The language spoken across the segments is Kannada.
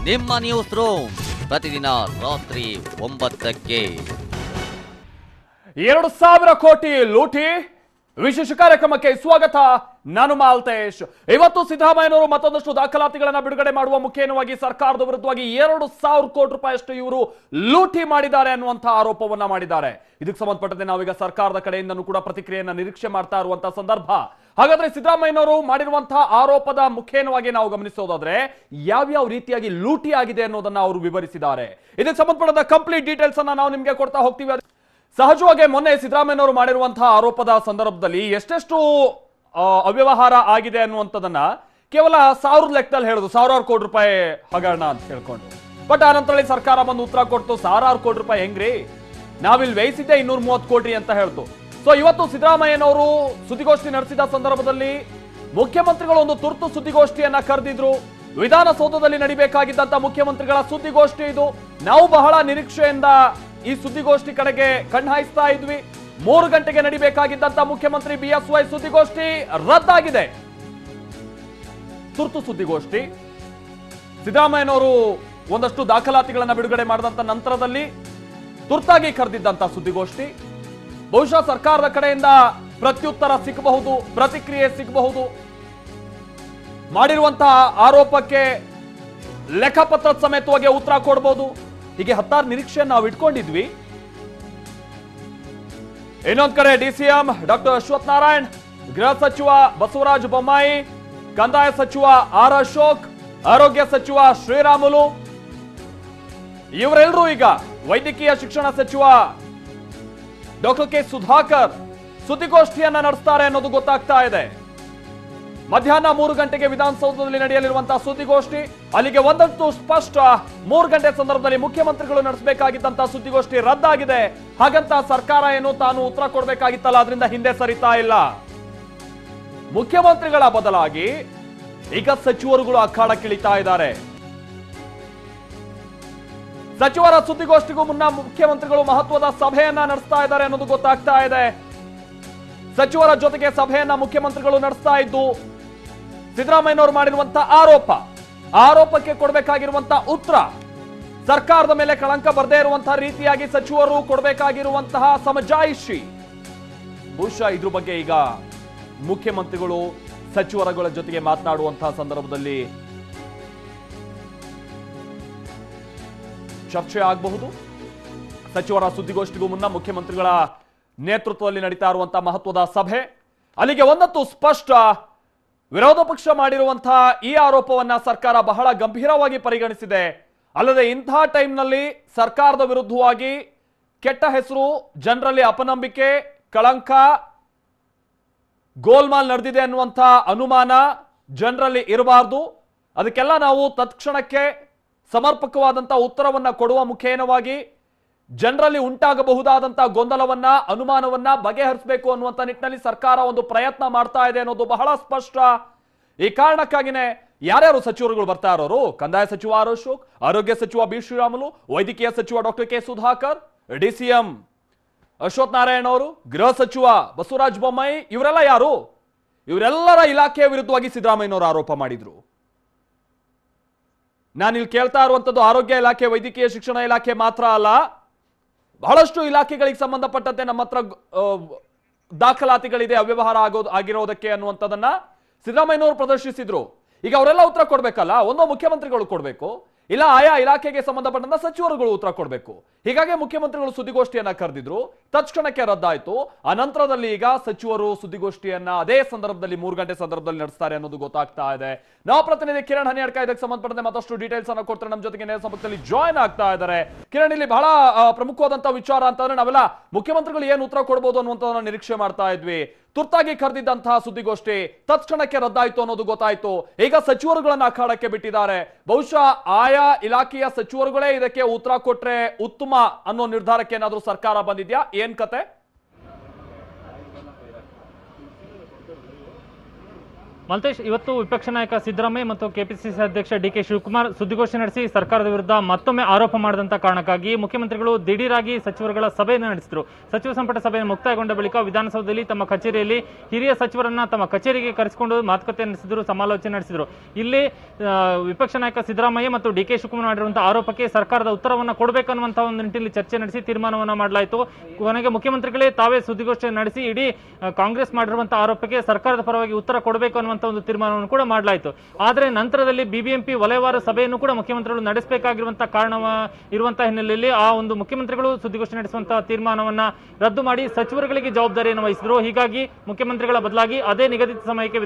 ನಿಮ್ಮ ನ್ಯೂಸ್ ರೂಮ್ ಪ್ರತಿದಿನ ರಾತ್ರಿ 9ಕ್ಕೆ. 2,000 ಕೋಟಿ ಲೂಟಿ ವಿಶೇಷ ಕಾರ್ಯಕ್ರಮಕ್ಕೆ ಸ್ವಾಗತ. ನಾನು ಮಾಲ್ತೇಶ್. ಇವತ್ತು ಸಿದ್ದರಾಮಯ್ಯನವರು ಮತ್ತೊಂದಷ್ಟು ದಾಖಲಾತಿಗಳನ್ನ ಬಿಡುಗಡೆ ಮಾಡುವ ಮುಖೇನವಾಗಿ ಸರ್ಕಾರದ ವಿರುದ್ಧವಾಗಿ 2,000 ಕೋಟಿ ರೂಪಾಯಿಯಷ್ಟು ಇವರು ಲೂಟಿ ಮಾಡಿದ್ದಾರೆ ಅನ್ನುವಂತಹ ಆರೋಪವನ್ನ ಮಾಡಿದ್ದಾರೆ. ಇದಕ್ಕೆ ಸಂಬಂಧಪಟ್ಟಂತೆ ನಾವೀಗ ಸರ್ಕಾರದ ಕಡೆಯಿಂದನೂ ಕೂಡ ಪ್ರತಿಕ್ರಿಯೆಯನ್ನ ನಿರೀಕ್ಷೆ ಮಾಡ್ತಾ ಇರುವಂತಹ ಸಂದರ್ಭ. ಹಾಗಾದ್ರೆ ಸಿದ್ದರಾಮಯ್ಯನವರು ಮಾಡಿರುವಂತಹ ಆರೋಪದ ಮುಖೇನವಾಗಿ ನಾವು ಗಮನಿಸೋದಾದ್ರೆ ಯಾವ್ಯಾವ ರೀತಿಯಾಗಿ ಲೂಟಿ ಆಗಿದೆ ಅನ್ನೋದನ್ನ ಅವರು ವಿವರಿಸಿದ್ದಾರೆ. ಇದಕ್ಕೆ ಸಂಬಂಧಪಟ್ಟ ಕಂಪ್ಲೀಟ್ ಡೀಟೇಲ್ಸ್ ಅನ್ನ ನಾವು ನಿಮ್ಗೆ ಕೊಡ್ತಾ ಹೋಗ್ತೀವಿ. ಸಹಜವಾಗಿ ಮೊನ್ನೆ ಸಿದ್ದರಾಮಯ್ಯನವರು ಮಾಡಿರುವಂತಹ ಆರೋಪದ ಸಂದರ್ಭದಲ್ಲಿ ಎಷ್ಟೆಷ್ಟು ಅವ್ಯವಹಾರ ಆಗಿದೆ ಅನ್ನುವಂಥದ್ದನ್ನ ಕೇವಲ 1000 ಲೆಕ್ಕದಲ್ಲಿ ಹೇಳುದು, 1000 ಕೋಟಿ ರೂಪಾಯಿ ಹಗರಣ ಅಂತ ಹೇಳ್ಕೊಂಡು. ಬಟ್ ಆ ನಂತರದಲ್ಲಿ ಸರ್ಕಾರ ಬಂದು ಉತ್ತರ ಕೊಡ್ತು, 1000 ಕೋಟಿ ರೂಪಾಯಿ ಹೆಂಗ್ರಿ, ನಾವಿಲ್ಲಿ ವ್ಯಯಿಸಿದ್ದೆ 230 ಕೋಟಿ ಅಂತ ಹೇಳ್ತು. ಸೊ ಇವತ್ತು ಸಿದ್ದರಾಮಯ್ಯನವರು ಸುದ್ದಿಗೋಷ್ಠಿ ನಡೆಸಿದ ಸಂದರ್ಭದಲ್ಲಿ ಮುಖ್ಯಮಂತ್ರಿಗಳು ಒಂದು ತುರ್ತು ಸುದ್ದಿಗೋಷ್ಠಿಯನ್ನ ಕರೆದಿದ್ರು. ವಿಧಾನಸೌಧದಲ್ಲಿ ನಡಿಬೇಕಾಗಿದ್ದಂತ ಮುಖ್ಯಮಂತ್ರಿಗಳ ಸುದ್ದಿಗೋಷ್ಠಿ ಇದು. ನಾವು ಬಹಳ ನಿರೀಕ್ಷೆಯಿಂದ ಈ ಸುದ್ದಿಗೋಷ್ಠಿ ಕಡೆಗೆ ಕಣ್ಣಾಯಿಸ್ತಾ ಇದ್ವಿ. 3 ಗಂಟೆಗೆ ನಡಿಬೇಕಾಗಿದ್ದಂತ ಮುಖ್ಯಮಂತ್ರಿ BSY ಸುದ್ದಿಗೋಷ್ಠಿ ರದ್ದಾಗಿದೆ. ತುರ್ತು ಸುದ್ದಿಗೋಷ್ಠಿ ಸಿದ್ದರಾಮಯ್ಯನವರು ಒಂದಷ್ಟು ದಾಖಲಾತಿಗಳನ್ನ ಬಿಡುಗಡೆ ಮಾಡಿದಂತ ನಂತರದಲ್ಲಿ ತುರ್ತಾಗಿ ಕರೆದಿದ್ದಂತ ಸುದ್ದಿಗೋಷ್ಠಿ. ಬಹುಶಃ ಸರ್ಕಾರದ ಕಡೆಯಿಂದ ಪ್ರತ್ಯುತ್ತರ ಸಿಗಬಹುದು, ಪ್ರತಿಕ್ರಿಯೆ ಸಿಗಬಹುದು, ಮಾಡಿರುವಂತಹ ಆರೋಪಕ್ಕೆ ಲೆಕ್ಕಪತ್ರದ ಸಮೇತವಾಗಿ ಉತ್ತರ ಕೊಡಬಹುದು. ಹೀಗೆ 10 ನಿರೀಕ್ಷೆಯನ್ನು ನಾವು ಇಟ್ಕೊಂಡಿದ್ವಿ. ಇನ್ನೊಂದ್ ಕಡೆ DCM ಡಾಕ್ಟರ್ ಅಶ್ವಥ್ ನಾರಾಯಣ್, ಗೃಹ ಸಚಿವ ಬಸವರಾಜ ಬೊಮ್ಮಾಯಿ, ಕಂದಾಯ ಸಚಿವ ಆರ್ ಅಶೋಕ್, ಆರೋಗ್ಯ ಸಚಿವ ಶ್ರೀರಾಮುಲು ಇವರೆಲ್ಲರೂ ಈಗ ವೈದ್ಯಕೀಯ ಶಿಕ್ಷಣ ಸಚಿವ ಡಾಕ್ಟರ್ ಕೆ ಸುಧಾಕರ್ ಸುದ್ದಿಗೋಷ್ಠಿಯನ್ನ ನಡೆಸ್ತಾರೆ ಅನ್ನೋದು ಗೊತ್ತಾಗ್ತಾ ಇದೆ. ಮಧ್ಯಾಹ್ನ 3 ಗಂಟೆಗೆ ವಿಧಾನಸೌಧದಲ್ಲಿ ನಡೆಯಲಿರುವಂತಹ ಸುದ್ದಿಗೋಷ್ಠಿ, ಅಲ್ಲಿಗೆ ಒಂದಂತೂ ಸ್ಪಷ್ಟ, 3 ಗಂಟೆ ಸಂದರ್ಭದಲ್ಲಿ ಮುಖ್ಯಮಂತ್ರಿಗಳು ನಡೆಸಬೇಕಾಗಿದ್ದಂತಹ ಸುದ್ದಿಗೋಷ್ಠಿ ರದ್ದಾಗಿದೆ. ಹಾಗಂತ ಸರ್ಕಾರ ಏನು ತಾನು ಉತ್ತರ ಕೊಡಬೇಕಾಗಿತ್ತಲ್ಲ, ಅದರಿಂದ ಹಿಂದೆ ಸರಿತಾ ಇಲ್ಲ. ಮುಖ್ಯಮಂತ್ರಿಗಳ ಬದಲಾಗಿ ಈಗ ಸಚಿವರುಗಳು ಅಖಾಡಕ್ಕಿಳಿತಾ ಇದ್ದಾರೆ. ಸಚಿವರ ಸುದ್ದಿಗೋಷ್ಠಿಗೂ ಮುನ್ನ ಮುಖ್ಯಮಂತ್ರಿಗಳು ಮಹತ್ವದ ಸಭೆಯನ್ನ ನಡೆಸ್ತಾ ಇದ್ದಾರೆ ಅನ್ನೋದು ಗೊತ್ತಾಗ್ತಾ ಇದೆ. ಸಚಿವರ ಜೊತೆಗೆ ಸಭೆಯನ್ನ ಮುಖ್ಯಮಂತ್ರಿಗಳು ನಡೆಸ್ತಾ ಇದ್ದು ಸಿದ್ದರಾಮಯ್ಯನವರು ಮಾಡಿರುವಂತಹ ಆರೋಪಕ್ಕೆ ಕೊಡಬೇಕಾಗಿರುವಂತಹ ಉತ್ತರ, ಸರ್ಕಾರದ ಮೇಲೆ ಕಳಂಕ ಬರದೇ ಇರುವಂತಹ ರೀತಿಯಾಗಿ ಸಚಿವರು ಕೊಡಬೇಕಾಗಿರುವಂತಹ ಸಮಜಾಯಿಷಿ, ಬಹುಶಃ ಇದ್ರ ಬಗ್ಗೆ ಈಗ ಮುಖ್ಯಮಂತ್ರಿಗಳು ಸಚಿವರುಗಳ ಜೊತೆಗೆ ಮಾತನಾಡುವಂತಹ ಸಂದರ್ಭದಲ್ಲಿ ಚರ್ಚೆ ಆಗಬಹುದು. ಸಚಿವರ ಸುದ್ದಿಗೋಷ್ಠಿಗೂ ಮುನ್ನ ಮುಖ್ಯಮಂತ್ರಿಗಳ ನೇತೃತ್ವದಲ್ಲಿ ನಡೀತಾ ಇರುವಂತಹ ಮಹತ್ವದ ಸಭೆ, ಅಲ್ಲಿಗೆ ಒಂದತ್ತು ಸ್ಪಷ್ಟ, ವಿರೋಧ ಪಕ್ಷ ಮಾಡಿರುವಂತಹ ಈ ಆರೋಪವನ್ನ ಸರ್ಕಾರ ಬಹಳ ಗಂಭೀರವಾಗಿ ಪರಿಗಣಿಸಿದೆ. ಅಲ್ಲದೆ ಇಂತಹ ಟೈಮ್ನಲ್ಲಿ ಸರ್ಕಾರದ ವಿರುದ್ಧವಾಗಿ ಕೆಟ್ಟ ಹೆಸರು, ಜನರಲ್ಲಿ ಅಪನಂಬಿಕೆ, ಕಳಂಕ, ಗೋಲ್ಮಾಲ್ ನಡೆದಿದೆ ಅನ್ನುವಂತಹ ಅನುಮಾನ ಜನರಲ್ಲಿ ಇರಬಾರದು. ಅದಕ್ಕೆಲ್ಲ ನಾವು ತತ್ಕ್ಷಣಕ್ಕೆ ಸಮರ್ಪಕವಾದಂತಹ ಉತ್ತರವನ್ನ ಕೊಡುವ ಮುಖೇನವಾಗಿ ಜನರಲ್ಲಿ ಉಂಟಾಗಬಹುದಾದಂತಹ ಗೊಂದಲವನ್ನ, ಅನುಮಾನವನ್ನ ಬಗೆಹರಿಸಬೇಕು ಅನ್ನುವಂಥ ನಿಟ್ಟಿನಲ್ಲಿ ಸರ್ಕಾರ ಒಂದು ಪ್ರಯತ್ನ ಮಾಡ್ತಾ ಇದೆ ಅನ್ನೋದು ಬಹಳ ಸ್ಪಷ್ಟ. ಈ ಕಾರಣಕ್ಕಾಗಿನೇ ಯಾರ್ಯಾರು ಸಚಿವರುಗಳು ಬರ್ತಾ ಇರೋರು, ಕಂದಾಯ ಸಚಿವ ಆರ್ ಅಶೋಕ್, ಆರೋಗ್ಯ ಸಚಿವ ಬಿ ಶ್ರೀರಾಮುಲು, ವೈದ್ಯಕೀಯ ಸಚಿವ doctor K Sudhakar, DCM Ashwath Narayan ಅವರು, ಗೃಹ ಸಚಿವ ಬಸವರಾಜ ಬೊಮ್ಮಾಯಿ, ಇವರೆಲ್ಲ ಯಾರು? ಇವರೆಲ್ಲರ ಇಲಾಖೆಯ ವಿರುದ್ಧವಾಗಿ ಸಿದ್ದರಾಮಯ್ಯನವರು ಆರೋಪ ಮಾಡಿದ್ರು. ನಾನಿಲ್ಲಿ ಕೇಳ್ತಾ ಇರುವಂತದ್ದು ಆರೋಗ್ಯ ಇಲಾಖೆ, ವೈದ್ಯಕೀಯ ಶಿಕ್ಷಣ ಇಲಾಖೆ ಮಾತ್ರ ಅಲ್ಲ, ಬಹಳಷ್ಟು ಇಲಾಖೆಗಳಿಗೆ ಸಂಬಂಧಪಟ್ಟಂತೆ ನಮ್ಮ ಹತ್ರ ದಾಖಲಾತಿಗಳಿದೆ ಅವ್ಯವಹಾರ ಆಗಿರೋದಕ್ಕೆ ಅನ್ನುವಂಥದ್ದನ್ನ ಸಿದ್ದರಾಮಯ್ಯನವರು ಪ್ರದರ್ಶಿಸಿದ್ರು. ಈಗ ಅವರೆಲ್ಲ ಉತ್ತರ ಕೊಡ್ಬೇಕಲ್ಲ, ಒಂದೋ ಮುಖ್ಯಮಂತ್ರಿಗಳು ಕೊಡ್ಬೇಕು, ಇಲ್ಲ ಆಯಾ ಇಲಾಖೆಗೆ ಸಂಬಂಧಪಟ್ಟಂತ ಸಚಿವರುಗಳು ಉತ್ತರ ಕೊಡಬೇಕು. ಹೀಗಾಗಿ ಮುಖ್ಯಮಂತ್ರಿಗಳು ಸುದ್ದಿಗೋಷ್ಠಿಯನ್ನ ಕರೆದಿದ್ರು, ತಕ್ಷಣಕ್ಕೆ ರದ್ದಾಯ್ತು. ಆ ನಂತರದಲ್ಲಿ ಈಗ ಸಚಿವರು ಸುದ್ದಿಗೋಷ್ಠಿಯನ್ನ ಅದೇ ಸಂದರ್ಭದಲ್ಲಿ 3 ಗಂಟೆ ಸಂದರ್ಭದಲ್ಲಿ ನಡೆಸ್ತಾರೆ ಅನ್ನೋದು ಗೊತ್ತಾಗ್ತಾ ಇದೆ. ನಾವು ಪ್ರತಿನಿಧಿ ಕಿರಣ್ ಹನಿಯಡ್ಕ ಇದಕ್ಕೆ ಸಂಬಂಧಪಟ್ಟಂತೆ ಮತ್ತಷ್ಟು ಡೀಟೇಲ್ಸ್ ಅನ್ನ ಕೊಡ್ತಾರೆ. ನಮ್ಮ ಜೊತೆಗೆ ನೇರ ಸಂಪರ್ಕದಲ್ಲಿ ಜಾಯ್ನ್ ಆಗ್ತಾ ಇದ್ದಾರೆ. ಕಿರಣ್, ಇಲ್ಲಿ ಬಹಳ ಪ್ರಮುಖವಾದಂತಹ ವಿಚಾರ ಅಂತಂದ್ರೆ ನಾವೆಲ್ಲ ಮುಖ್ಯಮಂತ್ರಿಗಳು ಏನು ಉತ್ತರ ಕೊಡಬಹುದು ಅನ್ನುವಂಥದ್ದನ್ನ ನಿರೀಕ್ಷೆ ಮಾಡ್ತಾ ಇದ್ವಿ. ತುರ್ತಾಗಿ ಕರೆದಿದ್ದಂತಹ ಸುದ್ದಿಗೋಷ್ಠಿ ತಕ್ಷಣಕ್ಕೆ ರದ್ದಾಯಿತು ಅನ್ನೋದು ಗೊತ್ತಾಯ್ತು. ಈಗ ಸಚಿವರುಗಳನ್ನ ಅಖಾಡಕ್ಕೆ ಬಿಟ್ಟಿದ್ದಾರೆ. ಬಹುಶಃ ಆಯಾ ಇಲಾಖೆಯ ಸಚಿವರುಗಳೇ ಇದಕ್ಕೆ ಉತ್ತರ ಕೊಟ್ರೆ ಉತ್ತಮ ಅನ್ನೋ ನಿರ್ಧಾರಕ್ಕೆ ಏನಾದ್ರೂ ಸರ್ಕಾರ ಬಂದಿದ್ಯಾ? ಏನ್ ಕತೆ? ಮಲ್ತೇಶ್, ಇವತ್ತು ವಿಪಕ್ಷ ನಾಯಕ ಸಿದ್ದರಾಮಯ್ಯ ಮತ್ತು ಕೆಪಿಸಿಸಿ ಅಧ್ಯಕ್ಷ ಡಿ ಕೆ ಶಿವಕುಮಾರ್ ಸುದ್ದಿಗೋಷ್ಠಿ ನಡೆಸಿ ಸರ್ಕಾರದ ವಿರುದ್ಧ ಮತ್ತೊಮ್ಮೆ ಆರೋಪ ಮಾಡಿದಂತ ಕಾರಣಕ್ಕಾಗಿ ಮುಖ್ಯಮಂತ್ರಿಗಳು ದಿಢೀರಾಗಿ ಸಚಿವರುಗಳ ಸಭೆಯನ್ನು ನಡೆಸಿದರು. ಸಚಿವ ಸಂಪುಟ ಸಭೆ ಮುಕ್ತಾಯಗೊಂಡ ಬಳಿಕ ವಿಧಾನಸೌಧದಲ್ಲಿ ತಮ್ಮ ಕಚೇರಿಯಲ್ಲಿ ಹಿರಿಯ ಸಚಿವರನ್ನ ತಮ್ಮ ಕಚೇರಿಗೆ ಕರೆಸಿಕೊಂಡು ಮಾತುಕತೆ ನಡೆಸಿದರು, ಸಮಾಲೋಚನೆ ನಡೆಸಿದರು. ಇಲ್ಲಿ ವಿಪಕ್ಷ ನಾಯಕ ಸಿದ್ದರಾಮಯ್ಯ ಮತ್ತು ಡಿ ಕೆ ಶಿವಕುಮಾರ್ ಮಾಡಿರುವಂತಹ ಆರೋಪಕ್ಕೆ ಸರ್ಕಾರದ ಉತ್ತರವನ್ನು ಕೊಡಬೇಕನ್ನುವಂತಹ ಒಂದು ನಿಟ್ಟಿನಲ್ಲಿ ಚರ್ಚೆ ನಡೆಸಿ ತೀರ್ಮಾನವನ್ನು ಮಾಡಲಾಯಿತು. ಕೊನೆಗೆ ಮುಖ್ಯಮಂತ್ರಿಗಳೇ ತಾವೇ ಸುದ್ದಿಗೋಷ್ಠಿ ನಡೆಸಿ ಇಡೀ ಕಾಂಗ್ರೆಸ್ ಮಾಡಿರುವಂತಹ ಆರೋಪಕ್ಕೆ ಸರ್ಕಾರದ ಪರವಾಗಿ ಉತ್ತರ ಕೊಡಬೇಕು ಅನ್ನುವಂಥ ಒಂದು ತೀರ್ಮಾನವನ್ನು ಕೂಡ ಮಾಡಲಾಯಿತು. ಆದರೆ ನಂತರದಲ್ಲಿ ಬಿಬಿಎಂಪಿ ವಲಯವಾರು ಸಭೆಯನ್ನು ಕೂಡ ಮುಖ್ಯಮಂತ್ರಿಗಳು ನಡೆಸಬೇಕಾಗಿರುವಂತಹ ಕಾರಣ ಇರುವಂತಹ ಹಿನ್ನೆಲೆಯಲ್ಲಿ ಆ ಒಂದು ಮುಖ್ಯಮಂತ್ರಿಗಳು ಸುದ್ದಿಗೋಷ್ಠಿ ನಡೆಸುವಂತಹ ತೀರ್ಮಾನವನ್ನ ರದ್ದು ಮಾಡಿ ಸಚಿವರುಗಳಿಗೆ ಜವಾಬ್ದಾರಿಯನ್ನು ವಹಿಸಿದರು. ಹೀಗಾಗಿ ಮುಖ್ಯಮಂತ್ರಿಗಳ ಬದಲಾಗಿ ಅದೇ ನಿಗದಿತ ಸಮಯಕ್ಕೆ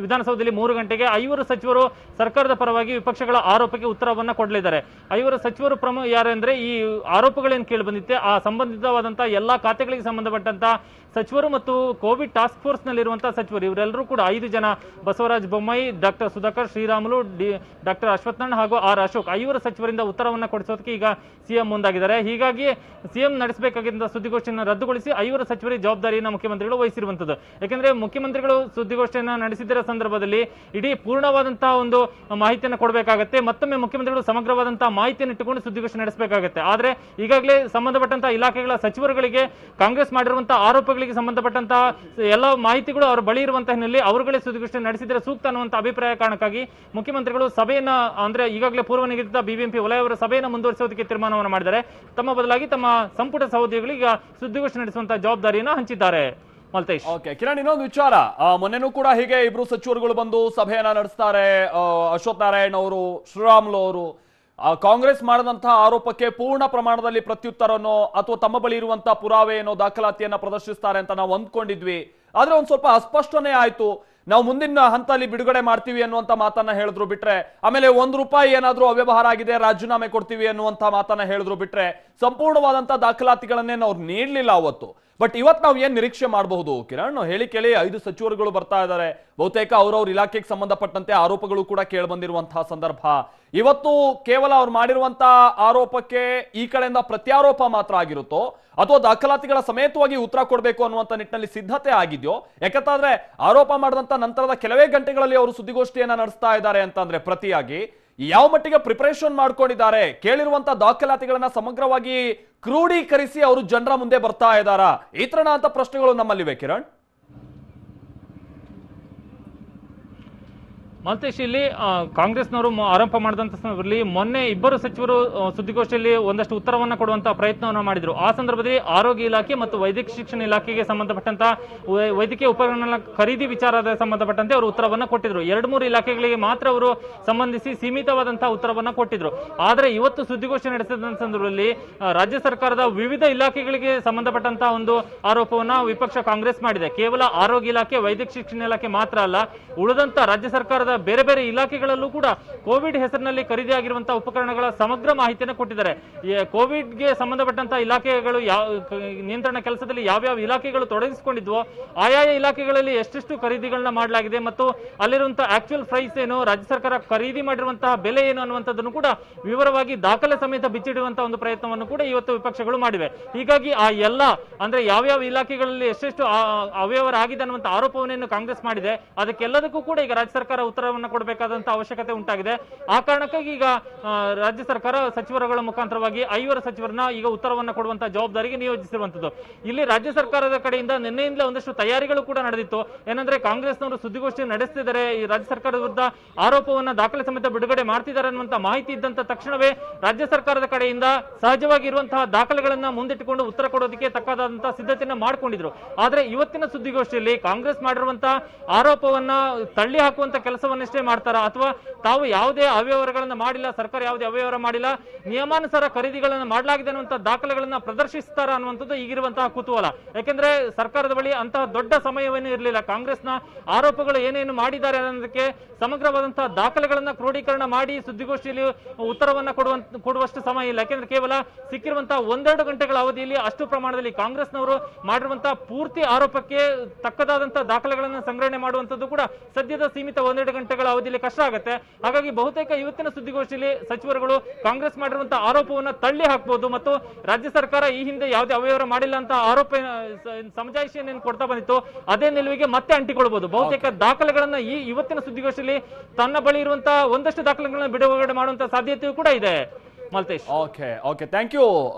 ವಿಧಾನಸೌಧದಲ್ಲಿ 3 ಗಂಟೆಗೆ 5 ಸಚಿವರು ಸರ್ಕಾರದ ಪರವಾಗಿ ವಿಪಕ್ಷಗಳ ಆರೋಪಕ್ಕೆ ಉತ್ತರವನ್ನ ಕೊಡಲಿದ್ದಾರೆ. 5 ಸಚಿವರು ಯಾರೆಂದ್ರೆ ಈ ಆರೋಪಗಳೇನು ಕೇಳಿ ಬಂದಿತ್ತೆ ಆ ಸಂಬಂಧಿತವಾದಂತಹ ಎಲ್ಲಾ ಖಾತೆಗಳಿಗೆ ಸಂಬಂಧಪಟ್ಟಂತಹ ಸಚಿವರು ಮತ್ತು ಕೋವಿಡ್ ಟಾಸ್ಕ್ ಫೋರ್ಸ್ ನಲ್ಲಿರುವಂತಹ ಸಚಿವರು ಇವರೆಲ್ಲರೂ ಕೂಡ 5 ಜನ ಬಸವರಾಜ ಬೊಮ್ಮಾಯಿ, ಡಾಕ್ಟರ್ ಸುಧಾಕರ್, ಶ್ರೀರಾಮುಲು, ಡಾಕ್ಟರ್ ಅಶ್ವತ್ಥನಾರಾಯಣ ಹಾಗೂ ಆರ್ ಅಶೋಕ್ 5 ಸಚಿವರಿಂದ ಉತ್ತರವನ್ನ ಕೊಡಿಸೋದಕ್ಕೆ ಈಗ ಸಿಎಂ ಮುಂದಾಗಿದ್ದಾರೆ. ಹೀಗಾಗಿ ಸಿಎಂ ನಡೆಸಬೇಕಾಗಿದ್ದ ಸುದ್ದಿಗೋಷ್ಠಿಯನ್ನು ರದ್ದುಗೊಳಿಸಿ 5 ಸಚಿವರಿಗೆ ಜವಾಬ್ದಾರಿಯನ್ನು ಮುಖ್ಯಮಂತ್ರಿಗಳು ವಹಿಸಿರುವಂತದ್ದು. ಯಾಕೆಂದ್ರೆ ಮುಖ್ಯಮಂತ್ರಿಗಳು ಸುದ್ದಿಗೋಷ್ಠಿಯನ್ನು ನಡೆಸಿದ ಸಂದರ್ಭದಲ್ಲಿ ಇಡೀ ಪೂರ್ಣವಾದಂತಹ ಒಂದು ಮಾಹಿತಿಯನ್ನು ಕೊಡಬೇಕಾಗತ್ತೆ. ಮತ್ತೊಮ್ಮೆ ಮುಖ್ಯಮಂತ್ರಿಗಳು ಸಮಗ್ರವಾದಂತಹ ಮಾಹಿತಿಯನ್ನು ಇಟ್ಟುಕೊಂಡು ಸುದ್ದಿಗೋಷ್ಠಿ ನಡೆಸಬೇಕಾಗತ್ತೆ. ಆದ್ರೆ ಈಗಾಗಲೇ ಸಂಬಂಧಪಟ್ಟಂತಹ ಇಲಾಖೆಗಳ ಸಚಿವರುಗಳಿಗೆ ಕಾಂಗ್ರೆಸ್ ಮಾಡಿರುವಂತಹ ಆರೋಪಗಳಿಗೆ ಸಂಬಂಧಪಟ್ಟಂತಹ ಎಲ್ಲ ಮಾಹಿತಿಗಳು ಅವರ ಬಳಿ ಇರುವಂತಹ ಹಿನ್ನೆಲೆಯಲ್ಲಿ ಅವರುಗಳೇ ಸುದ್ದಿಗೋಷ್ಠಿ ನಡೆಸಿದರೆ ಸೂಕ್ತ ಅನ್ನುವಂಥ ಅಭಿಪ್ರಾಯ ಕಾರಣಕ್ಕಾಗಿ ಮುಖ್ಯಮಂತ್ರಿಗಳು ಸಭೆಯನ್ನ ಅಂದ್ರೆ ಈಗಾಗಲೇ ಪೂರ್ವ ನಿಗದಿತ ಬಿಬಿಎಂಪಿ ವಲಯವರ ಸಭೆಯನ್ನು ಮುಂದುವರಿಸೋದಕ್ಕೆ ತೀರ್ಮಾನವನ್ನು ಮಾಡಿದ್ದಾರೆ. ತಮ್ಮ ಬದಲಾಗಿ ತಮ್ಮ ಸಂಪುಟ ಸಹೋದ್ಯೋಗಿಗಳು ಈಗ ಸುದ್ದಿಗೋಷ್ಠಿ ನಡೆಸುವಂತಹ ಜವಾಬ್ದಾರಿಯನ್ನು ಹಂಚಿದ್ದಾರೆ. ಮಲ್ತೇಶ್, ಓಕೆ ಕಿರಣ್, ಇನ್ನೊಂದು ವಿಚಾರ, ಮೊನ್ನೆನೂ ಕೂಡ ಹೀಗೆ 2 ಸಚಿವರುಗಳು ಬಂದು ಸಭೆಯನ್ನ ನಡೆಸ್ತಾರೆ. ಅಶ್ವಥ್ ನಾರಾಯಣ್ ಅವರು, ಶ್ರೀರಾಮುಲು ಅವರು ಕಾಂಗ್ರೆಸ್ ಮಾಡಿದಂತಹ ಆರೋಪಕ್ಕೆ ಪೂರ್ಣ ಪ್ರಮಾಣದಲ್ಲಿ ಪ್ರತ್ಯುತ್ತರನೋ ಅಥವಾ ತಮ್ಮ ಬಳಿ ಇರುವಂತಹ ಪುರಾವೆಯೇನೋ ದಾಖಲಾತಿಯನ್ನ ಪ್ರದರ್ಶಿಸ್ತಾರೆ ಅಂತ ನಾವು ಅಂದ್ಕೊಂಡಿದ್ವಿ. ಆದ್ರೆ ಒಂದ್ ಸ್ವಲ್ಪ ಅಸ್ಪಷ್ಟನೆ ಆಯ್ತು. ನಾವು ಮುಂದಿನ ಹಂತದಲ್ಲಿ ಬಿಡುಗಡೆ ಮಾಡ್ತೀವಿ ಅನ್ನುವಂತ ಮಾತನ್ನ ಹೇಳಿದ್ರು ಬಿಟ್ರೆ, ಆಮೇಲೆ ₹1 ಏನಾದ್ರೂ ಅವ್ಯವಹಾರ ಆಗಿದೆ ರಾಜೀನಾಮೆ ಕೊಡ್ತೀವಿ ಅನ್ನುವಂತ ಮಾತನ್ನ ಹೇಳಿದ್ರು ಬಿಟ್ರೆ ಸಂಪೂರ್ಣವಾದಂತಹ ದಾಖಲಾತಿಗಳನ್ನೇನು ಅವ್ರು ನೀಡಲಿಲ್ಲ ಅವತ್ತು. ಬಟ್ ಇವತ್ತು ನಾವು ಏನ್ ನಿರೀಕ್ಷೆ ಮಾಡಬಹುದು ಕಿರಣ್? ಹೇಳಿ ಕೇಳಿ 5 ಸಚಿವರುಗಳು ಬರ್ತಾ ಇದ್ದಾರೆ. ಬಹುತೇಕ ಅವ್ರವ್ರ ಇಲಾಖೆಗೆ ಸಂಬಂಧಪಟ್ಟಂತೆ ಆರೋಪಗಳು ಕೂಡ ಕೇಳಿ ಬಂದಿರುವಂತಹ ಸಂದರ್ಭ. ಇವತ್ತು ಕೇವಲ ಅವ್ರು ಮಾಡಿರುವಂತಹ ಆರೋಪಕ್ಕೆ ಈ ಕಡೆಯಿಂದ ಪ್ರತ್ಯಾರೋಪ ಮಾತ್ರ ಆಗಿರುತ್ತೋ ಅಥವಾ ದಾಖಲಾತಿಗಳ ಸಮೇತವಾಗಿ ಉತ್ತರ ಕೊಡಬೇಕು ಅನ್ನುವಂತ ನಿಟ್ಟಿನಲ್ಲಿ ಸಿದ್ಧತೆ ಆಗಿದೆಯೋ? ಯಾಕಂತಂದ್ರೆ ಆರೋಪ ಮಾಡಿದಂತ ನಂತರದ ಕೆಲವೇ ಗಂಟೆಗಳಲ್ಲಿ ಅವರು ಸುದ್ದಿಗೋಷ್ಠಿಯನ್ನ ನಡೆಸ್ತಾ ಇದ್ದಾರೆ ಅಂತಂದ್ರೆ ಪ್ರತಿಯಾಗಿ ಯಾವ ಮಟ್ಟಿಗೆ ಪ್ರಿಪರೇಷನ್ ಮಾಡ್ಕೊಂಡಿದ್ದಾರೆ, ಕೇಳಿರುವಂತ ದಾಖಲಾತಿಗಳನ್ನ ಸಮಗ್ರವಾಗಿ ಕ್ರೋಢೀಕರಿಸಿ ಅವರು ಜನರ ಮುಂದೆ ಬರ್ತಾ ಇದ್ದಾರಾ, ಈ ತರನಾದಂತ ಪ್ರಶ್ನೆಗಳು ನಮ್ಮಲ್ಲಿವೆ ಕಿರಣ್. ಮಲ್ತೇಶ್, ಇಲ್ಲಿ ಕಾಂಗ್ರೆಸ್ನವರು ಆರೋಪ ಮಾಡಿದಂತ ಸಂದರ್ಭದಲ್ಲಿ ಮೊನ್ನೆ 2 ಸಚಿವರು ಸುದ್ದಿಗೋಷ್ಠಿಯಲ್ಲಿ ಒಂದಷ್ಟು ಉತ್ತರವನ್ನ ಕೊಡುವಂತಹ ಪ್ರಯತ್ನವನ್ನ ಮಾಡಿದ್ರು. ಆ ಸಂದರ್ಭದಲ್ಲಿ ಆರೋಗ್ಯ ಇಲಾಖೆ ಮತ್ತು ವೈದ್ಯಕೀಯ ಶಿಕ್ಷಣ ಇಲಾಖೆಗೆ ಸಂಬಂಧಪಟ್ಟಂತಹ ವೈದ್ಯಕೀಯ ಉಪಕರಣಗಳ ಖರೀದಿ ವಿಚಾರದ ಸಂಬಂಧಪಟ್ಟಂತೆ ಅವರು ಉತ್ತರವನ್ನ ಕೊಟ್ಟಿದ್ರು. 2-3 ಇಲಾಖೆಗಳಿಗೆ ಮಾತ್ರ ಅವರು ಸಂಬಂಧಿಸಿ ಸೀಮಿತವಾದಂತಹ ಉತ್ತರವನ್ನ ಕೊಟ್ಟಿದ್ರು. ಆದ್ರೆ ಇವತ್ತು ಸುದ್ದಿಗೋಷ್ಠಿ ನಡೆಸಿದ ಸಂದರ್ಭದಲ್ಲಿ ರಾಜ್ಯ ಸರ್ಕಾರದ ವಿವಿಧ ಇಲಾಖೆಗಳಿಗೆ ಸಂಬಂಧಪಟ್ಟಂತಹ ಒಂದು ಆರೋಪವನ್ನ ವಿಪಕ್ಷ ಕಾಂಗ್ರೆಸ್ ಮಾಡಿದೆ. ಕೇವಲ ಆರೋಗ್ಯ ಇಲಾಖೆ, ವೈದ್ಯಕೀಯ ಶಿಕ್ಷಣ ಇಲಾಖೆ ಮಾತ್ರ ಅಲ್ಲ, ಉಳಿದಂತ ರಾಜ್ಯ ಸರ್ಕಾರದ ಬೇರೆ ಬೇರೆ ಇಲಾಖೆಗಳಲ್ಲೂ ಕೂಡ ಕೋವಿಡ್ ಹೆಸರಿನಲ್ಲಿ ಖರೀದಿಯಾಗಿರುವಂತಹ ಉಪಕರಣಗಳ ಸಮಗ್ರ ಮಾಹಿತಿಯನ್ನು ಕೊಟ್ಟಿದ್ದಾರೆ. ಕೋವಿಡ್ಗೆ ಸಂಬಂಧಪಟ್ಟಂತಹ ಇಲಾಖೆಗಳು ನಿಯಂತ್ರಣ ಕೆಲಸದಲ್ಲಿ ಯಾವ್ಯಾವ ಇಲಾಖೆಗಳು ತೊಡಗಿಸಿಕೊಂಡಿದ್ವೋ ಆಯಾಯ ಇಲಾಖೆಗಳಲ್ಲಿ ಎಷ್ಟೆಷ್ಟು ಖರೀದಿಗಳನ್ನ ಮಾಡಲಾಗಿದೆ ಮತ್ತು ಅಲ್ಲಿರುವಂತಹ ಆಕ್ಚುಯಲ್ ಪ್ರೈಸ್ ಏನು, ರಾಜ್ಯ ಸರ್ಕಾರ ಖರೀದಿ ಮಾಡಿರುವಂತಹ ಬೆಲೆ ಏನು ಅನ್ನುವಂಥದ್ದನ್ನು ಕೂಡ ವಿವರವಾಗಿ ದಾಖಲೆ ಸಮೇತ ಬಿಚ್ಚಿಡುವಂತಹ ಒಂದು ಪ್ರಯತ್ನವನ್ನು ಕೂಡ ಇವತ್ತು ವಿಪಕ್ಷಗಳು ಮಾಡಿವೆ. ಹೀಗಾಗಿ ಆ ಎಲ್ಲ ಅಂದ್ರೆ ಯಾವ್ಯಾವ ಇಲಾಖೆಗಳಲ್ಲಿ ಎಷ್ಟೆಷ್ಟು ಅವ್ಯವಹಾರ ಆಗಿದೆ ಅನ್ನುವಂಥ ಆರೋಪವನ್ನು ಕಾಂಗ್ರೆಸ್ ಮಾಡಿದೆ, ಅದಕ್ಕೆಲ್ಲದಕ್ಕೂ ಕೂಡ ಈಗ ರಾಜ್ಯ ಸರ್ಕಾರ ಉತ್ತರವನ್ನು ಕೊಡಬೇಕಾದಂತ ಅವಶ್ಯಕತೆ ಉಂಟಾಗಿದೆ. ಆ ಕಾರಣಕ್ಕಾಗಿ ಈಗ ರಾಜ್ಯ ಸರ್ಕಾರ ಸಚಿವರುಗಳ ಮುಖಾಂತರವಾಗಿ 5 ಸಚಿವರನ್ನ ಈಗ ಉತ್ತರವನ್ನ ಕೊಡುವಂತಹ ಜವಾಬ್ದಾರಿಗೆ ನಿಯೋಜಿಸಿರುವಂತದ್ದು. ಇಲ್ಲಿ ರಾಜ್ಯ ಸರ್ಕಾರದ ಕಡೆಯಿಂದ ನಿನ್ನೆಯಿಂದಲೇ ಒಂದಷ್ಟು ತಯಾರಿಗಳು ಕೂಡ ನಡೆದಿತ್ತು. ಏನಂದ್ರೆ ಕಾಂಗ್ರೆಸ್ನವರು ಸುದ್ದಿಗೋಷ್ಠಿ ನಡೆಸ್ತಿದ್ದಾರೆ, ಈ ರಾಜ್ಯ ಸರ್ಕಾರದ ವಿರುದ್ಧ ಆರೋಪವನ್ನ ದಾಖಲೆ ಸಮೇತ ಬಿಡುಗಡೆ ಮಾಡ್ತಿದ್ದಾರೆ ಅನ್ನುವಂತ ಮಾಹಿತಿ ಇದ್ದಂತ ತಕ್ಷಣವೇ ರಾಜ್ಯ ಸರ್ಕಾರದ ಕಡೆಯಿಂದ ಸಹಜವಾಗಿ ಇರುವಂತಹ ದಾಖಲೆಗಳನ್ನ ಮುಂದಿಟ್ಟುಕೊಂಡು ಉತ್ತರ ಕೊಡೋದಕ್ಕೆ ತಕ್ಕದಾದಂತಹ ಸಿದ್ಧತೆಯನ್ನ ಮಾಡ್ಕೊಂಡಿದ್ರು. ಆದ್ರೆ ಇವತ್ತಿನ ಸುದ್ದಿಗೋಷ್ಠಿಯಲ್ಲಿ ಕಾಂಗ್ರೆಸ್ ಮಾಡಿರುವಂತಹ ಆರೋಪವನ್ನ ತಳ್ಳಿ ಹಾಕುವಂತ ಕೆಲಸವನ್ನಷ್ಟೇ ಮಾಡ್ತಾರ ಅಥವಾ ತಾವು ಯಾವುದೇ ಅವ್ಯವಹಾರಗಳನ್ನ ಮಾಡಿಲ್ಲ, ಸರ್ಕಾರ ಯಾವುದೇ ಅವ್ಯವಹಾರ ಮಾಡಿಲ್ಲ, ನಿಯಮಾನುಸಾರ ಖರೀದಿಗಳನ್ನ ಮಾಡಲಾಗಿದೆ ಅನ್ನುವಂಥ ದಾಖಲೆಗಳನ್ನ ಪ್ರದರ್ಶಿಸ್ತಾರ ಅನ್ನುವಂಥದ್ದು ಈಗಿರುವಂತಹ ಕುತೂಹಲ. ಯಾಕೆಂದ್ರೆ ಸರ್ಕಾರದ ಬಳಿ ಅಂತಹ ದೊಡ್ಡ ಸಮಯವೇನು ಇರಲಿಲ್ಲ. ಕಾಂಗ್ರೆಸ್ನ ಆರೋಪಗಳು ಏನೇನು ಮಾಡಿದ್ದಾರೆ ಅನ್ನೋದಕ್ಕೆ ಸಮಗ್ರವಾದಂತಹ ದಾಖಲೆಗಳನ್ನ ಕ್ರೋಢೀಕರಣ ಮಾಡಿ ಸುದ್ದಿಗೋಷ್ಠಿಯಲ್ಲಿ ಉತ್ತರವನ್ನ ಕೊಡುವಷ್ಟು ಸಮಯ ಇಲ್ಲ. ಯಾಕೆಂದ್ರೆ ಕೇವಲ ಸಿಕ್ಕಿರುವಂತಹ 1-2 ಗಂಟೆಗಳ ಅವಧಿಯಲ್ಲಿ ಅಷ್ಟು ಪ್ರಮಾಣದಲ್ಲಿ ಕಾಂಗ್ರೆಸ್ನವರು ಮಾಡಿರುವಂತಹ ಪೂರ್ತಿ ಆರೋಪಕ್ಕೆ ತಕ್ಕದಾದಂತಹ ದಾಖಲೆಗಳನ್ನ ಸಂಗ್ರಹಣೆ ಮಾಡುವಂತದ್ದು ಕೂಡ ಸದ್ಯದ ಸೀಮಿತ 1-2 ಗಂಟೆ ಗಂಟೆಗಳ ಅವಧಿಯಲ್ಲಿ ಕಷ್ಟ ಆಗುತ್ತೆ. ಹಾಗಾಗಿ ಬಹುತೇಕ ಇವತ್ತಿನ ಸುದ್ದಿಗೋಷ್ಠಿಯಲ್ಲಿ ಸಚಿವರುಗಳು ಕಾಂಗ್ರೆಸ್ ಮಾಡಿರುವಂತಹ ಆರೋಪವನ್ನ ತಳ್ಳಿ ಹಾಕಬಹುದು ಮತ್ತು ರಾಜ್ಯ ಸರ್ಕಾರ ಈ ಹಿಂದೆ ಯಾವುದೇ ಅವ್ಯವಹಾರ ಮಾಡಿಲ್ಲ ಅಂತ ಆರೋಪ ಸಮಜಾಯಿಷಿಯನ್ನು ಕೊಡ್ತಾ ಬಂದಿತ್ತು, ಅದೇ ನಿಲುವಿಗೆ ಮತ್ತೆ ಅಂಟಿಕೊಳ್ಬಹುದು. ಬಹುತೇಕ ದಾಖಲೆಗಳನ್ನ ಈ ಇವತ್ತಿನ ಸುದ್ದಿಗೋಷ್ಠಿಯಲ್ಲಿ ತನ್ನ ಬಳಿ ಇರುವಂತಹ ಒಂದಷ್ಟು ದಾಖಲೆಗಳನ್ನ ಬಿಡುಗಡೆ ಮಾಡುವಂತಹ ಸಾಧ್ಯತೆಯೂ ಕೂಡ ಇದೆ. Maltesh, okay thank you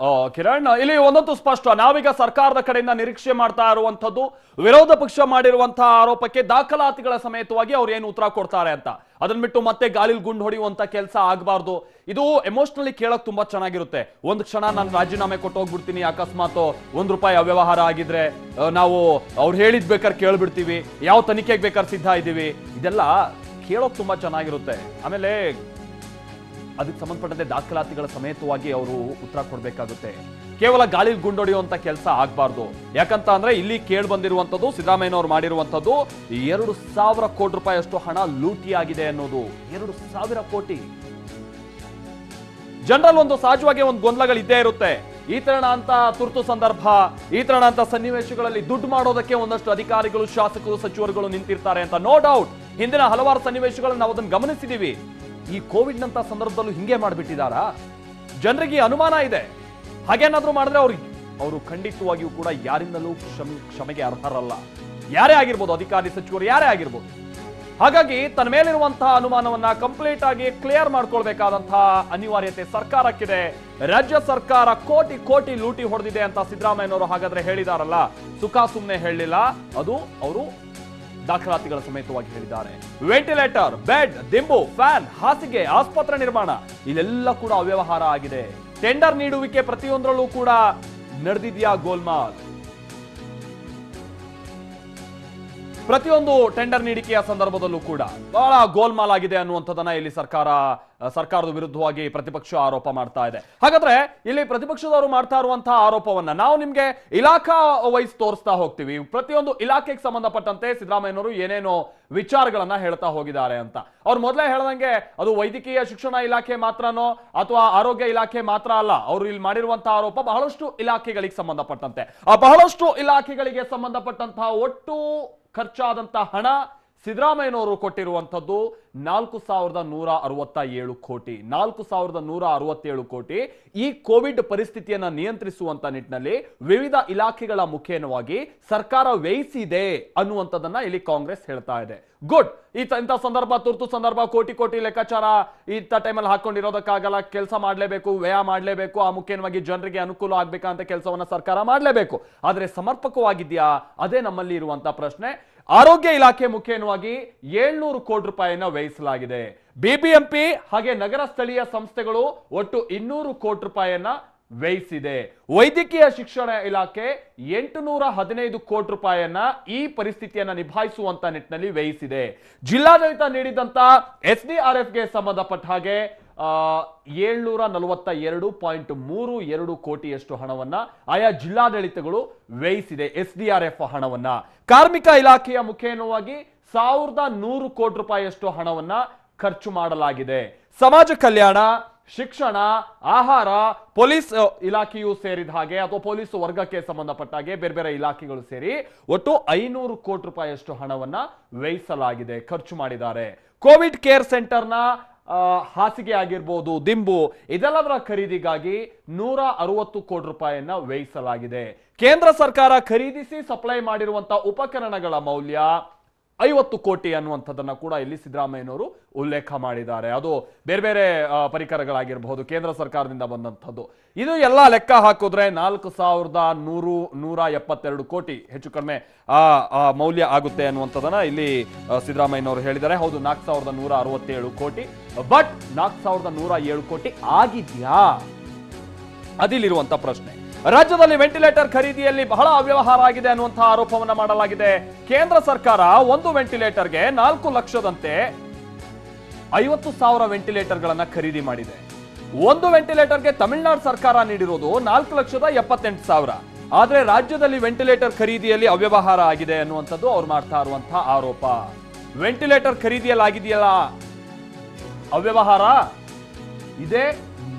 Kiran. ಇಲ್ಲಿ ಒಂದಂತೂ ಸ್ಪಷ್ಟ, ನಾವೀಗ ಸರ್ಕಾರದ ಕಡೆಯಿಂದ ನಿರೀಕ್ಷೆ ಮಾಡ್ತಾ ಇರುವಂತದ್ದು ವಿರೋಧ ಪಕ್ಷ ಮಾಡಿರುವಂತಹ ಆರೋಪಕ್ಕೆ ದಾಖಲಾತಿಗಳ ಸಮೇತವಾಗಿ ಅವ್ರು ಏನು ಉತ್ತರ ಕೊಡ್ತಾರೆ ಅಂತ. ಅದನ್ನ ಬಿಟ್ಟು ಮತ್ತೆ ಗಾಳಿಲ್ ಗುಂಡು ಹೊಡೆಯುವಂತ ಕೆಲಸ ಆಗಬಾರ್ದು. ಇದು ಎಮೋಷನಲಿ ಕೇಳಕ್ ತುಂಬಾ ಚೆನ್ನಾಗಿರುತ್ತೆ. ಒಂದು ಕ್ಷಣ ನಾನು ರಾಜೀನಾಮೆ ಕೊಟ್ಟು ಹೋಗ್ಬಿಡ್ತೀನಿ, ಅಕಸ್ಮಾತ್ ₹1 ಅವ್ಯವಹಾರ ಆಗಿದ್ರೆ ನಾವು ಅವ್ರು ಹೇಳಿದ್ ಬೇಕಾದ್ರೆ ಕೇಳ್ಬಿಡ್ತೀವಿ, ಯಾವ ತನಿಖೆಗೆ ಬೇಕಾದ್ರೆ ಸಿದ್ಧ ಇದ್ದೀವಿ, ಇದೆಲ್ಲ ಕೇಳೋಕ್ ತುಂಬಾ ಚೆನ್ನಾಗಿರುತ್ತೆ. ಆಮೇಲೆ ಅದಕ್ಕೆ ಸಂಬಂಧಪಟ್ಟಂತೆ ದಾಖಲಾತಿಗಳ ಸಮೇತವಾಗಿ ಅವರು ಉತ್ತರ ಕೊಡಬೇಕಾಗುತ್ತೆ. ಕೇವಲ ಗಾಳಿ ಗುಂಡೊಡೆಯುವಂತ ಕೆಲಸ ಆಗ್ಬಾರ್ದು. ಯಾಕಂತ ಅಂದ್ರೆ ಇಲ್ಲಿ ಕೇಳಿ ಬಂದಿರುವಂತದ್ದು ಸಿದ್ದರಾಮಯ್ಯನವರು ಮಾಡಿರುವಂತದ್ದು ₹2,000 ಕೋಟಿ ಹಣ ಲೂಟಿಯಾಗಿದೆ ಅನ್ನೋದು. 2,000 ಕೋಟಿ. ಜನರಲ್ ಒಂದು ಸಹಜವಾಗಿ ಒಂದು ಗೊಂದಲಗಳು ಇದ್ದೇ ಇರುತ್ತೆ. ಈ ತರಣ ಅಂತ ತುರ್ತು ಸಂದರ್ಭ, ಈ ತರಣ ಅಂತ ಸನ್ನಿವೇಶಗಳಲ್ಲಿ ದುಡ್ಡು ಮಾಡೋದಕ್ಕೆ ಒಂದಷ್ಟು ಅಧಿಕಾರಿಗಳು, ಶಾಸಕರು, ಸಚಿವರುಗಳು ನಿಂತಿರ್ತಾರೆ ಅಂತ. ನೋ ಡೌಟ್, ಹಿಂದಿನ ಹಲವಾರು ಸನ್ನಿವೇಶಗಳನ್ನು ನಾವು ಅದನ್ನು ಗಮನಿಸಿದೀವಿ. ಈ ಕೋವಿಡ್ ನಂತ ಸಂದರ್ಭದಲ್ಲೂ ಹಿಂಗೆ ಮಾಡಿಬಿಟ್ಟಿದಾರಾ? ಜನರಿಗೆ ಅನುಮಾನ ಇದೆ. ಹಾಗೇನಾದ್ರೂ ಮಾಡಿದ್ರೆ ಅವರು ಖಂಡಿತವಾಗಿಯೂ ಕೂಡ ಯಾರಿಂದಲೂ ಕ್ಷಮೆಗೆ ಅರ್ಹರಲ್ಲ. ಯಾರೇ ಆಗಿರ್ಬೋದು, ಅಧಿಕಾರಿ, ಸಚಿವರು ಯಾರೇ ಆಗಿರ್ಬೋದು. ಹಾಗಾಗಿ ತನ್ನ ಮೇಲಿರುವಂತಹ ಅನುಮಾನವನ್ನ ಕಂಪ್ಲೀಟ್ ಆಗಿ ಕ್ಲಿಯರ್ ಮಾಡ್ಕೊಳ್ಬೇಕಾದಂತಹ ಅನಿವಾರ್ಯತೆ ಸರ್ಕಾರಕ್ಕಿದೆ. ರಾಜ್ಯ ಸರ್ಕಾರ ಕೋಟಿ ಕೋಟಿ ಲೂಟಿ ಹೊಡೆದಿದೆ ಅಂತ ಸಿದ್ದರಾಮಯ್ಯನವರು ಹಾಗಾದ್ರೆ ಹೇಳಿದಾರಲ್ಲ, ಸುಖ ಸುಮ್ಮನೆ ಹೇಳಲಿಲ್ಲ, ಅದು ಅವರು ದಾಖಲಾತಿಗಳ ಸಮೇತವಾಗಿ ಹೇಳಿದ್ದಾರೆ. ವೆಂಟಿಲೇಟರ್, ಬೆಡ್, ದಿಂಬು, ಫ್ಯಾನ್, ಹಾಸಿಗೆ, ಆಸ್ಪತ್ರೆ ನಿರ್ಮಾಣ ಇಲ್ಲೆಲ್ಲ ಕೂಡ ಅವ್ಯವಹಾರ ಆಗಿದೆ. ಟೆಂಡರ್ ನೀಡುವಿಕೆ ಪ್ರತಿಯೊಂದರಲ್ಲೂ ಕೂಡ ನಡೆದಿದೆಯಾ ಗೋಲ್ಮಾಲ್? ಪ್ರತಿಯೊಂದು ಟೆಂಡರ್ ನೀಡಿಕೆಯ ಸಂದರ್ಭದಲ್ಲೂ ಕೂಡ ಬಹಳ ಗೋಲ್ಮಾಲ್ ಆಗಿದೆ ಅನ್ನುವಂಥದ್ದನ್ನ ಇಲ್ಲಿ ಸರ್ಕಾರದ ವಿರುದ್ಧವಾಗಿ ಪ್ರತಿಪಕ್ಷ ಆರೋಪ ಮಾಡ್ತಾ ಇದೆ. ಹಾಗಾದ್ರೆ ಇಲ್ಲಿ ಪ್ರತಿಪಕ್ಷದವರು ಮಾಡ್ತಾ ಇರುವಂತಹ ಆರೋಪವನ್ನ ನಾವು ನಿಮ್ಗೆ ಇಲಾಖಾ ವೈಸ್ ತೋರಿಸ್ತಾ ಹೋಗ್ತೀವಿ. ಪ್ರತಿಯೊಂದು ಇಲಾಖೆಗೆ ಸಂಬಂಧಪಟ್ಟಂತೆ ಸಿದ್ದರಾಮಯ್ಯನವರು ಏನೇನೋ ವಿಚಾರಗಳನ್ನ ಹೇಳ್ತಾ ಹೋಗಿದ್ದಾರೆ ಅಂತ. ಅವ್ರು ಮೊದಲೇ ಹೇಳ್ದಂಗೆ ಅದು ವೈದ್ಯಕೀಯ ಶಿಕ್ಷಣ ಇಲಾಖೆ ಮಾತ್ರನೋ ಅಥವಾ ಆರೋಗ್ಯ ಇಲಾಖೆ ಮಾತ್ರ ಅಲ್ಲ. ಅವರು ಇಲ್ಲಿ ಮಾಡಿರುವಂತಹ ಆರೋಪ ಬಹಳಷ್ಟು ಇಲಾಖೆಗಳಿಗೆ ಸಂಬಂಧಪಟ್ಟಂತೆ. ಆ ಬಹಳಷ್ಟು ಇಲಾಖೆಗಳಿಗೆ ಸಂಬಂಧಪಟ್ಟಂತಹ ಒಟ್ಟು ಖರ್ಚಾದಂತಹ ಹಣ ಸಿದ್ದರಾಮಯ್ಯನವರು ಕೊಟ್ಟಿರುವಂತದ್ದು 4,167 ಕೋಟಿ. 4,167 ಕೋಟಿ ಈ ಕೋವಿಡ್ ಪರಿಸ್ಥಿತಿಯನ್ನ ನಿಯಂತ್ರಿಸುವಂತ ನಿಟ್ಟಿನಲ್ಲಿ ವಿವಿಧ ಇಲಾಖೆಗಳ ಮುಖೇನವಾಗಿ ಸರ್ಕಾರ ವ್ಯಯಿಸಿದೆ ಅನ್ನುವಂಥದ್ದನ್ನ ಇಲ್ಲಿ ಕಾಂಗ್ರೆಸ್ ಹೇಳ್ತಾ ಇದೆ. ಗುಡ್. ಇಂಥ ಸಂದರ್ಭ, ತುರ್ತು ಸಂದರ್ಭ, ಕೋಟಿ ಕೋಟಿ ಲೆಕ್ಕಾಚಾರ ಇಂಥ ಟೈಮಲ್ಲಿ ಹಾಕೊಂಡಿರೋದಕ್ಕಾಗಲ್ಲ. ಕೆಲಸ ಮಾಡಲೇಬೇಕು, ವ್ಯಯ ಮಾಡಲೇಬೇಕು. ಆ ಮುಖೇನವಾಗಿ ಜನರಿಗೆ ಅನುಕೂಲ ಆಗ್ಬೇಕಂತ ಕೆಲಸವನ್ನ ಸರ್ಕಾರ ಮಾಡಲೇಬೇಕು. ಆದ್ರೆ ಸಮರ್ಪಕವಾಗಿದೆಯಾ? ಅದೇ ನಮ್ಮಲ್ಲಿ ಇರುವಂತ ಪ್ರಶ್ನೆ. ಆರೋಗ್ಯ ಇಲಾಖೆ ಮುಖೇನವಾಗಿ 700 ಕೋಟಿ ರೂಪಾಯಿಯನ್ನ ವ್ಯಯಿಸಲಾಗಿದೆ. ಬಿಬಿಎಂಪಿ ಹಾಗೆ ನಗರ ಸ್ಥಳೀಯ ಸಂಸ್ಥೆಗಳು ಒಟ್ಟು 200 ಕೋಟಿ ರೂಪಾಯಿಯನ್ನ ವ್ಯಯಿಸಿದೆ. ವೈದ್ಯಕೀಯ ಶಿಕ್ಷಣ ಇಲಾಖೆ 815 ಕೋಟಿ ರೂಪಾಯಿಯನ್ನ ಈ ಪರಿಸ್ಥಿತಿಯನ್ನ ನಿಭಾಯಿಸುವಂತ ನಿಟ್ಟಿನಲ್ಲಿ ವ್ಯಯಿಸಿದೆ. ಜಿಲ್ಲಾಡಳಿತ ನೀಡಿದಂತ SDRFಗೆ ಸಂಬಂಧಪಟ್ಟ ಹಾಗೆ 742.32 ಕೋಟಿಯಷ್ಟು ಹಣವನ್ನ ಆಯಾ ಜಿಲ್ಲಾಡಳಿತಗಳು ವ್ಯಯಿಸಿದೆ. SDRF ಹಣವನ್ನ. ಕಾರ್ಮಿಕ ಇಲಾಖೆಯ ಮುಖೇನವಾಗಿ 1,100 ಕೋಟಿ ರೂಪಾಯಿಯಷ್ಟು ಹಣವನ್ನ ಖರ್ಚು ಮಾಡಲಾಗಿದೆ. ಸಮಾಜ ಕಲ್ಯಾಣ, ಶಿಕ್ಷಣ, ಆಹಾರ, ಪೊಲೀಸ್ ಇಲಾಖೆಯೂ ಸೇರಿದ ಹಾಗೆ ಅಥವಾ ಪೊಲೀಸ್ ವರ್ಗಕ್ಕೆ ಸಂಬಂಧಪಟ್ಟ ಹಾಗೆ ಬೇರೆ ಬೇರೆ ಇಲಾಖೆಗಳು ಸೇರಿ ಒಟ್ಟು 500 ಕೋಟಿ ರೂಪಾಯಿಯಷ್ಟು ಹಣವನ್ನ ವ್ಯಯಿಸಲಾಗಿದೆ, ಖರ್ಚು ಮಾಡಿದ್ದಾರೆ. ಕೋವಿಡ್ ಕೇರ್ ಸೆಂಟರ್ನ ಹಾಸಿಗೆ ಆಗಿರ್ಬೋದು, ದಿಂಬು, ಇದೆಲ್ಲದರ ಖರೀದಿಗಾಗಿ 160 ಕೋಟಿ ರೂಪಾಯಿಯನ್ನ ವ್ಯಯಿಸಲಾಗಿದೆ. ಕೇಂದ್ರ ಸರ್ಕಾರ ಖರೀದಿಸಿ ಸಪ್ಲೈ ಮಾಡಿರುವಂತಹ ಉಪಕರಣಗಳ ಮೌಲ್ಯ 50 ಕೋಟಿ ಅನ್ನುವಂಥದ್ದನ್ನ ಕೂಡ ಇಲ್ಲಿ ಸಿದ್ದರಾಮಯ್ಯನವರು ಉಲ್ಲೇಖ ಮಾಡಿದ್ದಾರೆ. ಅದು ಬೇರೆ ಬೇರೆ ಪರಿಕರಗಳಾಗಿರಬಹುದು, ಕೇಂದ್ರ ಸರ್ಕಾರದಿಂದ ಬಂದಂಥದ್ದು. ಇದು ಎಲ್ಲ ಲೆಕ್ಕ ಹಾಕಿದ್ರೆ 4,172 ಕೋಟಿ ಹೆಚ್ಚು ಕಡಿಮೆ ಮೌಲ್ಯ ಆಗುತ್ತೆ ಅನ್ನುವಂಥದ್ದನ್ನ ಇಲ್ಲಿ ಸಿದ್ದರಾಮಯ್ಯನವರು ಹೇಳಿದ್ದಾರೆ. ಹೌದು, 4,167 ಕೋಟಿ. ಬಟ್ 4,107 ಕೋಟಿ ಆಗಿದ್ಯಾ? ಅದಿಲ್ಲಿರುವಂತ ಪ್ರಶ್ನೆ. ರಾಜ್ಯದಲ್ಲಿ ವೆಂಟಿಲೇಟರ್ ಖರೀದಿಯಲ್ಲಿ ಬಹಳ ಅವ್ಯವಹಾರ ಆಗಿದೆ ಅನ್ನುವಂತಹ ಆರೋಪವನ್ನ ಮಾಡಲಾಗಿದೆ. ಕೇಂದ್ರ ಸರ್ಕಾರ ಒಂದು ವೆಂಟಿಲೇಟರ್ಗೆ 4 ಲಕ್ಷದಂತೆ 50,000 ವೆಂಟಿಲೇಟರ್ಗಳನ್ನ ಖರೀದಿ ಮಾಡಿದೆ. ಒಂದು ವೆಂಟಿಲೇಟರ್ಗೆ ತಮಿಳುನಾಡು ಸರ್ಕಾರ ನೀಡಿರೋದು 4,78,000. ಆದ್ರೆ ರಾಜ್ಯದಲ್ಲಿ ವೆಂಟಿಲೇಟರ್ ಖರೀದಿಯಲ್ಲಿ ಅವ್ಯವಹಾರ ಆಗಿದೆ ಅನ್ನುವಂಥದ್ದು ಅವ್ರು ಮಾಡ್ತಾ ಇರುವಂತಹ ಆರೋಪ. ವೆಂಟಿಲೇಟರ್ ಖರೀದಿಯಲ್ಲಿ ಆಗಿದೆಯಲ್ಲ ಅವ್ಯವಹಾರ, ಇದೇ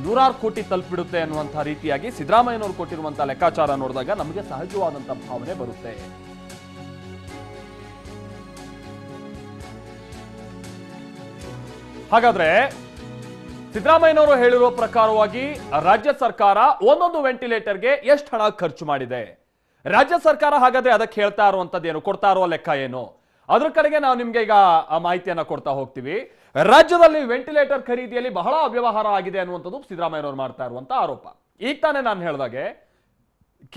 100 ಕೋಟಿ ತಲುಪಿಡುತ್ತೆ ಅನ್ನುವಂತಹ ರೀತಿಯಾಗಿ ಸಿದ್ದರಾಮಯ್ಯನವರು ಕೊಟ್ಟಿರುವಂತಹ ಲೆಕ್ಕಾಚಾರ ನೋಡಿದಾಗ ನಮಗೆ ಸಹಜವಾದಂತಹ ಭಾವನೆ ಬರುತ್ತೆ. ಹಾಗಾದ್ರೆ ಸಿದ್ದರಾಮಯ್ಯನವರು ಹೇಳಿರೋ ಪ್ರಕಾರವಾಗಿ ರಾಜ್ಯ ಸರ್ಕಾರ ಒಂದೊಂದು ವೆಂಟಿಲೇಟರ್ಗೆ ಎಷ್ಟು ಹಣ ಖರ್ಚು ಮಾಡಿದೆ, ರಾಜ್ಯ ಸರ್ಕಾರ ಹಾಗಾದ್ರೆ ಅದಕ್ಕೆ ಹೇಳ್ತಾ ಇರುವಂತದ್ದೇನು, ಕೊಡ್ತಾ ಇರುವ ಲೆಕ್ಕ ಏನು, ಅದ್ರ ಕಡೆಗೆ ನಾವು ನಿಮ್ಗೆ ಈಗ ಆ ಮಾಹಿತಿಯನ್ನ ಕೊಡ್ತಾ ಹೋಗ್ತೀವಿ. ರಾಜ್ಯದಲ್ಲಿ ವೆಂಟಿಲೇಟರ್ ಖರೀದಿಯಲ್ಲಿ ಬಹಳ ಅವ್ಯವಹಾರ ಆಗಿದೆ ಅನ್ನುವಂಥದ್ದು ಸಿದ್ದರಾಮಯ್ಯನವರು ಮಾಡ್ತಾ ಇರುವಂತ ಆರೋಪ. ಈಗ ತಾನೇ ನಾನು ಹೇಳಿದಾಗೆ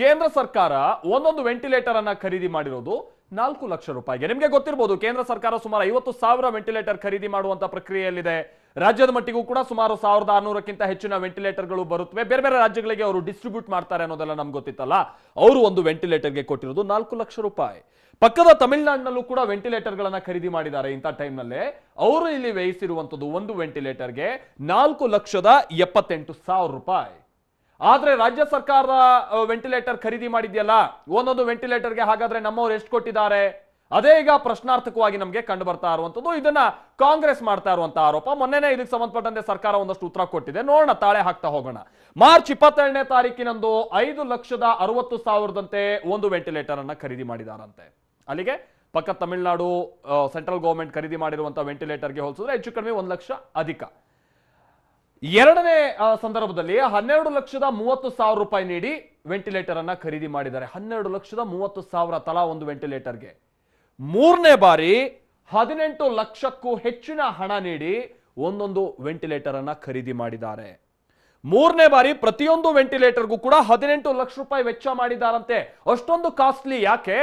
ಕೇಂದ್ರ ಸರ್ಕಾರ ಒಂದೊಂದು ವೆಂಟಿಲೇಟರ್ ಅನ್ನ ಖರೀದಿ ಮಾಡಿರೋದು 4 ಲಕ್ಷ ರೂಪಾಯಿಗೆ. ನಿಮಗೆ ಗೊತ್ತಿರಬಹುದು, ಕೇಂದ್ರ ಸರ್ಕಾರ ಸುಮಾರು 50,000 ವೆಂಟಿಲೇಟರ್ ಖರೀದಿ ಮಾಡುವಂತ ಪ್ರಕ್ರಿಯೆಯಲ್ಲಿದೆ. ರಾಜ್ಯದ ಮಟ್ಟಿಗೂ ಕೂಡ ಸುಮಾರು 1600ಕ್ಕಿಂತ ಹೆಚ್ಚಿನ ವೆಂಟಿಲೇಟರ್ಗಳು ಬರುತ್ತವೆ. ಬೇರೆ ಬೇರೆ ರಾಜ್ಯಗಳಿಗೆ ಅವರು ಡಿಸ್ಟ್ರಿಬ್ಯೂಟ್ ಮಾಡ್ತಾರೆ ಅನ್ನೋದೆಲ್ಲ ನಮ್ಗೆ ಗೊತ್ತಿತ್ತಲ್ಲ. ಅವರು ಒಂದು ವೆಂಟಿಲೇಟರ್ಗೆ ಕೊಟ್ಟಿರೋದು 4 ಲಕ್ಷ ರೂಪಾಯಿ. ಪಕ್ಕದ ತಮಿಳುನಾಡಿನಲ್ಲೂ ಕೂಡ ವೆಂಟಿಲೇಟರ್ಗಳನ್ನ ಖರೀದಿ ಮಾಡಿದ್ದಾರೆ. ಇಂಥ ಟೈಮ್ನಲ್ಲೇ ಅವರು ಇಲ್ಲಿ ವ್ಯಯಿಸಿರುವಂತದ್ದು ಒಂದು ವೆಂಟಿಲೇಟರ್ಗೆ 4,78,000 ರೂಪಾಯಿ. ಆದ್ರೆ ರಾಜ್ಯ ಸರ್ಕಾರದ ವೆಂಟಿಲೇಟರ್ ಖರೀದಿ ಮಾಡಿದ್ಯಲ್ಲ, ಒಂದೊಂದು ವೆಂಟಿಲೇಟರ್ಗೆ ಹಾಗಾದ್ರೆ ನಮ್ಮವ್ರು ಎಷ್ಟು ಕೊಟ್ಟಿದ್ದಾರೆ, ಅದೇ ಈಗ ಪ್ರಶ್ನಾರ್ಥಕವಾಗಿ ನಮಗೆ ಕಂಡು ಬರ್ತಾ ಇರುವಂತದ್ದು. ಇದನ್ನ ಕಾಂಗ್ರೆಸ್ ಮಾಡ್ತಾ ಇರುವಂತ ಆರೋಪ. ಮೊನ್ನೆನೇ ಇದಕ್ಕೆ ಸಂಬಂಧಪಟ್ಟಂತೆ ಸರ್ಕಾರ ಒಂದಷ್ಟು ಉತ್ತರ ಕೊಟ್ಟಿದೆ. ನೋಡೋಣ, ತಾಳೆ ಹಾಕ್ತಾ ಹೋಗೋಣ. ಮಾರ್ಚ್ 27ನೇ ತಾರೀಕಿನಂದು 5,60,000ದಂತೆ ಒಂದು ವೆಂಟಿಲೇಟರ್ ಅನ್ನ ಖರೀದಿ ಮಾಡಿದಾರಂತೆ. ಅಲ್ಲಿಗೆ ಪಕ್ಕ ತಮಿಳುನಾಡು ಸೆಂಟ್ರಲ್ ಗವರ್ಮೆಂಟ್ ಖರೀದಿ ಮಾಡಿರುವಂತಹ ವೆಂಟಿಲೇಟರ್ಗೆ ಹೋಲಿಸಿದ್ರೆ ಹೆಚ್ಚು ಕಡಿಮೆ 1 ಲಕ್ಷ ಅಧಿಕ. ಎರಡನೇ ಸಂದರ್ಭದಲ್ಲಿ 12,30,000 ರೂಪಾಯಿ ನೀಡಿ ವೆಂಟಿಲೇಟರ್ ಅನ್ನ ಖರೀದಿ ಮಾಡಿದ್ದಾರೆ. 12,30,000 ತಲಾ ಒಂದು ವೆಂಟಿಲೇಟರ್ಗೆ. ಮೂರನೇ ಬಾರಿ 18 ಲಕ್ಷಕ್ಕೂ ಹೆಚ್ಚಿನ ಹಣ ನೀಡಿ ಒಂದೊಂದು ವೆಂಟಿಲೇಟರ್ ಅನ್ನ ಖರೀದಿ ಮಾಡಿದ್ದಾರೆ. ಮೂರನೇ ಬಾರಿ ಪ್ರತಿಯೊಂದು ವೆಂಟಿಲೇಟರ್ಗೂ ಕೂಡ 18 ಲಕ್ಷ ರೂಪಾಯಿ ವೆಚ್ಚ ಮಾಡಿದಾರಂತೆ. ಅಷ್ಟೊಂದು ಕಾಸ್ಟ್ಲಿ ಯಾಕೆ?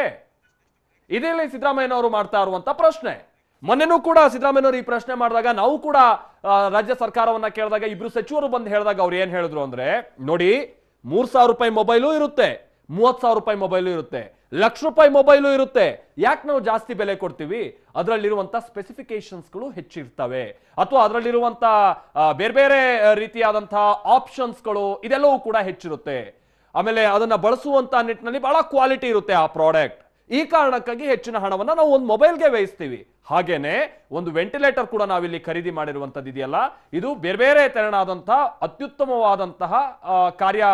ಇದೇ ಸಿದ್ದರಾಮಯ್ಯನವರು ಮಾಡ್ತಾ ಇರುವಂತ ಪ್ರಶ್ನೆ. ಮೊನ್ನೆನೂ ಕೂಡ ಸಿದ್ದರಾಮಯ್ಯನವರು ಈ ಪ್ರಶ್ನೆ ಮಾಡಿದಾಗ, ನಾವು ಕೂಡ ರಾಜ್ಯ ಸರ್ಕಾರವನ್ನ ಕೇಳಿದಾಗ, ಇಬ್ರು ಸಚಿವರು ಬಂದು ಹೇಳಿದಾಗ ಅವ್ರು ಏನ್ ಹೇಳಿದ್ರು ಅಂದ್ರೆ, ನೋಡಿ 3,000 ರೂಪಾಯಿ ಮೊಬೈಲು ಇರುತ್ತೆ, 30,000 ರೂಪಾಯಿ ಮೊಬೈಲು ಇರುತ್ತೆ, ಲಕ್ಷ ರೂಪಾಯಿ ಮೊಬೈಲು ಇರುತ್ತೆ. ಯಾಕೆ ನಾವು ಜಾಸ್ತಿ ಬೆಲೆ ಕೊಡ್ತೀವಿ? ಅದರಲ್ಲಿರುವಂತ ಸ್ಪೆಸಿಫಿಕೇಶನ್ಸ್ಗಳು ಹೆಚ್ಚಿರ್ತವೆ, ಅಥವಾ ಅದರಲ್ಲಿರುವಂತ ಬೇರೆ ಬೇರೆ ರೀತಿಯಾದಂತಹ ಆಪ್ಷನ್ಸ್ಗಳು ಇದೆಲ್ಲವೂ ಕೂಡ ಹೆಚ್ಚಿರುತ್ತೆ. ಆಮೇಲೆ ಅದನ್ನ ಬಳಸುವಂತ ನಿಟ್ಟಿನಲ್ಲಿ ಬಹಳ ಕ್ವಾಲಿಟಿ ಇರುತ್ತೆ ಆ ಪ್ರಾಡಕ್ಟ್. ಈ ಕಾರಣಕ್ಕಾಗಿ ಹೆಚ್ಚಿನ ಹಣವನ್ನ ನಾವು ಒಂದು ಮೊಬೈಲ್ಗೆ ವ್ಯಯಿಸ್ತೀವಿ. ಹಾಗೇನೆ ಒಂದು ವೆಂಟಿಲೇಟರ್ ಕೂಡ ನಾವಿಲ್ಲಿ ಖರೀದಿ ಮಾಡಿರುವಂತದ್ದು ಇದೆಯಲ್ಲ, ಇದು ಬೇರೆ ಬೇರೆ ತೆರನಾದಂತಹ ಅತ್ಯುತ್ತಮವಾದಂತಹ ಕಾರ್ಯ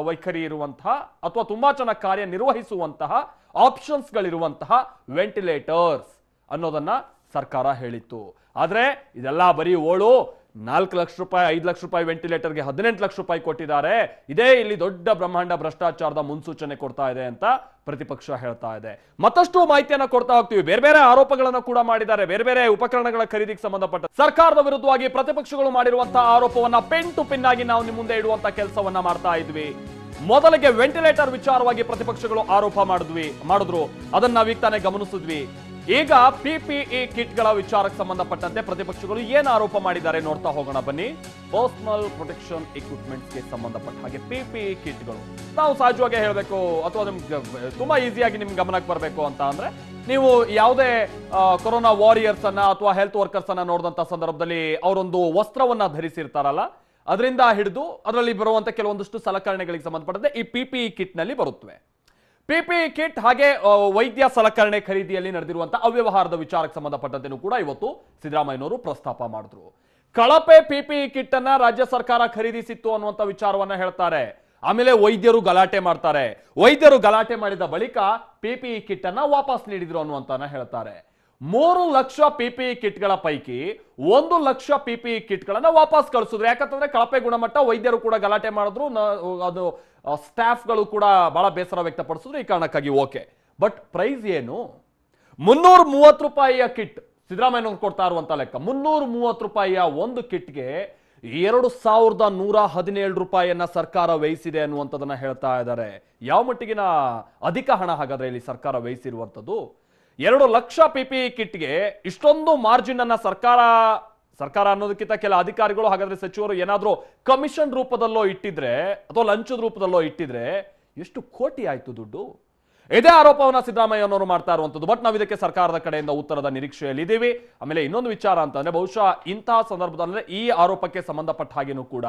ವೈಖರಿ ಇರುವಂತಹ ಅಥವಾ ತುಂಬಾ ಚೆನ್ನಾಗಿ ಕಾರ್ಯನಿರ್ವಹಿಸುವಂತಹ ಆಪ್ಷನ್ಸ್ಗಳಿರುವಂತಹ ವೆಂಟಿಲೇಟರ್ಸ್ ಅನ್ನೋದನ್ನ ಸರ್ಕಾರ ಹೇಳಿತ್ತು. ಆದ್ರೆ ಇದೆಲ್ಲ ಬರೀ ಓಳು 4 ಲಕ್ಷ ರೂಪಾಯಿ 5 ಲಕ್ಷ ರೂಪಾಯಿ ವೆಂಟಿಲೇಟರ್ಗೆ 18 ಲಕ್ಷ ರೂಪಾಯಿ ಕೊಟ್ಟಿದ್ದಾರೆ. ಇದೇ ಇಲ್ಲಿ ದೊಡ್ಡ ಬ್ರಹ್ಮಾಂಡ ಭ್ರಷ್ಟಾಚಾರದ ಮುನ್ಸೂಚನೆ ಕೊಡ್ತಾ ಇದೆ ಅಂತ ಪ್ರತಿಪಕ್ಷ ಹೇಳ್ತಾ ಇದೆ. ಮತ್ತಷ್ಟು ಮಾಹಿತಿಯನ್ನ ಕೊಡ್ತಾ ಹೋಗ್ತೀವಿ. ಬೇರೆ ಬೇರೆ ಆರೋಪಗಳನ್ನ ಕೂಡ ಮಾಡಿದ್ದಾರೆ. ಬೇರೆ ಬೇರೆ ಉಪಕರಣಗಳ ಖರೀದಿಗೆ ಸಂಬಂಧಪಟ್ಟ ಸರ್ಕಾರದ ವಿರುದ್ಧವಾಗಿ ಪ್ರತಿಪಕ್ಷಗಳು ಮಾಡಿರುವಂತಹ ಆರೋಪವನ್ನ ಪೆನ್ ಟು ಪಿನ್ ಆಗಿ ನಾವು ನಿಮ್ಮ ಮುಂದೆ ಇಡುವಂತ ಕೆಲಸವನ್ನ ಮಾಡ್ತಾ ಇದ್ವಿ. ಮೊದಲಿಗೆ ವೆಂಟಿಲೇಟರ್ ವಿಚಾರವಾಗಿ ಪ್ರತಿಪಕ್ಷಗಳು ಆರೋಪ ಮಾಡಿದ್ರು. ಅದನ್ನ ನಾವೀಗ ತಾನೇ ಗಮನಿಸಿದ್ವಿ. ಈಗ PPE ಕಿಟ್ಗಳ ವಿಚಾರಕ್ಕೆ ಸಂಬಂಧಪಟ್ಟಂತೆ ಪ್ರತಿಪಕ್ಷಗಳು ಏನು ಆರೋಪ ಮಾಡಿದ್ದಾರೆ ನೋಡ್ತಾ ಹೋಗೋಣ ಬನ್ನಿ. ಪರ್ಸನಲ್ ಪ್ರೊಟೆಕ್ಷನ್ ಇಕ್ವಿಪ್ಮೆಂಟ್ಸ್ಗೆ ಸಂಬಂಧಪಟ್ಟ ಹಾಗೆ PPE ಕಿಟ್ಗಳು ನಾವು ಸಹಜವಾಗಿ ಹೇಳಬೇಕು, ಅಥವಾ ನಿಮ್ಗೆ ತುಂಬಾ ಈಸಿಯಾಗಿ ನಿಮ್ಗೆ ಗಮನಕ್ಕೆ ಬರಬೇಕು ಅಂತ ಅಂದ್ರೆ, ನೀವು ಯಾವುದೇ ಕೊರೋನಾ ವಾರಿಯರ್ಸ್ ಅನ್ನ ಅಥವಾ ಹೆಲ್ತ್ ವರ್ಕರ್ಸ್ ಅನ್ನ ನೋಡಿದಂತ ಸಂದರ್ಭದಲ್ಲಿ ಅವರೊಂದು ವಸ್ತ್ರವನ್ನ ಧರಿಸಿರ್ತಾರಲ್ಲ, ಅದರಿಂದ ಹಿಡಿದು ಅದರಲ್ಲಿ ಬರುವಂತ ಕೆಲವೊಂದಷ್ಟು ಸಲಕರಣೆಗಳಿಗೆ ಸಂಬಂಧಪಟ್ಟಂತೆ ಈ PPE ಕಿಟ್ ನಲ್ಲಿ ಬರುತ್ತವೆ. PPE ಕಿಟ್ ಹಾಗೆ ವೈದ್ಯ ಸಲಕರಣೆ ಖರೀದಿಯಲ್ಲಿ ನಡೆದಿರುವಂತಹ ಅವ್ಯವಹಾರದ ವಿಚಾರಕ್ಕೆ ಸಂಬಂಧಪಟ್ಟಂತೆನೂ ಕೂಡ ಇವತ್ತು ಸಿದ್ದರಾಮಯ್ಯನವರು ಪ್ರಸ್ತಾಪ ಮಾಡಿದ್ರು. ಕಳಪೆ PPE ಕಿಟ್ ಅನ್ನ ರಾಜ್ಯ ಸರ್ಕಾರ ಖರೀದಿಸಿತ್ತು ಅನ್ನುವಂತ ವಿಚಾರವನ್ನ ಹೇಳ್ತಾರೆ. ಆಮೇಲೆ ವೈದ್ಯರು ಗಲಾಟೆ ಮಾಡ್ತಾರೆ. ವೈದ್ಯರು ಗಲಾಟೆ ಮಾಡಿದ ಬಳಿಕ PPE ಕಿಟ್ ಅನ್ನ ವಾಪಸ್ ನೀಡಿದ್ರು ಅನ್ನುವಂತನ ಹೇಳ್ತಾರೆ. 3 ಲಕ್ಷ PPE ಕಿಟ್ಗಳ ಪೈಕಿ 1 ಲಕ್ಷ PPE ಕಿಟ್ಗಳನ್ನ ವಾಪಸ್ ಕಳಿಸಿದ್ರು. ಯಾಕಂತಂದ್ರೆ ಕಳಪೆ ಗುಣಮಟ್ಟ, ವೈದ್ಯರು ಕೂಡ ಗಲಾಟೆ ಮಾಡಿದ್ರು, ಅದು ಸ್ಟಾಫ್ಗಳು ಕೂಡ ಬಹಳ ಬೇಸರ ವ್ಯಕ್ತಪಡಿಸಿದ್ರು. ಈ ಕಾರಣಕ್ಕಾಗಿ ಓಕೆ. ಬಟ್ ಪ್ರೈಸ್ ಏನು? 330 ರೂಪಾಯಿಯ ಕಿಟ್ ಸಿದ್ದರಾಮಯ್ಯನವರು ಕೊಡ್ತಾ ಇರುವಂತ ಲೆಕ್ಕ. 330 ರೂಪಾಯಿಯ ಒಂದು ಕಿಟ್ಗೆ 2,117 ರೂಪಾಯಿಯನ್ನ ಸರ್ಕಾರ ವ್ಯಯಿಸಿದೆ ಅನ್ನುವಂಥದ್ದನ್ನ ಹೇಳ್ತಾ ಇದ್ದಾರೆ. ಯಾವ ಮಟ್ಟಿಗಿನ ಅಧಿಕ ಹಣ ಹಾಗಾದ್ರೆ ಇಲ್ಲಿ ಸರ್ಕಾರ ವ್ಯಯಿಸಿರುವಂಥದ್ದು? 2 ಲಕ್ಷ PPE ಕಿಟ್ಗೆ ಇಷ್ಟೊಂದು ಮಾರ್ಜಿನ್ ಅನ್ನ ಸರ್ಕಾರ ಅನ್ನೋದಕ್ಕಿಂತ ಕೆಲ ಅಧಿಕಾರಿಗಳು ಹಾಗಾದ್ರೆ ಸಚಿವರು ಏನಾದ್ರೂ ಕಮಿಷನ್ ರೂಪದಲ್ಲೋ ಇಟ್ಟಿದ್ರೆ ಅಥವಾ ಲಂಚದ ರೂಪದಲ್ಲೋ ಇಟ್ಟಿದ್ರೆ ಎಷ್ಟು ಕೋಟಿ ಆಯ್ತು ದುಡ್ಡು? ಇದೇ ಆರೋಪವನ್ನ ಸಿದ್ದರಾಮಯ್ಯನವರು ಮಾಡ್ತಾ ಇರುವಂತದ್ದು. ಬಟ್ ನಾವು ಇದಕ್ಕೆ ಸರ್ಕಾರದ ಕಡೆಯಿಂದ ಉತ್ತರದ ನಿರೀಕ್ಷೆಯಲ್ಲಿ ಇದ್ದೀವಿ. ಆಮೇಲೆ ಇನ್ನೊಂದು ವಿಚಾರ ಅಂತಂದ್ರೆ, ಬಹುಶಃ ಇಂತಹ ಸಂದರ್ಭದಲ್ಲಿ ಈ ಆರೋಪಕ್ಕೆ ಸಂಬಂಧಪಟ್ಟ ಹಾಗೇನೂ ಕೂಡ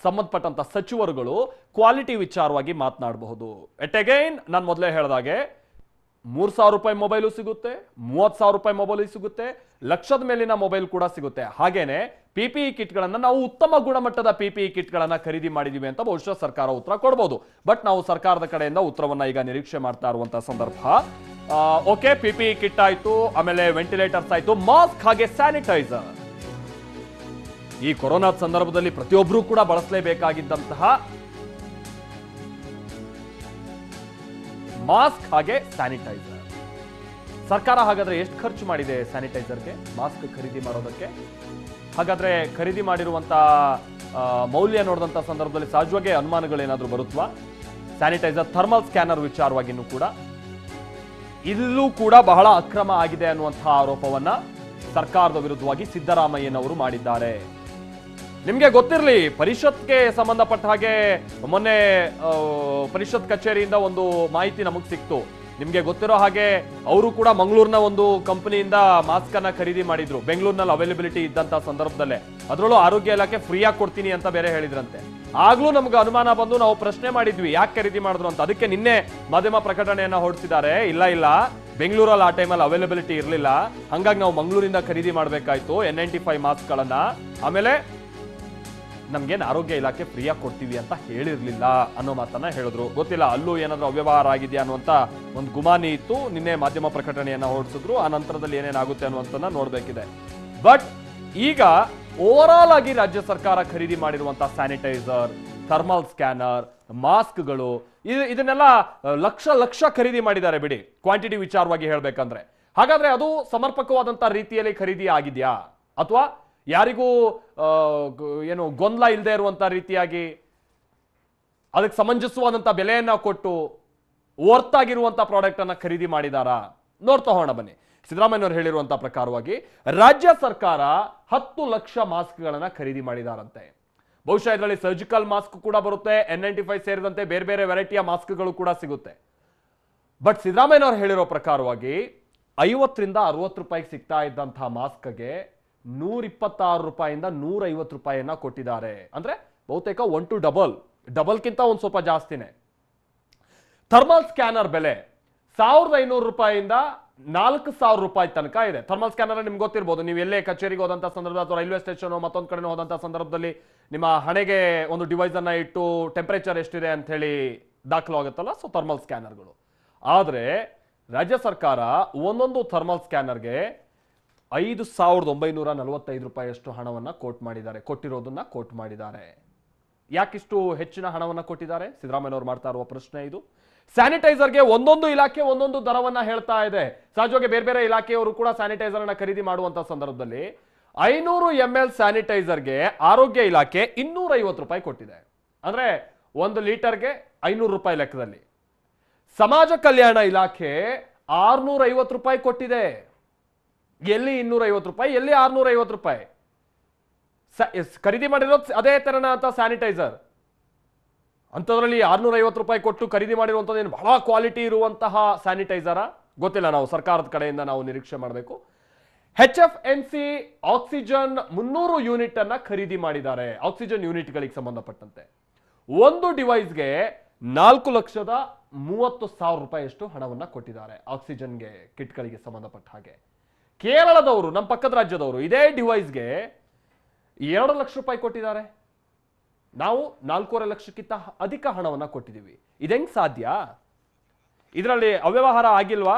ಸಂಬಂಧಪಟ್ಟಂತ ಸಚಿವರುಗಳು ಕ್ವಾಲಿಟಿ ವಿಚಾರವಾಗಿ ಮಾತನಾಡಬಹುದು. ಎಟ್ ಅಗೈನ್ ನಾನು ಮೊದಲೇ ಹೇಳಿದಾಗೆ 3,000 ರೂಪಾಯಿ ಮೊಬೈಲು ಸಿಗುತ್ತೆ, 30,000 ರೂಪಾಯಿ ಮೊಬೈಲು ಸಿಗುತ್ತೆ, ಲಕ್ಷದ ಮೇಲಿನ ಮೊಬೈಲ್ ಕೂಡ ಸಿಗುತ್ತೆ. ಹಾಗೇನೆ PPE ಕಿಟ್ಗಳನ್ನ ನಾವು ಉತ್ತಮ ಗುಣಮಟ್ಟದ PPE ಕಿಟ್ಗಳನ್ನ ಖರೀದಿ ಮಾಡಿದೀವಿ ಅಂತ ಬಹುಶಃ ಸರ್ಕಾರ ಉತ್ತರ ಕೊಡಬಹುದು. ಬಟ್ ನಾವು ಸರ್ಕಾರದ ಕಡೆಯಿಂದ ಉತ್ತರವನ್ನ ಈಗ ನಿರೀಕ್ಷೆ ಮಾಡ್ತಾ ಇರುವಂತಹ ಸಂದರ್ಭ. ಓಕೆ, PPE ಕಿಟ್ ಆಯ್ತು, ಆಮೇಲೆ ವೆಂಟಿಲೇಟರ್ಸ್ ಆಯ್ತು, ಮಾಸ್ಕ್ ಹಾಗೆ ಸ್ಯಾನಿಟೈಸರ್. ಈ ಕೊರೋನಾ ಸಂದರ್ಭದಲ್ಲಿ ಪ್ರತಿಯೊಬ್ಬರೂ ಕೂಡ ಬಳಸಲೇಬೇಕಾಗಿದ್ದಂತಹ ಮಾಸ್ಕ್ ಹಾಗೆ ಸ್ಯಾನಿಟೈಸರ್. ಸರ್ಕಾರ ಹಾಗಾದ್ರೆ ಎಷ್ಟು ಖರ್ಚು ಮಾಡಿದೆ ಸ್ಯಾನಿಟೈಸರ್ಗೆ, ಮಾಸ್ಕ್ ಖರೀದಿ ಮಾಡೋದಕ್ಕೆ? ಹಾಗಾದ್ರೆ ಖರೀದಿ ಮಾಡಿರುವಂತ ಮೌಲ್ಯ ನೋಡಿದಂತ ಸಂದರ್ಭದಲ್ಲಿ ಸಹಜವಾಗಿ ಅನುಮಾನಗಳೇನಾದ್ರೂ ಬರುತ್ತವಾ? ಸ್ಯಾನಿಟೈಸರ್ ಥರ್ಮಲ್ ಸ್ಕ್ಯಾನರ್ ವಿಚಾರವಾಗಿನೂ ಕೂಡ ಇಲ್ಲೂ ಕೂಡ ಬಹಳ ಅಕ್ರಮ ಆಗಿದೆ ಅನ್ನುವಂತಹ ಆರೋಪವನ್ನ ಸರ್ಕಾರದ ವಿರುದ್ಧವಾಗಿ ಸಿದ್ದರಾಮಯ್ಯನವರು ಮಾಡಿದ್ದಾರೆ. ನಿಮ್ಗೆ ಗೊತ್ತಿರಲಿ, ಪರಿಷತ್ಗೆ ಸಂಬಂಧಪಟ್ಟ ಹಾಗೆ ಮೊನ್ನೆ ಪರಿಷತ್ ಕಚೇರಿಯಿಂದ ಒಂದು ಮಾಹಿತಿ ನಮಗ್ ಸಿಕ್ತು. ನಿಮ್ಗೆ ಗೊತ್ತಿರೋ ಹಾಗೆ ಅವರು ಕೂಡ ಮಂಗಳೂರಿನ ಒಂದು ಕಂಪನಿಯಿಂದ ಮಾಸ್ಕ್ ಅನ್ನ ಖರೀದಿ ಮಾಡಿದ್ರು, ಬೆಂಗಳೂರಿನಲ್ಲಿ ಅವೈಲಬಿಲಿಟಿ ಇದ್ದಂತ ಸಂದರ್ಭದಲ್ಲೇ. ಅದರಲ್ಲೂ ಆರೋಗ್ಯ ಇಲಾಖೆ ಫ್ರೀಯಾಗಿ ಕೊಡ್ತೀನಿ ಅಂತ ಬೇರೆ ಹೇಳಿದ್ರಂತೆ. ಆಗ್ಲೂ ನಮ್ಗೆ ಅನುಮಾನ ಬಂದು ನಾವು ಪ್ರಶ್ನೆ ಮಾಡಿದ್ವಿ, ಯಾಕೆ ಖರೀದಿ ಮಾಡಿದ್ರು ಅಂತ. ಅದಕ್ಕೆ ನಿನ್ನೆ ಮಾಧ್ಯಮ ಪ್ರಕಟಣೆಯನ್ನ ಹೊರಡಿಸಿದ್ದಾರೆ. ಇಲ್ಲ ಬೆಂಗಳೂರಲ್ಲಿ ಆ ಟೈಮಲ್ಲಿ ಅವೈಲಬಿಲಿಟಿ ಇರಲಿಲ್ಲ, ಹಂಗಾಗಿ ನಾವು ಮಂಗಳೂರಿಂದ ಖರೀದಿ ಮಾಡಬೇಕಾಯ್ತು N95 ಮಾಸ್ಕ್ಗಳನ್ನ. ಆಮೇಲೆ ನಮ್ಗೇನು ಆರೋಗ್ಯ ಇಲಾಖೆ ಫ್ರೀಯಾಗಿ ಕೊಡ್ತೀವಿ ಅಂತ ಹೇಳಿರ್ಲಿಲ್ಲ ಅನ್ನೋ ಮಾತನ್ನ ಹೇಳಿದ್ರು. ಗೊತ್ತಿಲ್ಲ, ಅಲ್ಲೂ ಏನಾದ್ರೂ ಅವ್ಯವಹಾರ ಆಗಿದೆಯಾ ಅನ್ನುವಂತ ಒಂದು ಗುಮಾನಿ ಇತ್ತು. ನಿನ್ನೆ ಮಾಧ್ಯಮ ಪ್ರಕಟಣೆಯನ್ನ ಹೊರಡಿಸಿದ್ರು. ಆ ನಂತರದಲ್ಲಿ ಏನೇನಾಗುತ್ತೆ ಅನ್ನುವಂಥದ್ದನ್ನ ನೋಡ್ಬೇಕಿದೆ. ಬಟ್ ಈಗ ಓವರ್ ಆಲ್ ಆಗಿ ರಾಜ್ಯ ಸರ್ಕಾರ ಖರೀದಿ ಮಾಡಿರುವಂತಹ ಸ್ಯಾನಿಟೈಸರ್, ಥರ್ಮಲ್ ಸ್ಕ್ಯಾನರ್, ಮಾಸ್ಕ್ಗಳು ಇದನ್ನೆಲ್ಲ ಲಕ್ಷ ಖರೀದಿ ಮಾಡಿದ್ದಾರೆ ಬಿಡಿ, ಕ್ವಾಂಟಿಟಿ ವಿಚಾರವಾಗಿ ಹೇಳ್ಬೇಕಂದ್ರೆ. ಹಾಗಾದ್ರೆ ಅದು ಸಮರ್ಪಕವಾದಂತ ರೀತಿಯಲ್ಲಿ ಖರೀದಿ ಆಗಿದೆಯಾ, ಅಥವಾ ಯಾರಿಗೂ ಏನು ಗೊಂದಲ ಇಲ್ಲದೆ ಇರುವಂತ ರೀತಿಯಾಗಿ ಅದಕ್ಕೆ ಸಮಂಜಸವಾದಂತ ಬೆಲೆಯನ್ನ ಕೊಟ್ಟು ವರ್ತ್ ಆಗಿರುವಂತ ಪ್ರಾಡಕ್ಟ್ ಅನ್ನ ಖರೀದಿ ಮಾಡಿದಾರಾ? ನೋಡ್ತಾ ಹೋಗೋಣ ಬನ್ನಿ. ಸಿದ್ದರಾಮಯ್ಯನವರು ಹೇಳಿರುವಂತ ಪ್ರಕಾರವಾಗಿ ರಾಜ್ಯ ಸರ್ಕಾರ 10 ಲಕ್ಷ ಮಾಸ್ಕ್ಗಳನ್ನ ಖರೀದಿ ಮಾಡಿದಾರಂತೆ. ಬಹುಶಃ ಇದರಲ್ಲಿ ಸರ್ಜಿಕಲ್ ಮಾಸ್ಕ್ ಕೂಡ ಬರುತ್ತೆ, N95 ಸೇರಿದಂತೆ ಬೇರೆ ಬೇರೆ ವೆರೈಟಿಯ ಮಾಸ್ಕ್ಗಳು ಕೂಡ ಸಿಗುತ್ತೆ. ಬಟ್ ಸಿದ್ದರಾಮಯ್ಯನವರು ಹೇಳಿರೋ ಪ್ರಕಾರವಾಗಿ 50 ರಿಂದ 60 ರೂಪಾಯಿಗೆ ಸಿಗ್ತಾ ಇದ್ದಂತಹ ಮಾಸ್ಕ್ಗೆ 126 ರೂಪಾಯಿಂದ 150 ರೂಪಾಯಿಯನ್ನ ಕೊಟ್ಟಿದ್ದಾರೆ. ಅಂದ್ರೆ ಬಹುತೇಕ 1 to ಡಬಲ್ಗಿಂತ ಒಂದು ಸ್ವಲ್ಪ ಜಾಸ್ತಿನೇ. ಥರ್ಮಲ್ ಸ್ಕ್ಯಾನರ್ ಬೆಲೆ 1500 ರೂಪಾಯಿಯಿಂದ 4000 ರೂಪಾಯಿ ತನಕ ಇದೆ. ಥರ್ಮಲ್ ಸ್ಕ್ಯಾನರ್ ನಿಮ್ಗೆ ಗೊತ್ತಿರ್ಬೋದು, ನೀವು ಎಲ್ಲೇ ಕಚೇರಿಗೆ ಹೋದಂತ ಸಂದರ್ಭ ಅಥವಾ ರೈಲ್ವೆ ಸ್ಟೇಷನ್ ಮತ್ತೊಂದು ಕಡೆ ಹೋದಂತ ಸಂದರ್ಭದಲ್ಲಿ ನಿಮ್ಮ ಹಣೆಗೆ ಒಂದು ಡಿವೈಸ್ ಅನ್ನ ಇಟ್ಟು ಟೆಂಪರೇಚರ್ ಎಷ್ಟಿದೆ ಅಂತ ಹೇಳಿ ದಾಖಲಾಗುತ್ತಲ್ಲ, ಸೊ ಥರ್ಮಲ್ ಸ್ಕ್ಯಾನರ್ಗಳು. ಆದ್ರೆ ರಾಜ್ಯ ಸರ್ಕಾರ ಒಂದೊಂದು ಥರ್ಮಲ್ ಸ್ಕ್ಯಾನರ್ಗೆ 5945 ರೂಪಾಯಿಯಷ್ಟು ಹಣವನ್ನ ಕೊಟ್ಟಿರೋದನ್ನ ಕೋಟ್ ಮಾಡಿದ್ದಾರೆ. ಯಾಕಿಷ್ಟು ಹೆಚ್ಚಿನ ಹಣವನ್ನ ಕೊಟ್ಟಿದ್ದಾರೆ? ಸಿದ್ದರಾಮಯ್ಯನವರು ಮಾಡ್ತಾ ಇರುವ ಪ್ರಶ್ನೆ ಇದು. ಸ್ಯಾನಿಟೈಸರ್ಗೆ ಒಂದೊಂದು ಇಲಾಖೆ ಒಂದೊಂದು ದರವನ್ನ ಹೇಳ್ತಾ ಇದೆ. ಸಹಜವಾಗಿ ಬೇರೆ ಬೇರೆ ಇಲಾಖೆಯವರು ಕೂಡ ಸ್ಯಾನಿಟೈಸರ್ ಅನ್ನ ಖರೀದಿ ಮಾಡುವಂತ ಸಂದರ್ಭದಲ್ಲಿ 500 ml ಸ್ಯಾನಿಟೈಸರ್ಗೆ ಆರೋಗ್ಯ ಇಲಾಖೆ 250 ರೂಪಾಯಿ ಕೊಟ್ಟಿದೆ. ಅಂದ್ರೆ 1 ಲೀಟರ್ಗೆ 500 ರೂಪಾಯಿ ಲೆಕ್ಕದಲ್ಲಿ. ಸಮಾಜ ಕಲ್ಯಾಣ ಇಲಾಖೆ 650 ರೂಪಾಯಿ ಕೊಟ್ಟಿದೆ. ಎಲ್ಲಿ 250 ರೂಪಾಯಿ, ಎಲ್ಲಿ 650 ರೂಪಾಯಿ? ಖರೀದಿ ಮಾಡಿರೋದು ಅದೇ ತೆರನ ಅಂತ ಸ್ಯಾನಿಟೈಸರ್. ಅಂಥದ್ರಲ್ಲಿ 650 ರೂಪಾಯಿ ಕೊಟ್ಟು ಖರೀದಿ ಮಾಡಿರುವಂಥದ್ದು ಏನು ಬಹಳ ಕ್ವಾಲಿಟಿ ಇರುವಂತಹ ಸ್ಯಾನಿಟೈಸರ? ಗೊತ್ತಿಲ್ಲ, ನಾವು ಸರ್ಕಾರದ ಕಡೆಯಿಂದ ನಾವು ನಿರೀಕ್ಷೆ ಮಾಡಬೇಕು. HFNC ಆಕ್ಸಿಜನ್ 300 ಯೂನಿಟ್ ಅನ್ನ ಖರೀದಿ ಮಾಡಿದ್ದಾರೆ. ಆಕ್ಸಿಜನ್ ಯೂನಿಟ್ಗಳಿಗೆ ಸಂಬಂಧಪಟ್ಟಂತೆ ಒಂದು ಡಿವೈಸ್ಗೆ 4,30,000 ರೂಪಾಯಿಯಷ್ಟು ಹಣವನ್ನ ಕೊಟ್ಟಿದ್ದಾರೆ. ಆಕ್ಸಿಜನ್ಗೆ ಕಿಟ್ಗಳಿಗೆ ಸಂಬಂಧಪಟ್ಟ ಹಾಗೆ ಕೇರಳದವರು, ನಮ್ಮ ಪಕ್ಕದ ರಾಜ್ಯದವರು, ಇದೇ ಡಿವೈಸ್ಗೆ 2 ಲಕ್ಷ ರೂಪಾಯಿ ಕೊಟ್ಟಿದ್ದಾರೆ. ನಾವು 4.5 ಲಕ್ಷಕ್ಕಿಂತ ಅಧಿಕ ಹಣವನ್ನ ಕೊಟ್ಟಿದ್ದೀವಿ. ಇದೆಂಗ್ ಸಾಧ್ಯ? ಇದರಲ್ಲಿ ಅವ್ಯವಹಾರ ಆಗಿಲ್ವಾ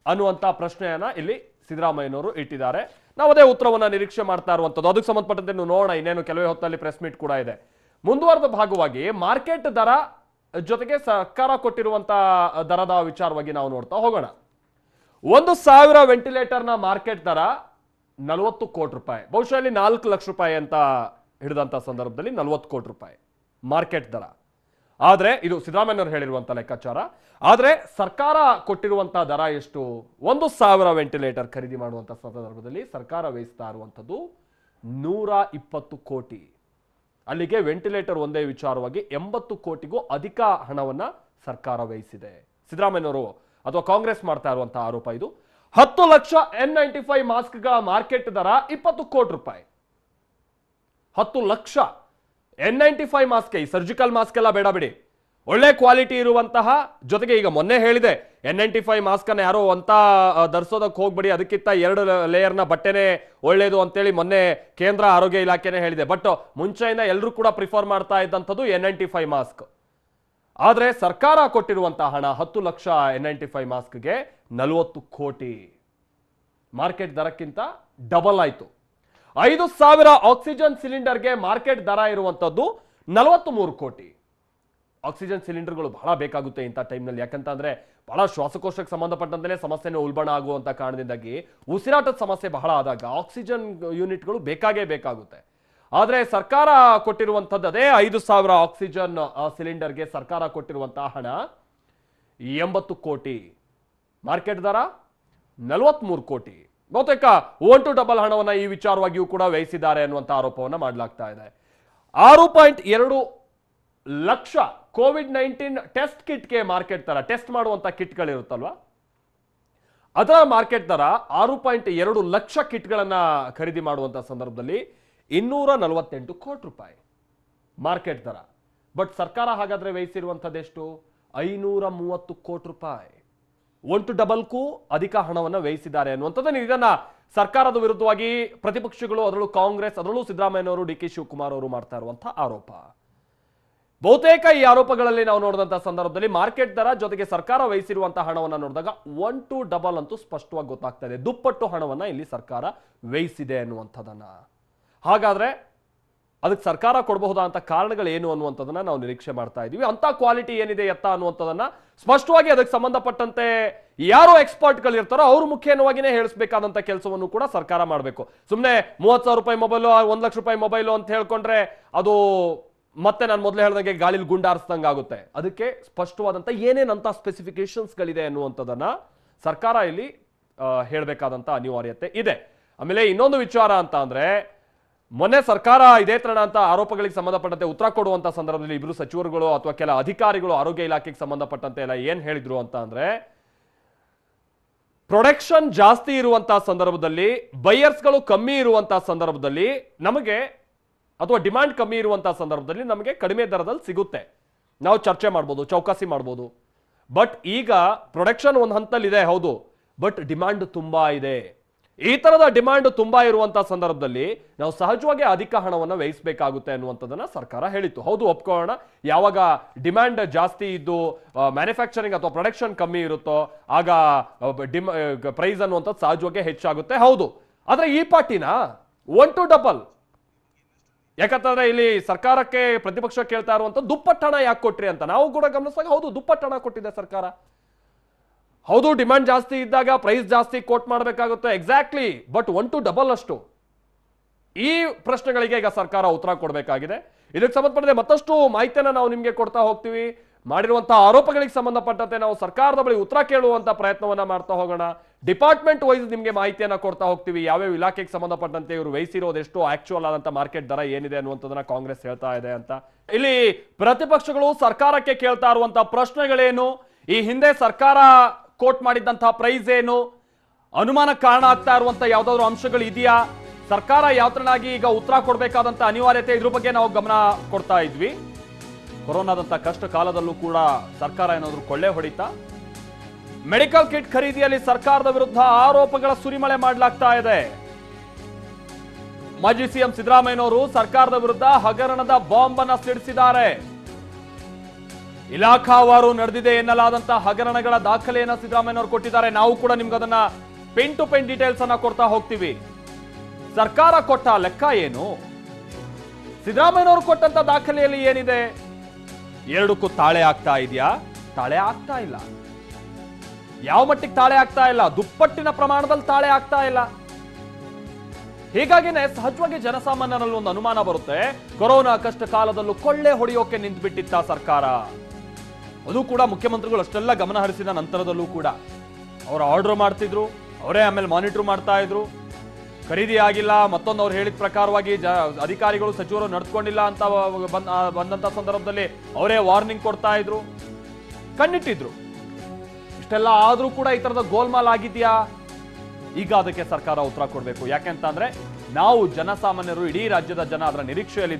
ಅನ್ನುವಂತ ಪ್ರಶ್ನೆಯನ್ನ ಇಲ್ಲಿ ಸಿದ್ದರಾಮಯ್ಯನವರು ಇಟ್ಟಿದ್ದಾರೆ. ನಾವು ಅದೇ ಉತ್ತರವನ್ನ ನಿರೀಕ್ಷೆ ಮಾಡ್ತಾ ಇರುವಂತದ್ದು. ಅದಕ್ಕೆ ಸಂಬಂಧಪಟ್ಟಂತೆ ನೋಡೋಣ, ಇನ್ನೇನು ಕೆಲವೇ ಹೊತ್ತಲ್ಲಿ ಪ್ರೆಸ್ ಮೀಟ್ ಕೂಡ ಇದೆ. ಮುಂದುವರೆದ ಭಾಗವಾಗಿ ಮಾರ್ಕೆಟ್ ದರ ಜೊತೆಗೆ ಸರ್ಕಾರ ಕೊಟ್ಟಿರುವಂತ ದರದ ವಿಚಾರವಾಗಿ ನಾವು ನೋಡ್ತಾ ಹೋಗೋಣ. 1,000 ವೆಂಟಿಲೇಟರ್ನ ಮಾರ್ಕೆಟ್ ದರ 40 ಕೋಟಿ ರೂಪಾಯಿ. ಬಹುಶಃ ಇಲ್ಲಿ 4 ಲಕ್ಷ ರೂಪಾಯಿ ಅಂತ ಹಿಡಿದಂತ ಸಂದರ್ಭದಲ್ಲಿ 40 ಕೋಟಿ ರೂಪಾಯಿ ಮಾರ್ಕೆಟ್ ದರ. ಆದ್ರೆ ಇದು ಸಿದ್ದರಾಮಯ್ಯನವರು ಹೇಳಿರುವಂತ ಲೆಕ್ಕಾಚಾರ. ಆದ್ರೆ ಸರ್ಕಾರ ಕೊಟ್ಟಿರುವಂತ ದರ ಎಷ್ಟು? 1,000 ವೆಂಟಿಲೇಟರ್ ಖರೀದಿ ಮಾಡುವಂತ ಸಂದರ್ಭದಲ್ಲಿ ಸರ್ಕಾರ ವಹಿಸ್ತಾ ಇರುವಂತದ್ದು 120 ಕೋಟಿ. ಅಲ್ಲಿಗೆ ವೆಂಟಿಲೇಟರ್ ಒಂದೇ ವಿಚಾರವಾಗಿ 80 ಕೋಟಿಗೂ ಅಧಿಕ ಹಣವನ್ನ ಸರ್ಕಾರ ವಹಿಸಿದೆ. ಸಿದ್ದರಾಮಯ್ಯನವರು ಅಥವಾ ಕಾಂಗ್ರೆಸ್ ಮಾಡ್ತಾ ಇರುವಂತಹ ಆರೋಪ ಇದು. 10 ಲಕ್ಷ N95 ಮಾಸ್ಕ್ಗಳ ಮಾರ್ಕೆಟ್ ದರ 20 ಕೋಟಿ ರೂಪಾಯಿ. 10 ಲಕ್ಷ N95 ಮಾಸ್ಕ್, ಈ ಸರ್ಜಿಕಲ್ ಮಾಸ್ಕ್ ಎಲ್ಲ ಬೇಡ ಬಿಡಿ, ಒಳ್ಳೆ ಕ್ವಾಲಿಟಿ ಇರುವಂತಹ, ಜೊತೆಗೆ ಈಗ ಮೊನ್ನೆ ಹೇಳಿದೆ N95 ಮಾಸ್ಕ್ ಅನ್ನ ಯಾರೋ ಅಂತ ಧರಿಸೋದಕ್ಕೆ ಹೋಗ್ಬೇಡಿ, ಅದಕ್ಕಿಂತ 2 ಲೇಯರ್ನ ಬಟ್ಟೆನೆ ಒಳ್ಳೇದು ಅಂತೇಳಿ ಮೊನ್ನೆ ಕೇಂದ್ರ ಆರೋಗ್ಯ ಇಲಾಖೆನೇ ಹೇಳಿದೆ. ಬಟ್ ಮುಂಚೆಯಿಂದ ಎಲ್ಲರೂ ಕೂಡ ಪ್ರಿಫರ್ ಮಾಡ್ತಾ ಇದ್ದಂಥದ್ದು N95 ಮಾಸ್ಕ್. ಆದ್ರೆ ಸರ್ಕಾರ ಕೊಟ್ಟಿರುವಂತಹ ಹಣ 10 ಲಕ್ಷ N95 ಮಾಸ್ಕ್ಗೆ 40 ಕೋಟಿ. ಮಾರ್ಕೆಟ್ ದರಕ್ಕಿಂತ ಡಬಲ್ ಆಯ್ತು. 5,000 ಆಕ್ಸಿಜನ್ ಸಿಲಿಂಡರ್ಗೆ ಮಾರ್ಕೆಟ್ ದರ ಇರುವಂತದ್ದು 43 ಕೋಟಿ. ಆಕ್ಸಿಜನ್ ಸಿಲಿಂಡರ್ಗಳು ಬಹಳ ಬೇಕಾಗುತ್ತೆ ಇಂಥ ಟೈಮ್ನಲ್ಲಿ. ಯಾಕಂತಂದ್ರೆ ಬಹಳ ಶ್ವಾಸಕೋಶಕ್ಕೆ ಸಂಬಂಧಪಟ್ಟಂತೆ ಸಮಸ್ಯೆನೇ ಉಲ್ಬಣ ಆಗುವಂತ ಕಾರಣದಿಂದಾಗಿ ಉಸಿರಾಟದ ಸಮಸ್ಯೆ ಬಹಳ ಆದಾಗ ಆಕ್ಸಿಜನ್ ಯೂನಿಟ್ಗಳು ಬೇಕಾಗುತ್ತೆ. ಆದ್ರೆ ಸರ್ಕಾರ ಕೊಟ್ಟಿರುವಂತದ್ದು ಅದೇ 5,000 ಆಕ್ಸಿಜನ್ ಸಿಲಿಂಡರ್ಗೆ ಸರ್ಕಾರ ಕೊಟ್ಟಿರುವಂತಹ ಹಣ 80 ಕೋಟಿ, ಮಾರ್ಕೆಟ್ ದರ 43 ಕೋಟಿ. ಬಹುತೇಕ 1 to ಡಬಲ್ ಹಣವನ್ನ ಈ ವಿಚಾರವಾಗಿಯೂ ಕೂಡ ವ್ಯಯಿಸಿದ್ದಾರೆ ಅನ್ನುವಂಥ ಆರೋಪವನ್ನ ಮಾಡಲಾಗ್ತಾ ಇದೆ. 6.2 ಲಕ್ಷ ಕೋವಿಡ್-19 ಟೆಸ್ಟ್ ಕಿಟ್ಗೆ ಮಾರ್ಕೆಟ್ ದರ, ಟೆಸ್ಟ್ ಮಾಡುವಂತ ಕಿಟ್ಗಳಿರುತ್ತಲ್ವಾ, ಅದರ ಮಾರ್ಕೆಟ್ ದರ 6.2 ಲಕ್ಷ ಕಿಟ್ಗಳನ್ನ ಖರೀದಿ ಮಾಡುವಂತ ಸಂದರ್ಭದಲ್ಲಿ 248 ಕೋಟಿ ರೂಪಾಯಿ ಮಾರ್ಕೆಟ್ ದರ. ಬಟ್ ಸರ್ಕಾರ ಹಾಗಾದ್ರೆ ವ್ಯಯಿಸಿರುವಂತದ್ದೆಷ್ಟು? 530 ಕೋಟಿ ರೂಪಾಯಿ. 1 to ಡಬಲ್ಗೂ ಅಧಿಕ ಹಣವನ್ನು ವ್ಯಯಿಸಿದ್ದಾರೆ ಅನ್ನುವಂಥದ್ದು. ಇದನ್ನ ಸರ್ಕಾರದ ವಿರುದ್ಧವಾಗಿ ಪ್ರತಿಪಕ್ಷಗಳು, ಅದರಲ್ಲೂ ಕಾಂಗ್ರೆಸ್, ಅದರಲ್ಲೂ ಸಿದ್ದರಾಮಯ್ಯನವರು, ಡಿ ಕೆ ಶಿವಕುಮಾರ್ ಅವರು ಮಾಡ್ತಾ ಇರುವಂತಹ ಆರೋಪ. ಬಹುತೇಕ ಈ ಆರೋಪಗಳಲ್ಲಿ ನಾವು ನೋಡಿದಂತ ಸಂದರ್ಭದಲ್ಲಿ ಮಾರ್ಕೆಟ್ ದರ ಜೊತೆಗೆ ಸರ್ಕಾರ ವಹಿಸಿರುವಂತಹ ಹಣವನ್ನು ನೋಡಿದಾಗ 1 to ಡಬಲ್ ಅಂತೂ ಸ್ಪಷ್ಟವಾಗಿ ಗೊತ್ತಾಗ್ತಾ ಇದೆ. ದುಪ್ಪಟ್ಟು ಹಣವನ್ನ ಇಲ್ಲಿ ಸರ್ಕಾರ ವ್ಯಯಿಸಿದೆ ಅನ್ನುವಂಥದ್ದನ್ನ. ಹಾಗಾದ್ರೆ ಅದಕ್ಕೆ ಸರ್ಕಾರ ಕೊಡಬಹುದಾದಂತ ಕಾರಣಗಳೇನು ಅನ್ನುವಂಥದ್ದನ್ನ ನಾವು ನಿರೀಕ್ಷೆ ಮಾಡ್ತಾ ಇದೀವಿ. ಅಂತ ಕ್ವಾಲಿಟಿ ಏನಿದೆ ಎತ್ತ ಅನ್ನುವಂಥದ್ದನ್ನ ಸ್ಪಷ್ಟವಾಗಿ ಅದಕ್ಕೆ ಸಂಬಂಧಪಟ್ಟಂತೆ ಯಾರು ಎಕ್ಸ್ಪರ್ಟ್ಗಳು ಇರ್ತಾರೋ ಅವರು ಮುಖ್ಯವಾಗಿನೇ ಹೇಳಿಸಬೇಕಾದಂತ ಕೆಲಸವನ್ನು ಕೂಡ ಸರ್ಕಾರ ಮಾಡಬೇಕು. ಸುಮ್ಮನೆ 30,000 ರೂಪಾಯಿ ಮೊಬೈಲು, 1 ಲಕ್ಷ ರೂಪಾಯಿ ಮೊಬೈಲು ಅಂತ ಹೇಳ್ಕೊಂಡ್ರೆ ಅದು ಮತ್ತೆ ನಾನು ಮೊದಲೇ ಹೇಳಿದಂಗೆ ಗಾಳಿಲಿ ಗುಂಡಾರಿಸ್ದಂಗೆ ಆಗುತ್ತೆ. ಅದಕ್ಕೆ ಸ್ಪಷ್ಟವಾದಂತ ಏನೇನಂತ ಸ್ಪೆಸಿಫಿಕೇಶನ್ಸ್ಗಳಿದೆ ಅನ್ನುವಂಥದ್ದನ್ನ ಸರ್ಕಾರ ಇಲ್ಲಿ ಹೇಳಬೇಕಾದಂತ ಅನಿವಾರ್ಯತೆ ಇದೆ. ಆಮೇಲೆ ಇನ್ನೊಂದು ವಿಚಾರ ಅಂತ ಅಂದ್ರೆ, ಮೊನ್ನೆ ಸರ್ಕಾರ ಇದೇ ತರಣ ಅಂತ ಆರೋಪಗಳಿಗೆ ಸಂಬಂಧಪಟ್ಟಂತೆ ಉತ್ತರ ಕೊಡುವಂತ ಸಂದರ್ಭದಲ್ಲಿ ಇಬ್ರು ಸಚಿವರುಗಳು ಅಥವಾ ಕೆಲ ಅಧಿಕಾರಿಗಳು ಆರೋಗ್ಯ ಇಲಾಖೆಗೆ ಸಂಬಂಧಪಟ್ಟಂತೆ ಎಲ್ಲ ಏನ್ ಹೇಳಿದ್ರು ಅಂತ ಅಂದ್ರೆ, ಪ್ರೊಡಕ್ಷನ್ ಜಾಸ್ತಿ ಇರುವಂತಹ ಸಂದರ್ಭದಲ್ಲಿ, ಬೈಯರ್ಸ್ಗಳು ಕಮ್ಮಿ ಇರುವಂತಹ ಸಂದರ್ಭದಲ್ಲಿ ನಮಗೆ, ಅಥವಾ ಡಿಮ್ಯಾಂಡ್ ಕಮ್ಮಿ ಇರುವಂತಹ ಸಂದರ್ಭದಲ್ಲಿ ನಮಗೆ ಕಡಿಮೆ ದರದಲ್ಲಿ ಸಿಗುತ್ತೆ, ನಾವು ಚರ್ಚೆ ಮಾಡ್ಬೋದು, ಚೌಕಾಸಿ ಮಾಡ್ಬೋದು. ಬಟ್ ಈಗ ಪ್ರೊಡಕ್ಷನ್ ಒಂದು ಹಂತದಲ್ಲಿದೆ, ಹೌದು, ಬಟ್ ಡಿಮ್ಯಾಂಡ್ ತುಂಬಾ ಇದೆ. ಈ ತರದ ಡಿಮ್ಯಾಂಡ್ ತುಂಬಾ ಇರುವಂತಹ ಸಂದರ್ಭದಲ್ಲಿ ನಾವು ಸಹಜವಾಗಿ ಅಧಿಕ ಹಣವನ್ನು ವ್ಯಯಿಸಬೇಕಾಗುತ್ತೆ ಅನ್ನುವಂಥದ್ದನ್ನ ಸರ್ಕಾರ ಹೇಳಿತ್ತು. ಹೌದು, ಒಪ್ಕೊಳ್ಳೋಣ, ಯಾವಾಗ ಡಿಮ್ಯಾಂಡ್ ಜಾಸ್ತಿ ಇದ್ದು ಮ್ಯಾನುಫ್ಯಾಕ್ಚರಿಂಗ್ ಅಥವಾ ಪ್ರೊಡಕ್ಷನ್ ಕಮ್ಮಿ ಇರುತ್ತೋ ಆಗ ಪ್ರೈಸ್ ಅನ್ನುವಂಥದ್ದು ಸಹಜವಾಗಿ ಹೆಚ್ಚಾಗುತ್ತೆ, ಹೌದು. ಆದ್ರೆ ಈ ಪಾರ್ಟಿನ 1 to ಡಬಲ್, ಯಾಕಂತಂದ್ರೆ ಇಲ್ಲಿ ಸರ್ಕಾರಕ್ಕೆ ಪ್ರತಿಪಕ್ಷ ಕೇಳ್ತಾ ಇರುವಂತ ದುಪ್ಪಟ್ಟು ಹಣ ಯಾಕೆ ಕೊಟ್ರಿ ಅಂತ ನಾವು ಕೂಡ ಗಮನಿಸಿದಾಗ, ಹೌದು, ದುಪ್ಪಟ್ಟು ಹಣ ಕೊಟ್ಟಿದೆ ಸರ್ಕಾರ. ಹೌದು, ಡಿಮ್ಯಾಂಡ್ ಜಾಸ್ತಿ ಇದ್ದಾಗ ಪ್ರೈಸ್ ಜಾಸ್ತಿ ಕೋಟ್ ಮಾಡಬೇಕಾಗುತ್ತೆ, ಎಕ್ಸಾಕ್ಟ್ಲಿ. ಬಟ್ 1 to ಡಬಲ್ ಅಷ್ಟು? ಈ ಪ್ರಶ್ನೆಗಳಿಗೆ ಈಗ ಸರ್ಕಾರ ಉತ್ತರ ಕೊಡಬೇಕಾಗಿದೆ. ಇದಕ್ಕೆ ಸಂಬಂಧಪಟ್ಟಂತೆ ಮತ್ತಷ್ಟು ಮಾಹಿತಿಯನ್ನು ನಾವು ನಿಮಗೆ ಕೊಡ್ತಾ ಹೋಗ್ತೀವಿ. ಮಾಡಿರುವಂತಹ ಆರೋಪಗಳಿಗೆ ಸಂಬಂಧಪಟ್ಟಂತೆ ನಾವು ಸರ್ಕಾರದ ಬಳಿ ಉತ್ತರ ಕೇಳುವಂತ ಪ್ರಯತ್ನವನ್ನ ಮಾಡ್ತಾ ಹೋಗೋಣ. ಡಿಪಾರ್ಟ್ಮೆಂಟ್ ವೈಸ್ ನಿಮಗೆ ಮಾಹಿತಿಯನ್ನ ಕೊಡ್ತಾ ಹೋಗ್ತೀವಿ. ಯಾವ್ಯಾವ ಇಲಾಖೆಗೆ ಸಂಬಂಧಪಟ್ಟಂತೆ ಇವರು ವಹಿಸಿರೋದು ಎಷ್ಟು, ಆಕ್ಚುಯಲ್ ಆದಂತ ಮಾರ್ಕೆಟ್ ದರ ಏನಿದೆ ಅನ್ನುವಂಥದ್ದನ್ನ ಕಾಂಗ್ರೆಸ್ ಹೇಳ್ತಾ ಇದೆ ಅಂತ. ಇಲ್ಲಿ ಪ್ರತಿಪಕ್ಷಗಳು ಸರ್ಕಾರಕ್ಕೆ ಕೇಳ್ತಾ ಇರುವಂತಹ ಪ್ರಶ್ನೆಗಳೇನು, ಈ ಹಿಂದೆ ಸರ್ಕಾರ ಕೋಟ್ ಮಾಡಿದಂತಹ ಪ್ರೈಸ್ ಏನು, ಅನುಮಾನ ಕಾರಣ ಆಗ್ತಾ ಇರುವಂತ ಯಾವ್ದಾದ್ರು ಅಂಶಗಳು ಇದೆಯಾ, ಸರ್ಕಾರ ಯಾವ ತರನಾಗಿ ಈಗ ಉತ್ತರ ಕೊಡಬೇಕಾದಂತ ಅನಿವಾರ್ಯತೆ, ಇದ್ರ ಬಗ್ಗೆ ನಾವು ಗಮನ ಕೊಡ್ತಾ ಇದ್ವಿ. ಕೊರೋನಾದಂತ ಕಷ್ಟ ಕಾಲದಲ್ಲೂ ಕೂಡ ಸರ್ಕಾರ ಏನಾದ್ರು ಕೊಳ್ಳೆ ಹೊಡಿತಾ, ಮೆಡಿಕಲ್ ಕಿಟ್ ಖರೀದಿಯಲ್ಲಿ ಸರ್ಕಾರದ ವಿರುದ್ಧ ಆರೋಪಗಳ ಸುರಿಮಳೆ ಮಾಡಲಾಗ್ತಾ ಇದೆ. ಮಾಜಿ ಸಿಎಂ ಸಿದ್ದರಾಮಯ್ಯನವರು ಸರ್ಕಾರದ ವಿರುದ್ಧ ಹಗರಣದ ಬಾಂಬ್ ಅನ್ನ ಸಿಡಿಸಿದ್ದಾರೆ. ಇಲಾಖಾವಾರು ನಡೆದಿದೆ ಎನ್ನಲಾದಂತಹ ಹಗರಣಗಳ ದಾಖಲೆಯನ್ನ ಸಿದ್ದರಾಮಯ್ಯನವರು ಕೊಟ್ಟಿದ್ದಾರೆ. ನಾವು ಕೂಡ ನಿಮ್ಗೆ ಅದನ್ನ ಪೆನ್ ಟು ಪೆನ್ ಡೀಟೇಲ್ಸ್ ಅನ್ನ ಕೊಡ್ತಾ ಹೋಗ್ತೀವಿ. ಸರ್ಕಾರ ಕೊಟ್ಟ ಲೆಕ್ಕ ಏನು, ಸಿದ್ದರಾಮಯ್ಯನವರು ಕೊಟ್ಟಂತ ದಾಖಲೆಯಲ್ಲಿ ಏನಿದೆ, ಎರಡಕ್ಕೂ ತಾಳೆ ಆಗ್ತಾ ಇದೆಯಾ? ತಾಳೆ ಆಗ್ತಾ ಇಲ್ಲ. ಯಾವ ಮಟ್ಟಿಗೆ ತಾಳೆ ಆಗ್ತಾ ಇಲ್ಲ? ದುಪ್ಪಟ್ಟಿನ ಪ್ರಮಾಣದಲ್ಲಿ ತಾಳೆ ಆಗ್ತಾ ಇಲ್ಲ. ಹೀಗಾಗಿನೇ ಸಹಜವಾಗಿ ಜನಸಾಮಾನ್ಯರಲ್ಲಿ ಒಂದು ಅನುಮಾನ ಬರುತ್ತೆ, ಕೊರೋನಾ ಕಷ್ಟ ಕಾಲದಲ್ಲೂ ಕೊಳ್ಳೆ ಹೊಡೆಯೋಕೆ ನಿಂತುಬಿಟ್ಟಿತ್ತ ಸರ್ಕಾರ. ಅದು ಕೂಡ ಮುಖ್ಯಮಂತ್ರಿಗಳು ಅಷ್ಟೆಲ್ಲ ಗಮನ ಹರಿಸಿದ ನಂತರದಲ್ಲೂ ಕೂಡ ಅವರು ಆರ್ಡರ್ ಮಾಡ್ತಿದ್ರು, ಅವರೇ ಆಮೇಲೆ ಮಾನಿಟರ್ ಮಾಡ್ತಾ ಇದ್ರು. ಖರೀದಿ ಆಗಿಲ್ಲ, ಮತ್ತೊಂದು ಅವ್ರು ಹೇಳಿದ ಪ್ರಕಾರವಾಗಿ ಅಧಿಕಾರಿಗಳು ಸಚಿವರು ನಡೆದುಕೊಂಡಿಲ್ಲ ಅಂತ ಬಂದಂತ ಸಂದರ್ಭದಲ್ಲಿ ಅವರೇ ವಾರ್ನಿಂಗ್ ಕೊಡ್ತಾ ಇದ್ರು, ಕಣ್ಣಿಟ್ಟಿದ್ರು. ಇಷ್ಟೆಲ್ಲ ಆದ್ರೂ ಕೂಡ ಈ ತರದ ಗೋಲ್ಮಾಲ್ ಆಗಿದ್ಯಾ? ಈಗ ಅದಕ್ಕೆ ಸರ್ಕಾರ ಉತ್ತರ ಕೊಡಬೇಕು. ಯಾಕೆಂತಂದ್ರೆ ನಾವು ಜನಸಾಮಾನ್ಯರು, ಇಡೀ ರಾಜ್ಯದ ಜನ ಅದರ ನಿರೀಕ್ಷೆಯಲ್ಲಿ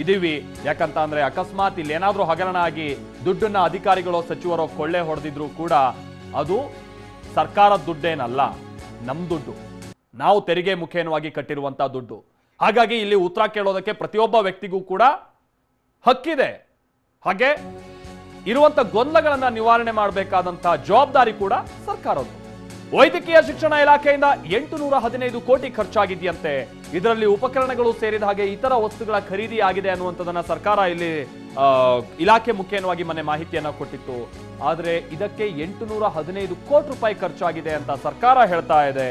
ಇದೀವಿ. ಯಾಕಂತ ಅಂದ್ರೆ ಅಕಸ್ಮಾತ್ ಇಲ್ಲಿ ಏನಾದ್ರೂ ಹಗರಣ ಆಗಿ ದುಡ್ಡನ್ನ ಅಧಿಕಾರಿಗಳು ಸಚಿವರು ಕೊಳ್ಳೆ ಹೊಡೆದಿದ್ರು ಕೂಡ ಅದು ಸರ್ಕಾರದ ದುಡ್ಡೇನಲ್ಲ, ನಮ್ ದುಡ್ಡು, ನಾವು ತೆರಿಗೆ ಮುಖೇನವಾಗಿ ಕಟ್ಟಿರುವಂತಹ ದುಡ್ಡು. ಹಾಗಾಗಿ ಇಲ್ಲಿ ಉತ್ತರ ಕೇಳೋದಕ್ಕೆ ಪ್ರತಿಯೊಬ್ಬ ವ್ಯಕ್ತಿಗೂ ಕೂಡ ಹಕ್ಕಿದೆ. ಹಾಗೆ ಇರುವಂತ ಗೊಂದಲಗಳನ್ನ ನಿವಾರಣೆ ಮಾಡಬೇಕಾದಂತಹ ಜವಾಬ್ದಾರಿ ಕೂಡ ಸರ್ಕಾರದ್ದು. ವೈದ್ಯಕೀಯ ಶಿಕ್ಷಣ ಇಲಾಖೆಯಿಂದ 815 ಕೋಟಿ ಖರ್ಚಾಗಿದೆಯಂತೆ. ಇದರಲ್ಲಿ ಉಪಕರಣಗಳು ಸೇರಿದ ಹಾಗೆ ಇತರ ವಸ್ತುಗಳ ಖರೀದಿ ಆಗಿದೆ ಅನ್ನುವಂಥದ್ದನ್ನ ಸರ್ಕಾರ ಇಲ್ಲಿ ಇಲಾಖೆ ಮುಖೇನವಾಗಿ ಮೊನ್ನೆ ಮಾಹಿತಿಯನ್ನ ಕೊಟ್ಟಿತ್ತು. ಆದ್ರೆ ಇದಕ್ಕೆ 815 ಕೋಟಿ ರೂಪಾಯಿ ಖರ್ಚಾಗಿದೆ ಅಂತ ಸರ್ಕಾರ ಹೇಳ್ತಾ ಇದೆ.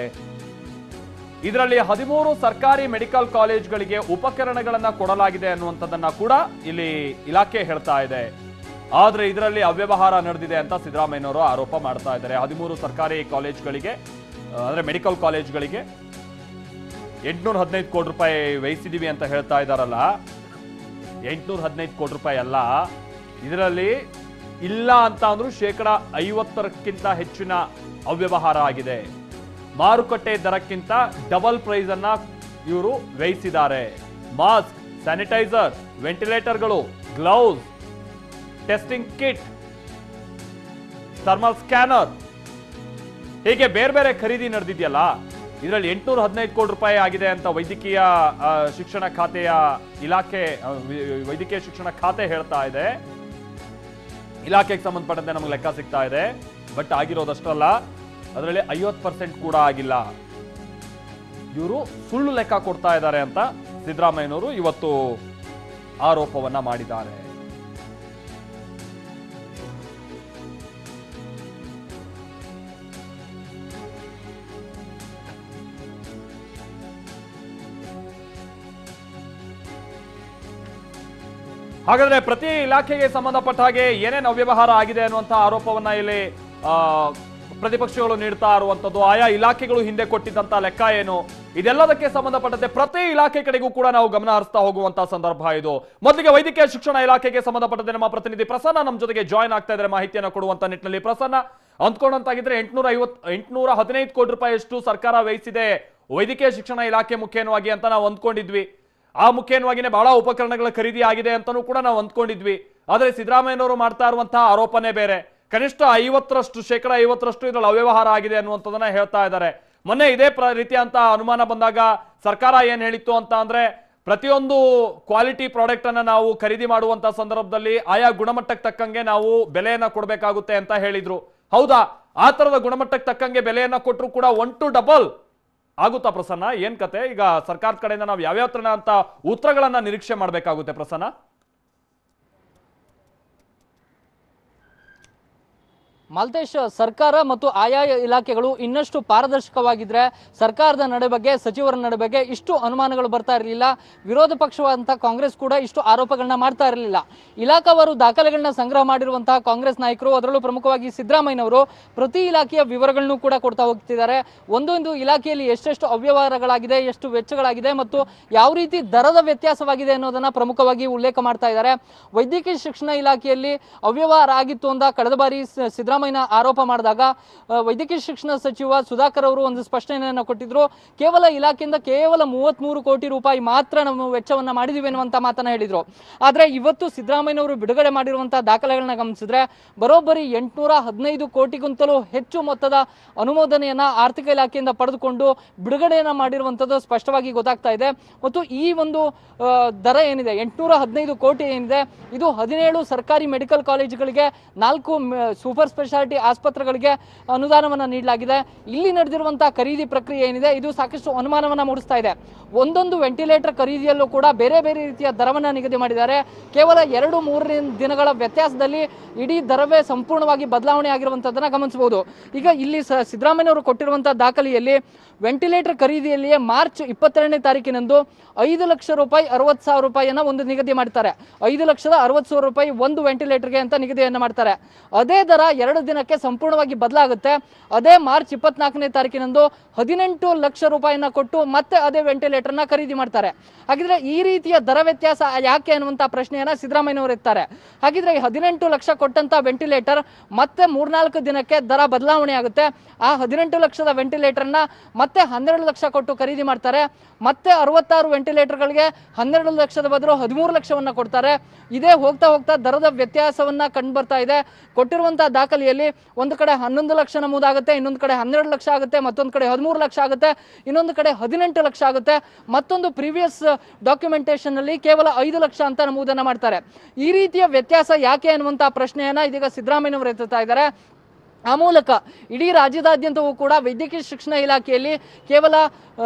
ಇದರಲ್ಲಿ 13 ಸರ್ಕಾರಿ ಮೆಡಿಕಲ್ ಕಾಲೇಜ್ಗಳಿಗೆ ಉಪಕರಣಗಳನ್ನ ಕೊಡಲಾಗಿದೆ ಅನ್ನುವಂಥದ್ದನ್ನ ಕೂಡ ಇಲ್ಲಿ ಇಲಾಖೆ ಹೇಳ್ತಾ ಇದೆ. ಆದ್ರೆ ಇದರಲ್ಲಿ ಅವ್ಯವಹಾರ ನಡೆದಿದೆ ಅಂತ ಸಿದ್ದರಾಮಯ್ಯನವರು ಆರೋಪ ಮಾಡ್ತಾ ಇದ್ದಾರೆ. 13 ಸರ್ಕಾರಿ ಕಾಲೇಜ್ಗಳಿಗೆ ಅಂದ್ರೆ ಮೆಡಿಕಲ್ ಕಾಲೇಜ್ಗಳಿಗೆ 815 ಕೋಟಿ ರೂಪಾಯಿ ವ್ಯಯಿಸಿದೀವಿ ಅಂತ ಹೇಳ್ತಾ ಇದ್ದಾರಲ್ಲ, 815 ಕೋಟಿ ರೂಪಾಯಿ ಅಲ್ಲ, ಇದರಲ್ಲಿ ಇಲ್ಲ ಅಂತ ಅಂದ್ರೂ 50%ಕ್ಕಿಂತ ಹೆಚ್ಚಿನ ಅವ್ಯವಹಾರ ಆಗಿದೆ. ಮಾರುಕಟ್ಟೆ ದರಕ್ಕಿಂತ ಡಬಲ್ ಪ್ರೈಸ್ ಅನ್ನ ಇವರು ವ್ಯಯಿಸಿದ್ದಾರೆ. ಮಾಸ್ಕ್, ಸ್ಯಾನಿಟೈಸರ್, ವೆಂಟಿಲೇಟರ್ಗಳು, gloves, testing kit, thermal scanner, ಹೀಗೆ ಬೇರೆ ಬೇರೆ ಖರೀದಿ ನಡೆದಿದೆಯಲ್ಲ. ಇದರಲ್ಲಿ 815 ಕೋಟಿ ರೂಪಾಯಿ ಆಗಿದೆ ಅಂತ ವೈದ್ಯಕೀಯ ಶಿಕ್ಷಣ ಖಾತೆಯ ಇಲಾಖೆ, ವೈದ್ಯಕೀಯ ಶಿಕ್ಷಣ ಖಾತೆ ಹೇಳ್ತಾ ಇದೆ. ಇಲಾಖೆಗೆ ಸಂಬಂಧಪಟ್ಟಂತೆ ನಮಗೆ ಲೆಕ್ಕ ಸಿಗ್ತಾ ಇದೆ. ಬಟ್ ಆಗಿರೋದಷ್ಟಲ್ಲ, ಅದರಲ್ಲಿ 50% ಕೂಡ ಆಗಿಲ್ಲ. ಇವರು ಸುಳ್ಳು ಲೆಕ್ಕ ಕೊಡ್ತಾ ಇದ್ದಾರೆ ಅಂತ ಸಿದ್ದರಾಮಯ್ಯನವರು ಇವತ್ತು ಆರೋಪವನ್ನ ಮಾಡಿದ್ದಾರೆ. ಹಾಗಾದ್ರೆ ಪ್ರತಿ ಇಲಾಖೆಗೆ ಸಂಬಂಧಪಟ್ಟ ಹಾಗೆ ಏನೇನು ಅವ್ಯವಹಾರ ಆಗಿದೆ ಅನ್ನುವಂತ ಆರೋಪವನ್ನ ಇಲ್ಲಿ ಪ್ರತಿಪಕ್ಷಗಳು ನೀಡ್ತಾ ಇರುವಂತದ್ದು, ಆಯಾ ಇಲಾಖೆಗಳು ಹಿಂದೆ ಕೊಟ್ಟಿದ್ದಂತ ಲೆಕ್ಕ ಏನು, ಇದೆಲ್ಲದಕ್ಕೆ ಸಂಬಂಧಪಟ್ಟಂತೆ ಪ್ರತಿ ಇಲಾಖೆ ಕಡೆಗೂ ಕೂಡ ನಾವು ಗಮನ ಹರಿಸ್ತಾ ಹೋಗುವಂತಹ ಸಂದರ್ಭ ಇದು. ಮೊದಲಿಗೆ ವೈದ್ಯಕೀಯ ಶಿಕ್ಷಣ ಇಲಾಖೆಗೆ ಸಂಬಂಧಪಟ್ಟಂತೆ ನಮ್ಮ ಪ್ರತಿನಿಧಿ ಪ್ರಸನ್ನ ನಮ್ಮ ಜೊತೆಗೆ ಜಾಯ್ನ್ ಆಗ್ತಾ ಇದ್ದಾರೆ ಮಾಹಿತಿಯನ್ನು ಕೊಡುವಂತ ನಿಟ್ಟಿನಲ್ಲಿ. ಪ್ರಸನ್ನ, ಅಂದ್ಕೊಂಡಂತಾಗಿದ್ರೆ 815 ಕೋಟಿ ರೂಪಾಯಿಯಷ್ಟು ಸರ್ಕಾರ ವ್ಯಯಿಸಿದೆ ವೈದ್ಯಕೀಯ ಶಿಕ್ಷಣ ಇಲಾಖೆ ಮುಖೇನವಾಗಿ ಅಂತ ನಾವು ಅಂದ್ಕೊಂಡಿದ್ವಿ. ಆ ಮುಖೇನವಾಗಿನೇ ಬಹಳ ಉಪಕರಣಗಳ ಖರೀದಿ ಆಗಿದೆ ಅಂತಾನೂ ಕೂಡ ನಾವು ಅಂದ್ಕೊಂಡಿದ್ವಿ. ಆದ್ರೆ ಸಿದ್ದರಾಮಯ್ಯನವರು ಮಾಡ್ತಾ ಇರುವಂತಹ ಆರೋಪನೇ ಬೇರೆ. ಕನಿಷ್ಠ 50% ಇದರಲ್ಲಿ ಅವ್ಯವಹಾರ ಆಗಿದೆ ಅನ್ನುವಂಥದ್ದನ್ನ ಹೇಳ್ತಾ ಇದ್ದಾರೆ. ಮೊನ್ನೆ ಇದೇ ರೀತಿಯಂತ ಅನುಮಾನ ಬಂದಾಗ ಸರ್ಕಾರ ಏನ್ ಹೇಳಿತ್ತು ಅಂತ ಅಂದ್ರೆ, ಪ್ರತಿಯೊಂದು ಕ್ವಾಲಿಟಿ ಪ್ರಾಡಕ್ಟ್ ಅನ್ನ ನಾವು ಖರೀದಿ ಮಾಡುವಂತ ಸಂದರ್ಭದಲ್ಲಿ ಆಯಾ ಗುಣಮಟ್ಟಕ್ಕೆ ತಕ್ಕಂಗೆ ನಾವು ಬೆಲೆಯನ್ನ ಕೊಡಬೇಕಾಗುತ್ತೆ ಅಂತ ಹೇಳಿದ್ರು. ಹೌದಾ? ಆ ತರದ ಗುಣಮಟ್ಟಕ್ಕೆ ತಕ್ಕಂಗೆ ಬೆಲೆಯನ್ನ ಕೊಟ್ಟರು ಕೂಡ 1 to double ಆಗುತ್ತಾ ಪ್ರಸನ್ನ? ಏನ್ ಕತೆ? ಈಗ ಸರ್ಕಾರದ ಕಡೆಯಿಂದ ನಾವು ಯಾವ್ಯಾವ ತರ ಅಂತ ಉತ್ತರಗಳನ್ನ ನಿರೀಕ್ಷೆ ಮಾಡಬೇಕಾಗುತ್ತೆ ಪ್ರಸನ್ನ? ಮಾಲ್ತೇಶ್, ಸರ್ಕಾರ ಮತ್ತು ಆಯಾ ಇಲಾಖೆಗಳು ಇನ್ನಷ್ಟು ಪಾರದರ್ಶಕವಾಗಿದ್ರೆ ಸರ್ಕಾರದ ನಡೆ ಬಗ್ಗೆ, ಸಚಿವರ ನಡೆ ಬಗ್ಗೆ ಇಷ್ಟು ಅನುಮಾನಗಳು ಬರ್ತಾ ಇರಲಿಲ್ಲ. ವಿರೋಧ ಪಕ್ಷವಾದಂಥ ಕಾಂಗ್ರೆಸ್ ಕೂಡ ಇಷ್ಟು ಆರೋಪಗಳನ್ನ ಮಾಡ್ತಾ ಇರಲಿಲ್ಲ. ಇಲಾಖಾವಾರು ದಾಖಲೆಗಳನ್ನ ಸಂಗ್ರಹ ಮಾಡಿರುವಂತಹ ಕಾಂಗ್ರೆಸ್ ನಾಯಕರು, ಅದರಲ್ಲೂ ಪ್ರಮುಖವಾಗಿ ಸಿದ್ದರಾಮಯ್ಯನವರು ಪ್ರತಿ ಇಲಾಖೆಯ ವಿವರಗಳನ್ನು ಕೂಡ ಕೊಡ್ತಾ ಹೋಗ್ತಿದ್ದಾರೆ. ಒಂದೊಂದು ಇಲಾಖೆಯಲ್ಲಿ ಎಷ್ಟೆಷ್ಟು ಅವ್ಯವಹಾರಗಳಾಗಿದೆ, ಎಷ್ಟು ವೆಚ್ಚಗಳಾಗಿದೆ ಮತ್ತು ಯಾವ ರೀತಿ ದರದ ವ್ಯತ್ಯಾಸವಾಗಿದೆ ಅನ್ನೋದನ್ನ ಪ್ರಮುಖವಾಗಿ ಉಲ್ಲೇಖ ಮಾಡ್ತಾ ಇದ್ದಾರೆ. ವೈದ್ಯಕೀಯ ಶಿಕ್ಷಣ ಇಲಾಖೆಯಲ್ಲಿ ಅವ್ಯವಹಾರ ಆಗಿತ್ತು ಅಂತ ಕಳೆದ ಬಾರಿ ಸಿದ್ದರಾಮಯ್ಯ ಆರೋಪ ಮಾಡಿದಾಗ ವೈದ್ಯಕೀಯ ಶಿಕ್ಷಣ ಸಚಿವ ಸುಧಾಕರ್ ಅವರು ಒಂದು ಸ್ಪಷ್ಟನೆಯನ್ನು ಕೊಟ್ಟಿದ್ರು. ಇಲಾಖೆಯಿಂದ ಕೇವಲ 33 ಕೋಟಿ ರೂಪಾಯಿ ಮಾತ್ರ ನಾವು ವೆಚ್ಚವನ್ನ ಮಾಡಿದೀವಿ ಅನ್ನುವಂತ ಮಾತನ್ನ ಹೇಳಿದ್ರು. ಆದ್ರೆ ಇವತ್ತು ಸಿದ್ದರಾಮಯ್ಯನವರು ಬಿಡುಗಡೆ ಮಾಡಿರುವಂತಹ ದಾಖಲೆಗಳನ್ನ ಗಮನಿಸಿದ್ರೆ ಬರೋಬ್ಬರಿ 815 ಕೋಟಿಗಿಂತಲೂ ಹೆಚ್ಚು ಮೊತ್ತದ ಅನುಮೋದನೆಯನ್ನ ಆರ್ಥಿಕ ಇಲಾಖೆಯಿಂದ ಪಡೆದುಕೊಂಡು ಬಿಡುಗಡೆಯನ್ನ ಮಾಡಿರುವಂತದ್ದು ಸ್ಪಷ್ಟವಾಗಿ ಗೊತ್ತಾಗ್ತಾ ಇದೆ. ಮತ್ತು ಈ ಒಂದು ದರ ಏನಿದೆ 815 ಕೋಟಿ ಏನಿದೆ, ಇದು 17 ಸರ್ಕಾರಿ ಮೆಡಿಕಲ್ ಕಾಲೇಜುಗಳಿಗೆ, 4 ಸೂಪರ್ ಸ್ಪೆಷಾಲಿಟಿ ಆಸ್ಪತ್ರೆಗಳಿಗೆ ಅನುದಾನವನ್ನು ನೀಡಲಾಗಿದೆ. ಇಲ್ಲಿ ನಡೆದಿರುವಂತಹ ಖರೀದಿ ಪ್ರಕ್ರಿಯೆ ಏನಿದೆ, ಇದು ಸಾಕಷ್ಟು ಅನುಮಾನವನ್ನ ಮೂಡಿಸ್ತಾ ಇದೆ. ಒಂದೊಂದು ವೆಂಟಿಲೇಟರ್ ಖರೀದಿಯಲ್ಲೂ ಕೂಡ ಬೇರೆ ಬೇರೆ ರೀತಿಯ ದರವನ್ನ ನಿಗದಿ ಮಾಡಿದ್ದಾರೆ. ಕೇವಲ 2-3 ದಿನಗಳ ವ್ಯತ್ಯಾಸದಲ್ಲಿ ಇಡೀ ದರವೇ ಸಂಪೂರ್ಣವಾಗಿ ಬದಲಾವಣೆ ಆಗಿರುವಂತದ್ದನ್ನ ಗಮನಿಸಬಹುದು. ಈಗ ಇಲ್ಲಿ ಸಿದ್ದರಾಮಯ್ಯನವರು ಕೊಟ್ಟಿರುವಂತಹ ದಾಖಲೆಯಲ್ಲಿ ವೆಂಟಿಲೇಟರ್ ಖರೀದಿಯಲ್ಲಿಯೇ ಮಾರ್ಚ್ 22ನೇ ತಾರೀಕಿನಂದು 5 ಲಕ್ಷ ರೂಪಾಯಿ 60,000 ರೂಪಾಯಿಯನ್ನ ಒಂದು ನಿಗದಿ ಮಾಡ್ತಾರೆ. 5,60,000 ರೂಪಾಯಿ ಒಂದು ವೆಂಟಿಲೇಟರ್ಗೆ ಅಂತ ನಿಗದಿಯನ್ನ ಮಾಡ್ತಾರೆ. ಅದೇ ದರ 2 ದಿನಕ್ಕೆ ಸಂಪೂರ್ಣವಾಗಿ ಬದಲಾಗುತ್ತೆ. ಅದೇ ಮಾರ್ಚ್ 24ನೇ ತಾರೀಕಿನಂದು 18 ಲಕ್ಷ ರೂಪಾಯಿನ ಕೊಟ್ಟು ಮತ್ತೆ ಅದೇ ವೆಂಟಿಲೇಟರ್ನ ಖರೀದಿ ಮಾಡ್ತಾರೆ. ಹಾಗಿದ್ರೆ ಈ ರೀತಿಯ ದರ ವ್ಯತ್ಯಾಸ ಯಾಕೆ ಅನ್ನುವಂತ ಪ್ರಶ್ನೆಯನ್ನ ಸಿದ್ದರಾಮಯ್ಯನವರು ಎತ್ತಾರೆ. ಹಾಗಿದ್ರೆ 18 ಲಕ್ಷ ಕೊಟ್ಟಂತ ವೆಂಟಿಲೇಟರ್ ಮತ್ತೆ 3-4 ದಿನಕ್ಕೆ ದರ ಬದಲಾವಣೆ ಆಗುತ್ತೆ. ಆ 18 ಲಕ್ಷದ ವೆಂಟಿಲೇಟರ್ನ ಮತ್ತೆ 12 ಲಕ್ಷ ಕೊಟ್ಟು ಖರೀದಿ ಮಾಡ್ತಾರೆ. ಮತ್ತೆ 66 ವೆಂಟಿಲೇಟರ್ಗಳಿಗೆ 12 ಲಕ್ಷದ ಬದಲು 13 ಲಕ್ಷವನ್ನ ಕೊಡ್ತಾರೆ. ಇದೇ ಹೋಗ್ತಾ ಹೋಗ್ತಾ ದರದ ವ್ಯತ್ಯಾಸವನ್ನ ಕಂಡು ಬರ್ತಾ ಇದೆ. ಕೊಟ್ಟಿರುವಂತಹ ದಾಖಲೆಯಲ್ಲಿ ಒಂದು ಕಡೆ 11 ಲಕ್ಷ ನಮೂದಾಗುತ್ತೆ, ಇನ್ನೊಂದು ಕಡೆ 12 ಲಕ್ಷ ಆಗುತ್ತೆ, ಮತ್ತೊಂದು ಕಡೆ 13 ಲಕ್ಷ ಆಗುತ್ತೆ, ಇನ್ನೊಂದು ಕಡೆ 18 ಲಕ್ಷ ಆಗುತ್ತೆ, ಮತ್ತೊಂದು ಪ್ರೀವಿಯಸ್ ಡಾಕ್ಯುಮೆಂಟೇಶನ್ ಅಲ್ಲಿ ಕೇವಲ 5 ಲಕ್ಷ ಅಂತ ನಮೂದನ್ನ ಮಾಡ್ತಾರೆ. ಈ ರೀತಿಯ ವ್ಯತ್ಯಾಸ ಯಾಕೆ ಅನ್ನುವಂತಹ ಪ್ರಶ್ನೆಯನ್ನ ಇದೀಗ ಸಿದ್ದರಾಮಯ್ಯನವರು ಎತ್ತುತ್ತಾ ಇದ್ದಾರೆ. ಆ ಮೂಲಕ ಇಡೀ ರಾಜ್ಯದಾದ್ಯಂತವೂ ಕೂಡ ವೈದ್ಯಕೀಯ ಶಿಕ್ಷಣ ಇಲಾಖೆಯಲ್ಲಿ ಕೇವಲ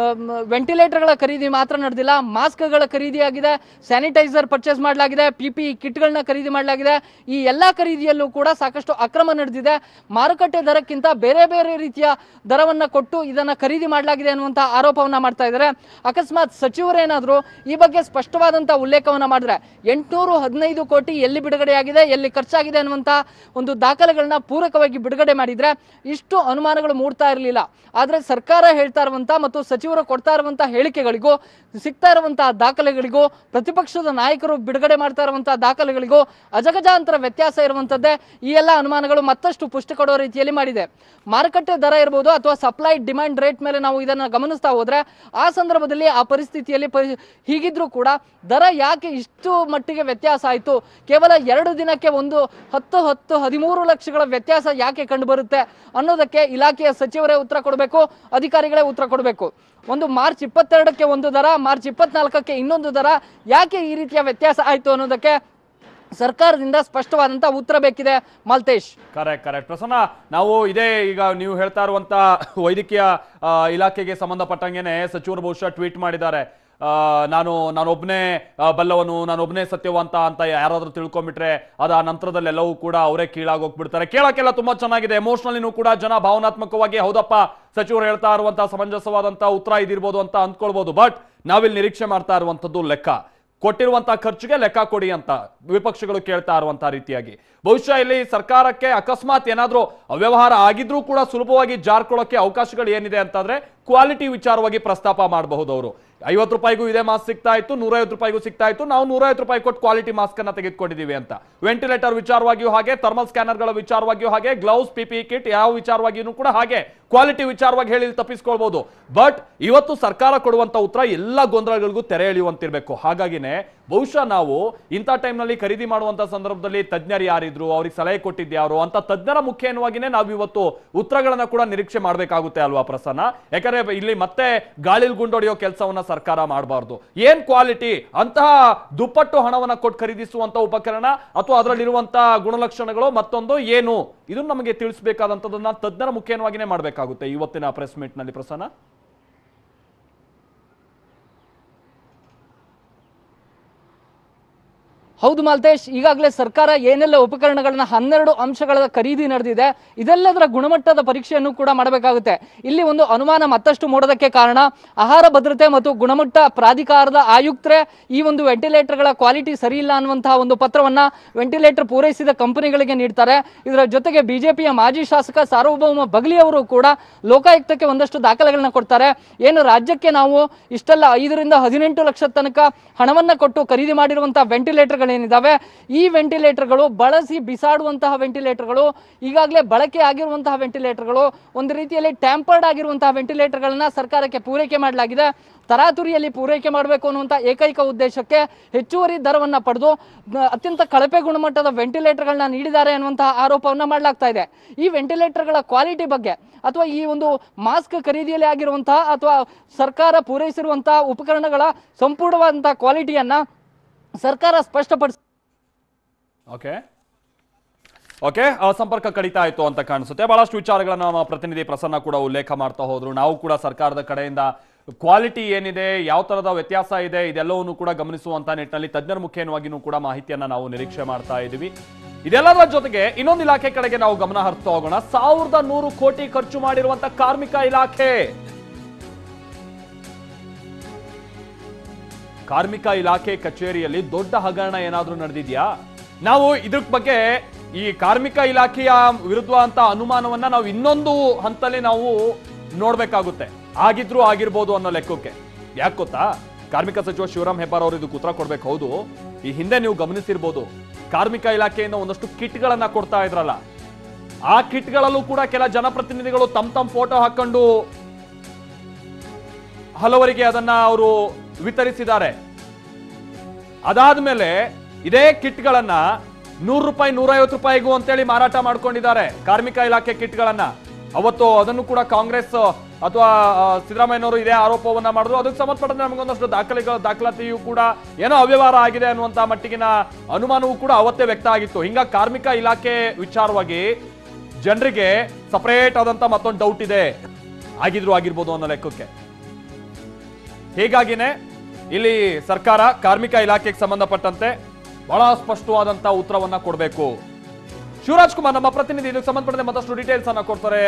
ವೆಂಟಿಲೇಟರ್ಗಳ ಖರೀದಿ ಮಾತ್ರ ನಡೆದಿಲ್ಲ, ಮಾಸ್ಕ್ಗಳ ಖರೀದಿಯಾಗಿದೆ, ಸ್ಯಾನಿಟೈಸರ್ ಪರ್ಚೇಸ್ ಮಾಡಲಾಗಿದೆ, PPE ಕಿಟ್ಗಳನ್ನ ಖರೀದಿ ಮಾಡಲಾಗಿದೆ. ಈ ಎಲ್ಲ ಖರೀದಿಯಲ್ಲೂ ಕೂಡ ಸಾಕಷ್ಟು ಅಕ್ರಮ ನಡೆದಿದೆ. ಮಾರುಕಟ್ಟೆ ದರಕ್ಕಿಂತ ಬೇರೆ ಬೇರೆ ರೀತಿಯ ದರವನ್ನು ಕೊಟ್ಟು ಇದನ್ನು ಖರೀದಿ ಮಾಡಲಾಗಿದೆ ಅನ್ನುವಂಥ ಆರೋಪವನ್ನು ಮಾಡ್ತಾ ಇದ್ದಾರೆ. ಅಕಸ್ಮಾತ್ ಸಚಿವರೇನಾದರೂ ಈ ಬಗ್ಗೆ ಸ್ಪಷ್ಟವಾದಂಥ ಉಲ್ಲೇಖವನ್ನು ಮಾಡಿದ್ರೆ 815 ಕೋಟಿ ಎಲ್ಲಿ ಬಿಡುಗಡೆಯಾಗಿದೆ, ಎಲ್ಲಿ ಖರ್ಚಾಗಿದೆ ಅನ್ನುವಂಥ ಒಂದು ದಾಖಲೆಗಳನ್ನ ಪೂರಕವಾಗಿ ಬಿಡುಗಡೆ ಮಾಡಿದ್ರೆ ಇಷ್ಟು ಅನುಮಾನಗಳು ಮೂಡ್ತಾ ಇರಲಿಲ್ಲ. ಆದ್ರೆ ಸರ್ಕಾರ ಹೇಳ್ತಾ ಇರುವಂತ ಮತ್ತು ಸಚಿವರು ಕೊಡ್ತಾ ಇರುವಂತಹ ಹೇಳಿಕೆಗಳಿಗೂ ಸಿಗ್ತಾ ಇರುವಂತಹ ದಾಖಲೆಗಳಿಗೂ ಪ್ರತಿಪಕ್ಷದ ನಾಯಕರು ಬಿಡುಗಡೆ ಮಾಡ್ತಾ ಇರುವಂತಹ ದಾಖಲೆಗಳಿಗೂ ಅಜಗಜಾಂತರ ವ್ಯತ್ಯಾಸ ಇರುವಂತದ್ದೇ ಈ ಎಲ್ಲ ಅನುಮಾನಗಳು ಮತ್ತಷ್ಟು ಪುಷ್ಟಿ ಕೊಡೋ ರೀತಿಯಲ್ಲಿ ಮಾಡಿದೆ. ಮಾರುಕಟ್ಟೆ ದರ ಇರಬಹುದು ಅಥವಾ ಸಪ್ಲೈ ಡಿಮ್ಯಾಂಡ್ ರೇಟ್ ಮೇಲೆ ನಾವು ಇದನ್ನು ಗಮನಿಸ್ತಾ ಹೋದ್ರೆ ಆ ಸಂದರ್ಭದಲ್ಲಿ ಆ ಪರಿಸ್ಥಿತಿಯಲ್ಲಿ ಹೀಗಿದ್ರೂ ಕೂಡ ದರ ಯಾಕೆ ಇಷ್ಟು ಮಟ್ಟಿಗೆ ವ್ಯತ್ಯಾಸ ಆಯಿತು, ಕೇವಲ 2 ದಿನಕ್ಕೆ ಒಂದು 13 ಲಕ್ಷಗಳ ವ್ಯತ್ಯಾಸ ಯಾಕೆ ಕಂಡು ಬರುತ್ತೆ ಅನ್ನೋದಕ್ಕೆ ಇಲಾಖೆಯ ಸಚಿವರೇ ಉತ್ತರ ಕೊಡಬೇಕು, ಅಧಿಕಾರಿಗಳೇ ಉತ್ತರ ಕೊಡಬೇಕು. ಒಂದು ಮಾರ್ಚ್ 22ಕ್ಕೆ ಒಂದು ದರ, ಮಾರ್ಚ್ 24ಕ್ಕೆ ಇನ್ನೊಂದು ದರ, ಯಾಕೆ ಈ ರೀತಿಯ ವ್ಯತ್ಯಾಸ ಆಯಿತು ಅನ್ನೋದಕ್ಕೆ ಸರ್ಕಾರದಿಂದ ಸ್ಪಷ್ಟವಾದಂತ ಉತ್ತರ ಬೇಕಿದೆ. ಮಾಲ್ತೇಶ್, ಕರೆಕ್ಟ್ ಪ್ರಸನ್ನ, ನಾವು ಇದೇ ಈಗ ನೀವು ಹೇಳ್ತಾ ಇರುವಂತ ವೈದ್ಯಕೀಯ ಇಲಾಖೆಗೆ ಸಂಬಂಧಪಟ್ಟಂಗೆನೆ ಸಚಿವರು ಬಹುಶಃ ಟ್ವೀಟ್ ಮಾಡಿದ್ದಾರೆ. ನಾನೊಬ್ಬನೇ ಬಲ್ಲವನು, ನಾನೊಬ್ಬನೇ ಸತ್ಯವಂತ ಅಂತ ಯಾರಾದ್ರೂ ತಿಳ್ಕೊಂಡ್ಬಿಟ್ರೆ ಅದ ನಂತರದಲ್ಲಿ ಎಲ್ಲವೂ ಕೂಡ ಅವರೇ ಕೀಳಾಗಿ ಹೋಗ್ಬಿಡ್ತಾರೆ. ಕೇಳಕ್ಕೆಲ್ಲ ತುಂಬಾ ಚೆನ್ನಾಗಿದೆ, ಎಮೋಷನಲಿನೂ ಕೂಡ ಜನ ಭಾವನಾತ್ಮಕವಾಗಿ ಹೌದಪ್ಪ ಸಚಿವರು ಹೇಳ್ತಾ ಇರುವಂತಹ ಸಮಂಜಸವಾದಂತ ಉತ್ತರ ಇದಿರ್ಬೋದು ಅಂತ ಅಂದ್ಕೊಳ್ಬಹುದು. ಬಟ್ ನಾವಿಲ್ಲಿ ನಿರೀಕ್ಷೆ ಮಾಡ್ತಾ ಇರುವಂತದ್ದು ಲೆಕ್ಕ ಕೊಟ್ಟಿರುವಂತಹ ಖರ್ಚಿಗೆ ಲೆಕ್ಕ ಕೊಡಿ ಅಂತ ವಿಪಕ್ಷಗಳು ಕೇಳ್ತಾ ಇರುವಂತಹ ರೀತಿಯಾಗಿ. ಬಹುಶಃ ಇಲ್ಲಿ ಸರ್ಕಾರಕ್ಕೆ ಅಕಸ್ಮಾತ್ ಏನಾದ್ರೂ ಅವ್ಯವಹಾರ ಆಗಿದ್ರೂ ಕೂಡ ಸುಲಭವಾಗಿ ಜಾರ್ಕೊಳ್ಳೋಕೆ ಅವಕಾಶಗಳು ಏನಿದೆ ಅಂತಂದ್ರೆ ಕ್ವಾಲಿಟಿ ವಿಚಾರವಾಗಿ ಪ್ರಸ್ತಾಪ ಮಾಡಬಹುದು. ಅವರು 50 ರೂಪಾಯಿಗೂ ಇದೇ ಮಾಸ್ಕ್ ಸಿಗ್ತಾ ಇತ್ತು, 150 ರೂಪಾಯಿಗೂ ಸಿಗ್ತಾ ಇತ್ತು, ನಾವು 150 ರೂಪಾಯಿ ಕೊಟ್ಟು ಕ್ವಾಲಿಟಿ ಮಾಸ್ಕ್ ಅನ್ನ ತೆಗೆದುಕೊಂಡಿದ್ದೀವಿ ಅಂತ. ವೆಂಟಿಲೇಟರ್ ವಿಚಾರವಾಗಿಯೂ ಹಾಗೆ, ಥರ್ಮಲ್ ಸ್ಕ್ಯಾನರ್ಗಳ ವಿಚಾರವಾಗಿಯೂ ಹಾಗೆ, ಗ್ಲೌಸ್ PPE ಕಿಟ್ ಯಾವ ವಿಚಾರವಾಗಿಯೂ ಕೂಡ ಹಾಗೆ ಕ್ವಾಲಿಟಿ ವಿಚಾರವಾಗಿ ಹೇಳಿ ತಪ್ಪಿಸ್ಕೊಳ್ಬಹುದು. ಬಟ್ ಇವತ್ತು ಸರ್ಕಾರ ಕೊಡುವಂತ ಉತ್ತರ ಎಲ್ಲ ಗೊಂದಲಗಳಿಗೂ ತೆರೆ ಎಳೆಯುವಂತಿರ್ಬೇಕು. ಹಾಗಾಗಿನೇ ಬಹುಶಃ ನಾವು ಇಂಥ ಟೈಮ್ನಲ್ಲಿ ಖರೀದಿ ಮಾಡುವಂತ ಸಂದರ್ಭದಲ್ಲಿ ತಜ್ಞರು ಯಾರಿದ್ರು, ಅವ್ರಿಗೆ ಸಲಹೆ ಕೊಟ್ಟಿದ್ಯಾರು ಅಂತ ತಜ್ಞರ ಮುಖೇನವಾಗಿನೇ ನಾವು ಇವತ್ತು ಉತ್ತರಗಳನ್ನ ಕೂಡ ನಿರೀಕ್ಷೆ ಮಾಡಬೇಕಾಗುತ್ತೆ ಅಲ್ವಾ ಪ್ರಸನ್ನ? ಯಾಕಂದ್ರೆ ಇಲ್ಲಿ ಮತ್ತೆ ಗಾಳಿಲ್ ಗುಂಡೊಡೆಯೋ ಕೆಲಸವನ್ನ ಸರ್ಕಾರ ಮಾಡಬಾರ್ದು. ಏನ್ ಕ್ವಾಲಿಟಿ, ಅಂತಹ ದುಪ್ಪಟ್ಟು ಹಣವನ್ನ ಕೊಟ್ಟು ಖರೀದಿಸುವಂತ ಉಪಕರಣ ಅಥವಾ ಅದರಲ್ಲಿರುವಂತಹ ಗುಣಲಕ್ಷಣಗಳು ಮತ್ತೊಂದು ಏನು, ಇದನ್ನು ನಮಗೆ ತಿಳಿಸಬೇಕಾದಂತದನ್ನ ತಜ್ಞರ ಮುಖೇನವಾಗಿನೇ ಮಾಡಬೇಕಾಗುತ್ತೆ ಇವತ್ತಿನ ಪ್ರೆಸ್ ಮೀಟ್ ನಲ್ಲಿ ಪ್ರಸನ್ನ. ಹೌದು ಮಾಲ್ತೇಶ್, ಈಗಾಗಲೇ ಸರ್ಕಾರ ಏನೆಲ್ಲ ಉಪಕರಣಗಳನ್ನ 12 ಅಂಶಗಳ ಖರೀದಿ ನಡೆದಿದೆ, ಇದೆಲ್ಲದರ ಗುಣಮಟ್ಟದ ಪರೀಕ್ಷೆಯನ್ನು ಕೂಡ ಮಾಡಬೇಕಾಗುತ್ತೆ. ಇಲ್ಲಿ ಒಂದು ಅನುಮಾನ ಮತ್ತಷ್ಟು ಮೂಡೋದಕ್ಕೆ ಕಾರಣ ಆಹಾರ ಭದ್ರತೆ ಮತ್ತು ಗುಣಮಟ್ಟ ಪ್ರಾಧಿಕಾರದ ಆಯುಕ್ತರೇ ಈ ಒಂದು ವೆಂಟಿಲೇಟರ್ಗಳ ಕ್ವಾಲಿಟಿ ಸರಿ ಇಲ್ಲ ಅನ್ನುವಂತಹ ಒಂದು ಪತ್ರವನ್ನ ವೆಂಟಿಲೇಟರ್ ಪೂರೈಸಿದ ಕಂಪನಿಗಳಿಗೆ ನೀಡ್ತಾರೆ. ಇದರ ಜೊತೆಗೆ ಬಿಜೆಪಿಯ ಮಾಜಿ ಶಾಸಕ ಸಾರ್ವಭೌಮ ಬಗ್ಲಿ ಅವರು ಕೂಡ ಲೋಕಾಯುಕ್ತಕ್ಕೆ ಒಂದಷ್ಟು ದಾಖಲೆಗಳನ್ನ ಕೊಡ್ತಾರೆ. ಏನು ರಾಜ್ಯಕ್ಕೆ ನಾವು ಇಷ್ಟೆಲ್ಲ 5 ರಿಂದ 18 ಲಕ್ಷ ತನಕ ಹಣವನ್ನ ಕೊಟ್ಟು ಖರೀದಿ ಮಾಡಿರುವಂತಹ ವೆಂಟಿಲೇಟರ್ಗಳು ಏನಿದಾವೆ, ಈ ವೆಂಟಿಲೇಟರ್ಗಳು ಬಳಸಿ ಬಿಸಾಡುವಂತಹ ವೆಂಟಿಲೇಟರ್ಗಳು, ಈಗಾಗಲೇ ಬಳಕೆ ಆಗಿರುವಂತಹ ವೆಂಟಿಲೇಟರ್ಗಳು, ಒಂದು ರೀತಿಯಲ್ಲಿ ಟ್ಯಾಂಪರ್ಡ್ ಆಗಿರುವಂತಹ ವೆಂಟಿಲೇಟರ್ಗಳನ್ನ ಸರ್ಕಾರಕ್ಕೆ ಪೂರೈಕೆ ಮಾಡಲಾಗಿದೆ. ತರಾತುರಿಯಲ್ಲಿ ಪೂರೈಕೆ ಮಾಡಬೇಕು ಅನ್ನುವಂಥ ಏಕೈಕ ಉದ್ದೇಶಕ್ಕೆ ಹೆಚ್ಚುವರಿ ದರವನ್ನು ಪಡೆದು ಅತ್ಯಂತ ಕಳಪೆ ಗುಣಮಟ್ಟದ ವೆಂಟಿಲೇಟರ್ಗಳನ್ನ ನೀಡಿದ್ದಾರೆ ಅನ್ನುವಂತಹ ಆರೋಪವನ್ನು ಮಾಡಲಾಗ್ತಾ ಇದೆ. ಈ ವೆಂಟಿಲೇಟರ್ಗಳ ಕ್ವಾಲಿಟಿ ಬಗ್ಗೆ ಅಥವಾ ಈ ಒಂದು ಮಾಸ್ಕ್ ಖರೀದಿಯಲ್ಲಿ ಆಗಿರುವಂತಹ ಅಥವಾ ಸರ್ಕಾರ ಪೂರೈಸಿರುವಂತಹ ಉಪಕರಣಗಳ ಸಂಪೂರ್ಣವಾದಂತಹ ಕ್ವಾಲಿಟಿಯನ್ನ ಸರ್ಕಾರ ಸ್ಪಷ್ಟಪಡಿಸ ಓಕೆ ಸಂಪರ್ಕ ಕಡಿತಾ ಆಯ್ತು ಅಂತ ಕಾಣಿಸುತ್ತೆ. ಬಹಳಷ್ಟು ವಿಚಾರಗಳನ್ನ ನಮ್ಮ ಪ್ರತಿನಿಧಿ ಪ್ರಸನ್ನ ಕೂಡ ಉಲ್ಲೇಖ ಮಾಡ್ತಾ ಹೋದ್ರು. ನಾವು ಕೂಡ ಸರ್ಕಾರದ ಕಡೆಯಿಂದ ಕ್ವಾಲಿಟಿ ಏನಿದೆ, ಯಾವ ತರದ ವ್ಯತ್ಯಾಸ ಇದೆ, ಇದೆಲ್ಲವನ್ನು ಕೂಡ ಗಮನಿಸುವಂತ ನಿಟ್ಟಿನಲ್ಲಿ ತಜ್ಞರ ಮುಖೇನವಾಗಿಯೂ ಕೂಡ ಮಾಹಿತಿಯನ್ನ ನಾವು ನಿರೀಕ್ಷೆ ಮಾಡ್ತಾ ಇದ್ದೀವಿ. ಇದೆಲ್ಲದರ ಜೊತೆಗೆ ಇನ್ನೊಂದು ಇಲಾಖೆ ಕಡೆಗೆ ನಾವು ಗಮನ ಹರಿಸ್ತಾ ಹೋಗೋಣ. 1100 ಕೋಟಿ ಖರ್ಚು ಮಾಡಿರುವಂತ ಕಾರ್ಮಿಕ ಇಲಾಖೆ. ಕಾರ್ಮಿಕ ಇಲಾಖೆ ಕಚೇರಿಯಲ್ಲಿ ದೊಡ್ಡ ಹಗರಣ ಏನಾದ್ರೂ ನಡೆದಿದ್ಯಾ? ನಾವು ಇದ್ರ ಬಗ್ಗೆ ಈ ಕಾರ್ಮಿಕ ಇಲಾಖೆಯ ವಿರುದ್ಧ ಅಂತ ಅನುಮಾನವನ್ನ ನಾವು ಇನ್ನೊಂದು ಹಂತದಲ್ಲಿ ನಾವು ನೋಡ್ಬೇಕಾಗುತ್ತೆ. ಆಗಿದ್ರು ಆಗಿರ್ಬೋದು ಅನ್ನೋ ಲೆಕ್ಕಕ್ಕೆ. ಯಾಕೆ ಗೊತ್ತಾ, ಕಾರ್ಮಿಕ ಸಚಿವ ಶಿವರಾಮ್ ಹೆಬ್ಬಾರ್ ಅವರು ಇದಕ್ಕೆ ಉತ್ತರ ಕೊಡ್ಬೇಕು. ಹೌದು, ಈ ಹಿಂದೆ ನೀವು ಗಮನಿಸಿರ್ಬೋದು, ಕಾರ್ಮಿಕ ಇಲಾಖೆಯಿಂದ ಒಂದಷ್ಟು ಕಿಟ್ಗಳನ್ನ ಕೊಡ್ತಾ ಇದ್ರಲ್ಲ, ಆ ಕಿಟ್ಗಳಲ್ಲೂ ಕೂಡ ಕೆಲ ಜನಪ್ರತಿನಿಧಿಗಳು ತಮ್ಮ ಫೋಟೋ ಹಾಕೊಂಡು ಹಲವರಿಗೆ ಅದನ್ನ ಅವರು ವಿತರಿಸಿದ್ದಾರೆ. ಅದಾದ್ಮೇಲೆ ಇದೇ ಕಿಟ್ಗಳನ್ನ 100 ರೂಪಾಯಿ 150 ರೂಪಾಯಿಗೂ ಅಂತೇಳಿ ಮಾರಾಟ ಮಾಡ್ಕೊಂಡಿದ್ದಾರೆ ಕಾರ್ಮಿಕ ಇಲಾಖೆ ಕಿಟ್ಗಳನ್ನ. ಅವತ್ತು ಅದನ್ನು ಕೂಡ ಕಾಂಗ್ರೆಸ್ ಅಥವಾ ಸಿದ್ದರಾಮಯ್ಯನವರು ಇದೇ ಆರೋಪವನ್ನ ಮಾಡಿದ್ರು. ಅದಕ್ಕೆ ಸಂಬಂಧಪಟ್ಟಂತೆ ನಮಗೊಂದಷ್ಟು ದಾಖಲಾತಿಯೂ ಕೂಡ ಏನೋ ಅವ್ಯವಹಾರ ಆಗಿದೆ ಅನ್ನುವಂತ ಮಟ್ಟಿಗಿನ ಅನುಮಾನವೂ ಕೂಡ ಅವತ್ತೇ ವ್ಯಕ್ತ ಆಗಿತ್ತು. ಹಿಂಗ ಕಾರ್ಮಿಕ ಇಲಾಖೆ ವಿಚಾರವಾಗಿ ಜನರಿಗೆ ಸಪರೇಟ್ ಆದಂತ ಮತ್ತೊಂದು ಡೌಟ್ ಇದೆ, ಆಗಿರ್ಬೋದು ಅನ್ನೋ ಲೆಕ್ಕಕ್ಕೆ. ಹೀಗಾಗಿನೇ ಇಲ್ಲಿ ಸರ್ಕಾರ ಕಾರ್ಮಿಕ ಇಲಾಖೆಗೆ ಸಂಬಂಧಪಟ್ಟಂತೆ ಬಹಳ ಸ್ಪಷ್ಟವಾದಂತ ಉತ್ತರವನ್ನ ಕೊಡಬೇಕು. ಶಿವರಾಜ್ ಕುಮಾರ್ ನಮ್ಮ ಪ್ರತಿನಿಧಿ ಇದಕ್ಕೆ ಸಂಬಂಧಪಟ್ಟಂತೆ ಮತ್ತಷ್ಟು ಡೀಟೇಲ್ಸ್ ಅನ್ನ ಕೊಡ್ತಾರೆ.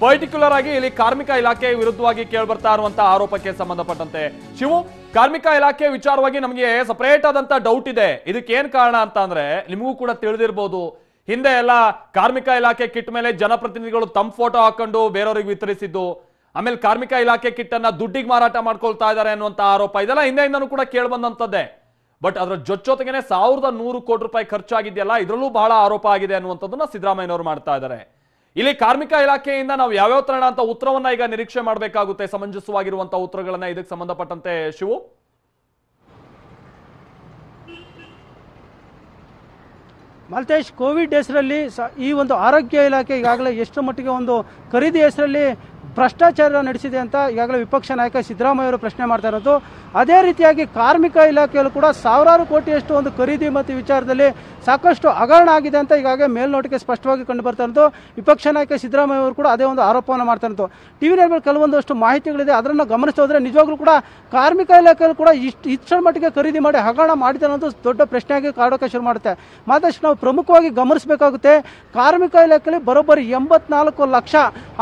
ಪರ್ಟಿಕ್ಯುಲರ್ ಆಗಿ ಇಲ್ಲಿ ಕಾರ್ಮಿಕ ಇಲಾಖೆ ವಿರುದ್ಧವಾಗಿ ಕೇಳ್ಬರ್ತಾ ಇರುವಂತಹ ಆರೋಪಕ್ಕೆ ಸಂಬಂಧಪಟ್ಟಂತೆ ಶಿವು, ಕಾರ್ಮಿಕ ಇಲಾಖೆ ವಿಚಾರವಾಗಿ ನಮಗೆ ಸಪರೇಟ್ ಆದಂತ ಡೌಟ್ ಇದೆ. ಇದಕ್ಕೆ ಏನ್ ಕಾರಣ ಅಂತ ಅಂದ್ರೆ ನಿಮಗೂ ಕೂಡ ತಿಳಿದಿರ್ಬೋದು, ಹಿಂದೆ ಎಲ್ಲ ಕಾರ್ಮಿಕ ಇಲಾಖೆ ಕಿಟ್ ಮೇಲೆ ಜನಪ್ರತಿನಿಧಿಗಳು ತಮ್ಮ ಫೋಟೋ ಹಾಕೊಂಡು ಬೇರೆಯವರಿಗೆ ವಿತರಿಸಿದ್ದು, ಆಮೇಲೆ ಕಾರ್ಮಿಕ ಇಲಾಖೆ ಕಿಟ್ ಅನ್ನ ದುಡ್ಡಿಗೆ ಮಾರಾಟ ಮಾಡ್ಕೊಳ್ತಾ ಇದ್ದಾರೆ ಅನ್ನುವಂತ ಆರೋಪ ಇದೆಲ್ಲ ಹಿಂದೆಯಿಂದನೂ ಕೂಡ ಕೇಳ್ಬಂದಂತದ್ದೇ. ಬಟ್ ಅದರ ಜೊತೆಗೇನೆ 1100 ಕೋಟಿ ರೂಪಾಯಿ ಖರ್ಚಾಗಿದೆಯಲ್ಲ, ಇದರಲ್ಲೂ ಬಹಳ ಆರೋಪ ಆಗಿದೆ ಅನ್ನುವಂಥದ್ದನ್ನ ಸಿದ್ದರಾಮಯ್ಯನವರು ಮಾಡ್ತಾ ಇದ್ದಾರೆ. ಇಲ್ಲಿ ಕಾರ್ಮಿಕ ಇಲಾಖೆಯಿಂದ ನಾವು ಯಾವ್ಯಾವ ತರಣ ಅಂತ ಉತ್ತರವನ್ನ ಈಗ ನಿರೀಕ್ಷೆ ಮಾಡಬೇಕಾಗುತ್ತೆ, ಸಮಂಜಸವಾಗಿರುವಂತಹ ಉತ್ತರಗಳನ್ನ ಇದಕ್ಕೆ ಸಂಬಂಧಪಟ್ಟಂತೆ ಶಿವು? ಮಲ್ತೇಶ್, ಕೋವಿಡ್ ಹೆಸರಲ್ಲಿ ಈ ಒಂದು ಆರೋಗ್ಯ ಇಲಾಖೆ ಈಗಾಗಲೇ ಎಷ್ಟು ಮಟ್ಟಿಗೆ ಒಂದು ಖರೀದಿ ಹೆಸರಲ್ಲಿ ಭ್ರಷ್ಟಾಚಾರ ನಡೆಸಿದೆ ಅಂತ ಈಗಾಗಲೇ ವಿಪಕ್ಷ ನಾಯಕ ಸಿದ್ದರಾಮಯ್ಯ ಅವರು ಪ್ರಶ್ನೆ ಮಾಡ್ತಾ ಇರೋದು. ಅದೇ ರೀತಿಯಾಗಿ ಕಾರ್ಮಿಕ ಇಲಾಖೆಯಲ್ಲೂ ಕೂಡ ಸಾವಿರಾರು ಕೋಟಿಯಷ್ಟು ಒಂದು ಖರೀದಿ ಮತ್ತು ವಿಚಾರದಲ್ಲಿ ಸಾಕಷ್ಟು ಹಗರಣ ಆಗಿದೆ ಅಂತ ಈಗಾಗಲೇ ಮೇಲ್ನೋಟಕ್ಕೆ ಸ್ಪಷ್ಟವಾಗಿ ಕಂಡು ಬರ್ತಾ ಇರೋದು. ವಿಪಕ್ಷ ನಾಯಕ ಸಿದ್ದರಾಮಯ್ಯ ಅವರು ಕೂಡ ಅದೇ ಒಂದು ಆರೋಪವನ್ನು ಮಾಡ್ತಾ ಇರೋದು. ಟಿವಿ ನೈನಲ್ಲಿ ಕೆಲವೊಂದಷ್ಟು ಮಾಹಿತಿಗಳಿದೆ, ಅದನ್ನು ಗಮನಿಸ್ತಾ ಹೋದರೆ ನಿಜವಾಗ್ಲೂ ಕೂಡ ಕಾರ್ಮಿಕ ಇಲಾಖೆಯಲ್ಲಿ ಕೂಡ ಇಷ್ಟರ ಮಟ್ಟಿಗೆ ಖರೀದಿ ಮಾಡಿ ಹಗರಣ ಮಾಡಿದೆ ಅನ್ನೋದು ದೊಡ್ಡ ಪ್ರಶ್ನೆಯಾಗಿ ಕಾಡೋಕೆ ಶುರು ಮಾಡುತ್ತೆ. ಮತ್ತಷ್ಟು ನಾವು ಪ್ರಮುಖವಾಗಿ ಗಮನಿಸಬೇಕಾಗುತ್ತೆ, ಕಾರ್ಮಿಕ ಇಲಾಖೆಯಲ್ಲಿ ಬರೋಬ್ಬರಿ 84 ಲಕ್ಷ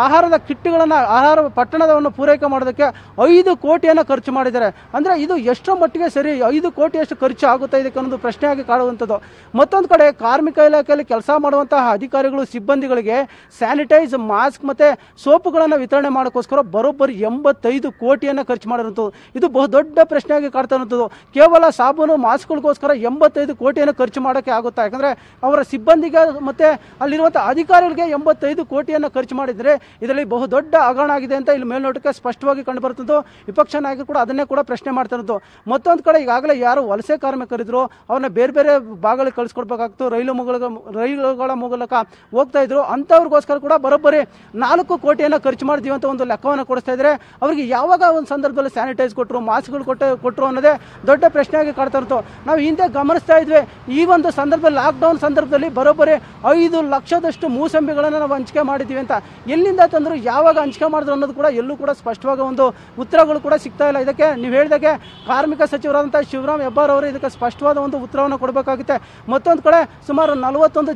ಆಹಾರದ ಕಿಟ್ಗಳನ್ನು, ಆಹಾರ ಪಟ್ಟಣವನ್ನು ಪೂರೈಕೆ ಮಾಡೋದಕ್ಕೆ 5 ಕೋಟಿಯನ್ನು ಖರ್ಚು ಮಾಡಿದ್ದಾರೆ. ಅಂದರೆ ಇದು ಎಷ್ಟರ ಮಟ್ಟಿಗೆ ಸರಿ, 5 ಕೋಟಿಯಷ್ಟು ಖರ್ಚು ಆಗುತ್ತಾ ಇದಕ್ಕೆ ಅನ್ನೋದು ಪ್ರಶ್ನೆಯಾಗಿ ಕಾಡುವಂಥದ್ದು. ಮತ್ತೊಂದು ಕಡೆ ಕಾರ್ಮಿಕ ಇಲಾಖೆಯಲ್ಲಿ ಕೆಲಸ ಮಾಡುವಂತಹ ಅಧಿಕಾರಿಗಳು, ಸಿಬ್ಬಂದಿಗಳಿಗೆ ಸ್ಯಾನಿಟೈಸ್, ಮಾಸ್ಕ್ ಮತ್ತು ಸೋಪುಗಳನ್ನು ವಿತರಣೆ ಮಾಡೋಕ್ಕೋಸ್ಕರ ಬರೋಬ್ಬರಿ 85 ಕೋಟಿಯನ್ನು ಖರ್ಚು ಮಾಡಿರುವಂಥದ್ದು. ಇದು ಬಹುದೊಡ್ಡ ಪ್ರಶ್ನೆಯಾಗಿ ಕಾಡ್ತಾ ಇರುವಂಥದ್ದು. ಕೇವಲ ಸಾಬೂನು, ಮಾಸ್ಕ್ಗಳಿಗೋಸ್ಕರ 85 ಕೋಟಿಯನ್ನು ಖರ್ಚು ಮಾಡೋಕ್ಕೆ ಆಗುತ್ತಾ? ಯಾಕಂದರೆ ಅವರ ಸಿಬ್ಬಂದಿಗೆ ಮತ್ತು ಅಲ್ಲಿರುವಂಥ ಅಧಿಕಾರಿಗಳಿಗೆ 85 ಕೋಟಿಯನ್ನು ಖರ್ಚು ಮಾಡಿದರೆ ಇದರಲ್ಲಿ ಬಹುದೊಡ್ಡ ಹಗರಣ ಆಗಿದೆ ಅಂತ ಇಲ್ಲಿ ಮೇಲ್ನೋಟಕ್ಕೆ ಸ್ಪಷ್ಟವಾಗಿ ಕಂಡು ಬರುತ್ತದ್ದು. ವಿಪಕ್ಷ ನಾಯಕರು ಕೂಡ ಅದನ್ನೇ ಕೂಡ ಪ್ರಶ್ನೆ ಮಾಡ್ತಾ ಇರೋದು. ಮತ್ತೊಂದು ಕಡೆ ಈಗಾಗಲೇ ಯಾರು ವಲಸೆ ಕಾರ್ಮಿಕರಿದ್ರು ಅವ್ರನ್ನ ಬೇರೆ ಬೇರೆ ಭಾಗಗಳಿಗೆ ಕಳಿಸ್ಕೊಡ್ಬೇಕಾಗ್ತು, ರೈಲುಗಳ ಮೂಲಕ ಹೋಗ್ತಾ ಇದ್ರು, ಅಂಥವ್ರಿಗೋಸ್ಕರ ಕೂಡ ಬರೋಬ್ಬರಿ 4 ಕೋಟಿಯನ್ನು ಖರ್ಚು ಮಾಡಿದೀವಿ ಅಂತ ಒಂದು ಲೆಕ್ಕವನ್ನು ಕೊಡಿಸ್ತಾ ಇದ್ದಾರೆ. ಅವರಿಗೆ ಯಾವಾಗ ಒಂದು ಸಂದರ್ಭದಲ್ಲಿ ಸ್ಯಾನಿಟೈಸ್ ಕೊಟ್ಟರು, ಮಾಸ್ಕ್ಗಳು ಕೊಟ್ಟರು ಅನ್ನೋದೇ ದೊಡ್ಡ ಪ್ರಶ್ನೆಯಾಗಿ ಕಾಡ್ತಾ ಇರ್ತು. ನಾವು ಹಿಂದೆ ಗಮನಿಸ್ತಾ ಇದ್ವಿ, ಈ ಒಂದು ಸಂದರ್ಭದಲ್ಲಿ ಲಾಕ್ಡೌನ್ ಸಂದರ್ಭದಲ್ಲಿ ಬರೋಬ್ಬರಿ 5 ಲಕ್ಷದಷ್ಟು ಮೂಸಂಬಿಗಳನ್ನು ನಾವು ಹಂಚಿಕೆ ಮಾಡಿದ್ದೀವಿ ಅಂತ. ಎಲ್ಲಿಂದ ತಂದರು, ಯಾವಾಗ ಹಂಚಿಕೆ ಮಾಡಿದ್ರು ಅನ್ನೋದು ಕೂಡ ಎಲ್ಲೂ ಕೂಡ ಸ್ಪಷ್ಟವಾಗಿ ಒಂದು ಉತ್ತರಗಳು ಕೂಡ ಸಿಗ್ತಾ ಇಲ್ಲ. ಇದಕ್ಕೆ ನೀವು ಹೇಳಿದಾಗೆ ಕಾರ್ಮಿಕ ಸಚಿವರಾದಂಥ ಶಿವರಾಮ್ ಹೆಬ್ಬಾರ್ ಅವರು ಇದಕ್ಕೆ ಸ್ಪಷ್ಟವಾದ ಒಂದು ಉತ್ತರವನ್ನು ಕೊಡಬೇಕಾಗುತ್ತೆ. ಮತ್ತೊಂದು ಕಡೆ ಸುಮಾರು 41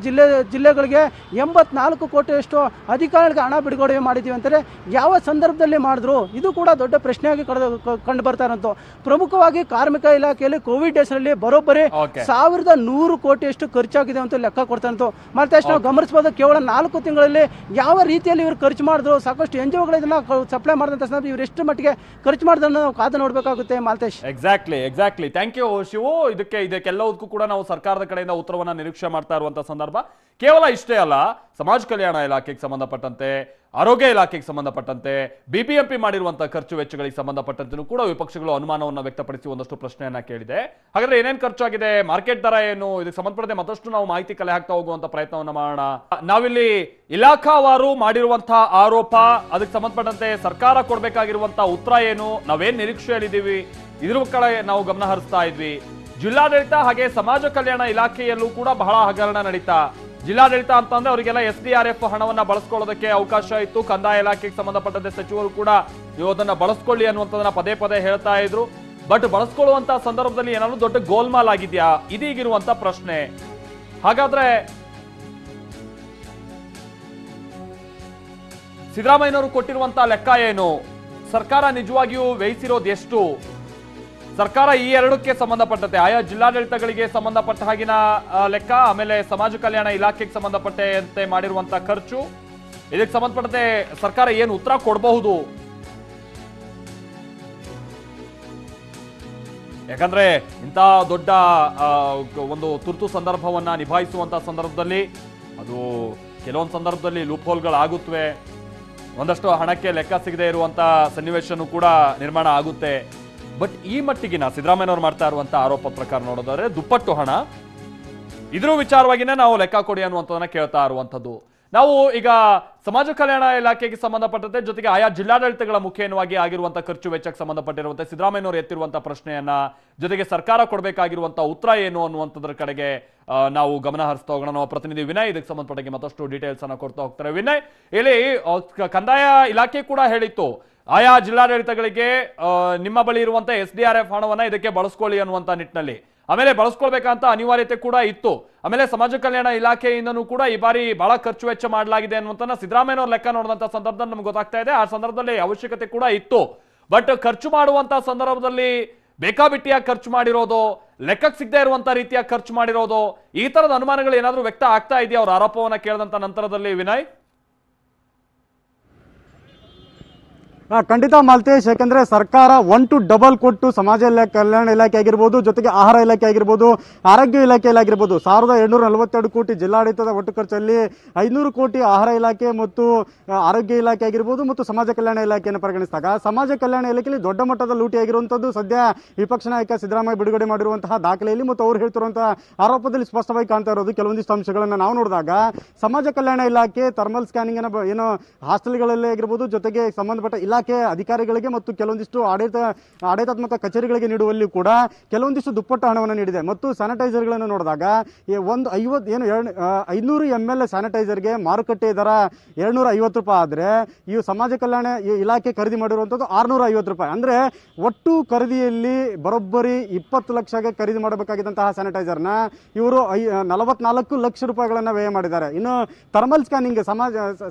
ಜಿಲ್ಲೆಗಳಿಗೆ 84 ಕೋಟಿಯಷ್ಟು ಅಧಿಕಾರಿಗಳಿಗೆ ಹಣ ಬಿಡುಗಡೆ ಮಾಡಿದ್ದೀವಿ ಅಂತಾರೆ. ಯಾವ ಸಂದರ್ಭದಲ್ಲಿ ಮಾಡಿದ್ರು, ಇದು ಕೂಡ ದೊಡ್ಡ ಪ್ರಶ್ನೆಯಾಗಿ ಕಂಡು ಬರ್ತಾ ಇರೋದು. ಪ್ರಮುಖವಾಗಿ ಕಾರ್ಮಿಕ ಇಲಾಖೆಯಲ್ಲಿ ಕೋವಿಡ್ ಹೆಸರಲ್ಲಿ ಬರೋಬ್ಬರಿ 1100 ಕೋಟಿಯಷ್ಟು ಖರ್ಚಾಗಿದೆ ಅಂತ ಲೆಕ್ಕ ಕೊಡ್ತಾ ಇತ್ತು. ಮತ್ತೆ ನಾವು ಗಮನಿಸಬಹುದು, ಕೇವಲ 4 ತಿಂಗಳಲ್ಲಿ ಯಾವ ರೀತಿಯಲ್ಲಿ ಇವರು ಖರ್ಚು ಮಾಡಿದ್ರು, ಸಾಕಷ್ಟು NGOಗಳು ಇದನ್ನ ಸಪ್ಲೈ ಮಾಡಿದಂತ ಸಂದರ್ಭ ಇವರು ಎಷ್ಟು ಮಟ್ಟಿಗೆ ಖರ್ಚು ಮಾಡಿದ್ರೆ ನಾವು ಕಾದು ನೋಡಬೇಕಾಗುತ್ತೆ Maltesh. Exactly thank you Shivu. ಇದಕ್ಕೆಲ್ಲದಕ್ಕೂ ಕೂಡ ನಾವು ಸರ್ಕಾರದ ಕಡೆಯಿಂದ ಉತ್ತರವನ್ನ ನಿರೀಕ್ಷೆ ಮಾಡ್ತಾ ಇರುವಂತಹ ಸಂದರ್ಭ. ಕೇವಲ ಇಷ್ಟೇ ಅಲ್ಲ, ಸಮಾಜ ಕಲ್ಯಾಣ ಇಲಾಖೆಗೆ ಸಂಬಂಧಪಟ್ಟಂತೆ, ಆರೋಗ್ಯ ಇಲಾಖೆಗೆ ಸಂಬಂಧಪಟ್ಟಂತೆ, BBMP ಮಾಡಿರುವಂತಹ ಖರ್ಚು ವೆಚ್ಚಗಳಿಗೆ ಸಂಬಂಧಪಟ್ಟಂತೆ ಕೂಡ ವಿಪಕ್ಷಗಳು ಅನುಮಾನವನ್ನು ವ್ಯಕ್ತಪಡಿಸಿ ಒಂದಷ್ಟು ಪ್ರಶ್ನೆಯನ್ನ ಕೇಳಿದೆ. ಹಾಗಾದ್ರೆ ಏನೇನು ಖರ್ಚಾಗಿದೆ, ಮಾರ್ಕೆಟ್ ದರ ಏನು, ಇದಕ್ಕೆ ಸಂಬಂಧಪಟ್ಟಂತೆ ಮತ್ತಷ್ಟು ನಾವು ಮಾಹಿತಿ ಕಲೆ ಹಾಕ್ತಾ ಹೋಗುವಂತ ಪ್ರಯತ್ನವನ್ನ ಮಾಡೋಣ. ನಾವಿಲ್ಲಿ ಇಲಾಖಾವಾರು ಮಾಡಿರುವಂತಹ ಆರೋಪ, ಅದಕ್ಕೆ ಸಂಬಂಧಪಟ್ಟಂತೆ ಸರ್ಕಾರ ಕೊಡಬೇಕಾಗಿರುವಂತಹ ಉತ್ತರ ಏನು, ನಾವೇನ್ ನಿರೀಕ್ಷೆಯಲ್ಲಿದ್ದೀವಿ, ಇದ್ರ ಕಡೆ ನಾವು ಗಮನ ಹರಿಸ್ತಾ ಇದ್ವಿ. ಜಿಲ್ಲಾಡಳಿತ ಹಾಗೆ ಸಮಾಜ ಕಲ್ಯಾಣ ಇಲಾಖೆಯಲ್ಲೂ ಕೂಡ ಬಹಳ ಹಗರಣ ನಡೀತಾ. ಜಿಲ್ಲಾಡಳಿತ ಅಂತಂದ್ರೆ ಅವರಿಗೆಲ್ಲ SDRF ಹಣವನ್ನ ಬಳಸ್ಕೊಳ್ಳೋದಕ್ಕೆ ಅವಕಾಶ ಇತ್ತು. ಕಂದಾಯ ಇಲಾಖೆಗೆ ಸಂಬಂಧಪಟ್ಟಂತೆ ಸಚಿವರು ಕೂಡ ನೀವು ಅದನ್ನ ಬಳಸ್ಕೊಳ್ಳಿ ಅನ್ನುವಂಥದ್ದನ್ನ ಪದೇ ಪದೇ ಹೇಳ್ತಾ ಇದ್ರು. ಬಟ್ ಬಳಸ್ಕೊಳ್ಳುವಂತ ಸಂದರ್ಭದಲ್ಲಿ ಏನಾದ್ರು ದೊಡ್ಡ ಗೋಲ್ಮಾಲ್ ಆಗಿದ್ಯಾ, ಇದೀಗಿರುವಂತ ಪ್ರಶ್ನೆ. ಹಾಗಾದ್ರೆ ಸಿದ್ದರಾಮಯ್ಯನವರು ಕೊಟ್ಟಿರುವಂತ ಲೆಕ್ಕ ಏನು, ಸರ್ಕಾರ ನಿಜವಾಗಿಯೂ ವ್ಯಯಿಸಿರೋದು ಎಷ್ಟು, ಸರ್ಕಾರ ಈ ಎರಡಕ್ಕೆ ಸಂಬಂಧಪಟ್ಟಂತೆ ಆಯಾ ಜಿಲ್ಲಾಡಳಿತಗಳಿಗೆ ಸಂಬಂಧಪಟ್ಟ ಹಾಗಿನ ಲೆಕ್ಕ, ಆಮೇಲೆ ಸಮಾಜ ಕಲ್ಯಾಣ ಇಲಾಖೆಗೆ ಸಂಬಂಧಪಟ್ಟಂತೆ ಮಾಡಿರುವಂತಹ ಖರ್ಚು, ಇದಕ್ಕೆ ಸಂಬಂಧಪಟ್ಟಂತೆ ಸರ್ಕಾರ ಏನು ಉತ್ತರ ಕೊಡಬಹುದು? ಯಾಕಂದ್ರೆ ಇಂಥ ದೊಡ್ಡ ಒಂದು ತುರ್ತು ಸಂದರ್ಭವನ್ನ ನಿಭಾಯಿಸುವಂತ ಸಂದರ್ಭದಲ್ಲಿ ಅದು ಕೆಲವೊಂದು ಸಂದರ್ಭದಲ್ಲಿ ಲೂಪ್ ಹೋಲ್ಗಳಾಗುತ್ತವೆ, ಒಂದಷ್ಟು ಹಣಕ್ಕೆ ಲೆಕ್ಕ ಸಿಗದೆ ಇರುವಂತ ಸನ್ನಿವೇಶನೂ ಕೂಡ ನಿರ್ಮಾಣ ಆಗುತ್ತೆ. ಬಟ್ ಈ ಮಟ್ಟಿಗಿನ ಸಿದ್ದರಾಮಯ್ಯನವರು ಮಾಡ್ತಾ ಇರುವಂತಹ ಆರೋಪ ಪ್ರಕಾರ ನೋಡೋದಾದ್ರೆ ದುಪ್ಪಟ್ಟು ಹಣ, ಇದ್ರ ವಿಚಾರವಾಗಿನೇ ನಾವು ಲೆಕ್ಕ ಕೊಡಿ ಅನ್ನುವಂಥದ್ದನ್ನ ಕೇಳ್ತಾ ಇರುವಂಥದ್ದು. ನಾವು ಈಗ ಸಮಾಜ ಕಲ್ಯಾಣ ಇಲಾಖೆಗೆ ಸಂಬಂಧಪಟ್ಟಂತೆ ಜೊತೆಗೆ ಆಯಾ ಜಿಲ್ಲಾಡಳಿತಗಳ ಮುಖೇನವಾಗಿ ಆಗಿರುವಂತಹ ಖರ್ಚು ವೆಚ್ಚಕ್ಕೆ ಸಂಬಂಧಪಟ್ಟಿರುವಂತೆ ಸಿದ್ದರಾಮಯ್ಯನವರು ಎತ್ತಿರುವಂತಹ ಪ್ರಶ್ನೆಯನ್ನ ಜೊತೆಗೆ ಸರ್ಕಾರ ಕೊಡಬೇಕಾಗಿರುವಂತಹ ಉತ್ತರ ಏನು ಅನ್ನುವಂಥದ್ರ ಕಡೆಗೆ ನಾವು ಗಮನ ಹರಿಸ್ತಾ ಹೋಗೋಣ. ನಮ್ಮ ಪ್ರತಿನಿಧಿ ವಿನಯ್ ಇದಕ್ಕೆ ಸಂಬಂಧಪಟ್ಟಂಗೆ ಮತ್ತಷ್ಟು ಡೀಟೇಲ್ಸ್ ಅನ್ನ ಕೊಡ್ತಾ ಹೋಗ್ತಾರೆ. ವಿನಯ್, ಇಲ್ಲಿ ಕಂದಾಯ ಇಲಾಖೆ ಕೂಡ ಹೇಳಿತ್ತು ಆಯಾ ಜಿಲ್ಲಾಡಳಿತಗಳಿಗೆ ನಿಮ್ಮ ಬಳಿ ಇರುವಂತಹ SDRF ಹಣವನ್ನ ಇದಕ್ಕೆ ಬಳಸ್ಕೊಳ್ಳಿ ಅನ್ನುವಂತ ನಿಟ್ಟಿನಲ್ಲಿ, ಆಮೇಲೆ ಬಳಸ್ಕೊಳ್ಬೇಕಂತ ಅನಿವಾರ್ಯತೆ ಕೂಡ ಇತ್ತು. ಆಮೇಲೆ ಸಮಾಜ ಕಲ್ಯಾಣ ಇಲಾಖೆಯಿಂದನೂ ಕೂಡ ಈ ಬಾರಿ ಬಹಳ ಖರ್ಚು ವೆಚ್ಚ ಮಾಡಲಾಗಿದೆ ಅನ್ನುವಂತ ಸಿದ್ದರಾಮಯ್ಯನವ್ರ ಲೆಕ್ಕ ನೋಡಿದಂತ ಸಂದರ್ಭದಲ್ಲಿ ನಮ್ಗೆ ಗೊತ್ತಾಗ್ತಾ ಇದೆ. ಆ ಸಂದರ್ಭದಲ್ಲಿ ಅವಶ್ಯಕತೆ ಕೂಡ ಇತ್ತು. ಬಟ್ ಖರ್ಚು ಮಾಡುವಂತ ಸಂದರ್ಭದಲ್ಲಿ ಬೇಕಾಬಿಟ್ಟಿಯಾಗಿ ಖರ್ಚು ಮಾಡಿರೋದು, ಲೆಕ್ಕಕ್ಕೆ ಸಿಗದೆ ಇರುವಂತ ರೀತಿಯಾಗಿ ಖರ್ಚು ಮಾಡಿರೋದು, ಈ ತರದ ಅನುಮಾನಗಳು ಏನಾದ್ರೂ ವ್ಯಕ್ತ ಆಗ್ತಾ ಇದೆಯಾ ಅವ್ರ ಆರೋಪವನ್ನ ಕೇಳಿದಂತ ನಂತರದಲ್ಲಿ ವಿನಯ್? ಖಂಡಿತ ಮಾಲ್ತೇಶ್, ಯಾಕಂದ್ರೆ ಸರ್ಕಾರ 1 to double ಕೊಟ್ಟು ಸಮಾಜ ಕಲ್ಯಾಣ ಇಲಾಖೆ ಆಗಿರ್ಬೋದು, ಜೊತೆಗೆ ಆಹಾರ ಇಲಾಖೆ ಆಗಿರ್ಬೋದು, ಆರೋಗ್ಯ ಇಲಾಖೆಯಲ್ಲಿ ಆಗಿರ್ಬೋದು 1742 ಕೋಟಿ ಜಿಲ್ಲಾಡಳಿತದ ಒಟ್ಟು ಖರ್ಚಲ್ಲಿ 500 ಕೋಟಿ ಆಹಾರ ಇಲಾಖೆ ಮತ್ತು ಆರೋಗ್ಯ ಇಲಾಖೆ ಆಗಿರ್ಬೋದು ಮತ್ತು ಸಮಾಜ ಕಲ್ಯಾಣ ಇಲಾಖೆಯನ್ನು ಪರಿಗಣಿಸಿದಾಗ ಸಮಾಜ ಕಲ್ಯಾಣ ಇಲಾಖೆಯಲ್ಲಿ ದೊಡ್ಡ ಮಟ್ಟದ ಲೂಟಿ ಆಗಿರುವಂಥದ್ದು ಸದ್ಯ ವಿಪಕ್ಷ ನಾಯಕ ಸಿದ್ದರಾಮಯ್ಯ ಬಿಡುಗಡೆ ಮಾಡಿರುವಂತಹ ದಾಖಲೆಯಲ್ಲಿ ಮತ್ತು ಅವರು ಹೇಳ್ತಿರುವಂತಹ ಆರೋಪದಲ್ಲಿ ಸ್ಪಷ್ಟವಾಗಿ ಕಾಣ್ತಾ ಇರೋದು. ಕೆಲವೊಂದಿಷ್ಟು ಅಂಶಗಳನ್ನು ನಾವು ನೋಡಿದಾಗ ಸಮಾಜ ಕಲ್ಯಾಣ ಇಲಾಖೆ ಥರ್ಮಲ್ ಸ್ಕ್ಯಾನಿಂಗ್ ಅನ್ನು ಏನೋ ಹಾಸ್ಟೆಲ್ಗಳಲ್ಲಿ ಆಗಿರ್ಬೋದು, ಜೊತೆಗೆ ಸಂಬಂಧಪಟ್ಟ ಇಲಾಖೆ ಅಧಿಕಾರಿಗಳಿಗೆ ಮತ್ತು ಕೆಲವೊಂದಿಷ್ಟು ಆಡಳಿತಾತ್ಮಕ ಕಚೇರಿಗಳಿಗೆ ನೀಡುವಲ್ಲಿ ಕೂಡ ಕೆಲವೊಂದಿಷ್ಟು ದುಪ್ಪಟ್ಟು ಹಣವನ್ನು ನೀಡಿದೆ. ಮತ್ತು ಸ್ಯಾನಿಟೈಸರ್ಗಳನ್ನು ನೋಡಿದಾಗ ಒಂದು 500 ml ಸ್ಯಾನಿಟೈಸರ್ಗೆ ಮಾರುಕಟ್ಟೆ ದರ 250 ರೂಪಾಯಿ ಆದರೆ ಈ ಸಮಾಜ ಕಲ್ಯಾಣ ಇಲಾಖೆ ಖರೀದಿ ಮಾಡಿರುವಂಥದ್ದು 650 ರೂಪಾಯಿ. ಅಂದರೆ ಒಟ್ಟು ಖರೀದಿಯಲ್ಲಿ ಬರೋಬ್ಬರಿ 20 ಲಕ್ಷಗೆ ಖರೀದಿ ಮಾಡಬೇಕಾಗಿದ್ದಂತಹ ಸ್ಯಾನಿಟೈಸರ್ನ ಇವರು 44 ಲಕ್ಷ ರೂಪಾಯಿಗಳನ್ನು ವ್ಯಯ ಮಾಡಿದ್ದಾರೆ. ಇನ್ನು ಥರ್ಮಲ್ ಸ್ಕ್ಯಾನಿಂಗ್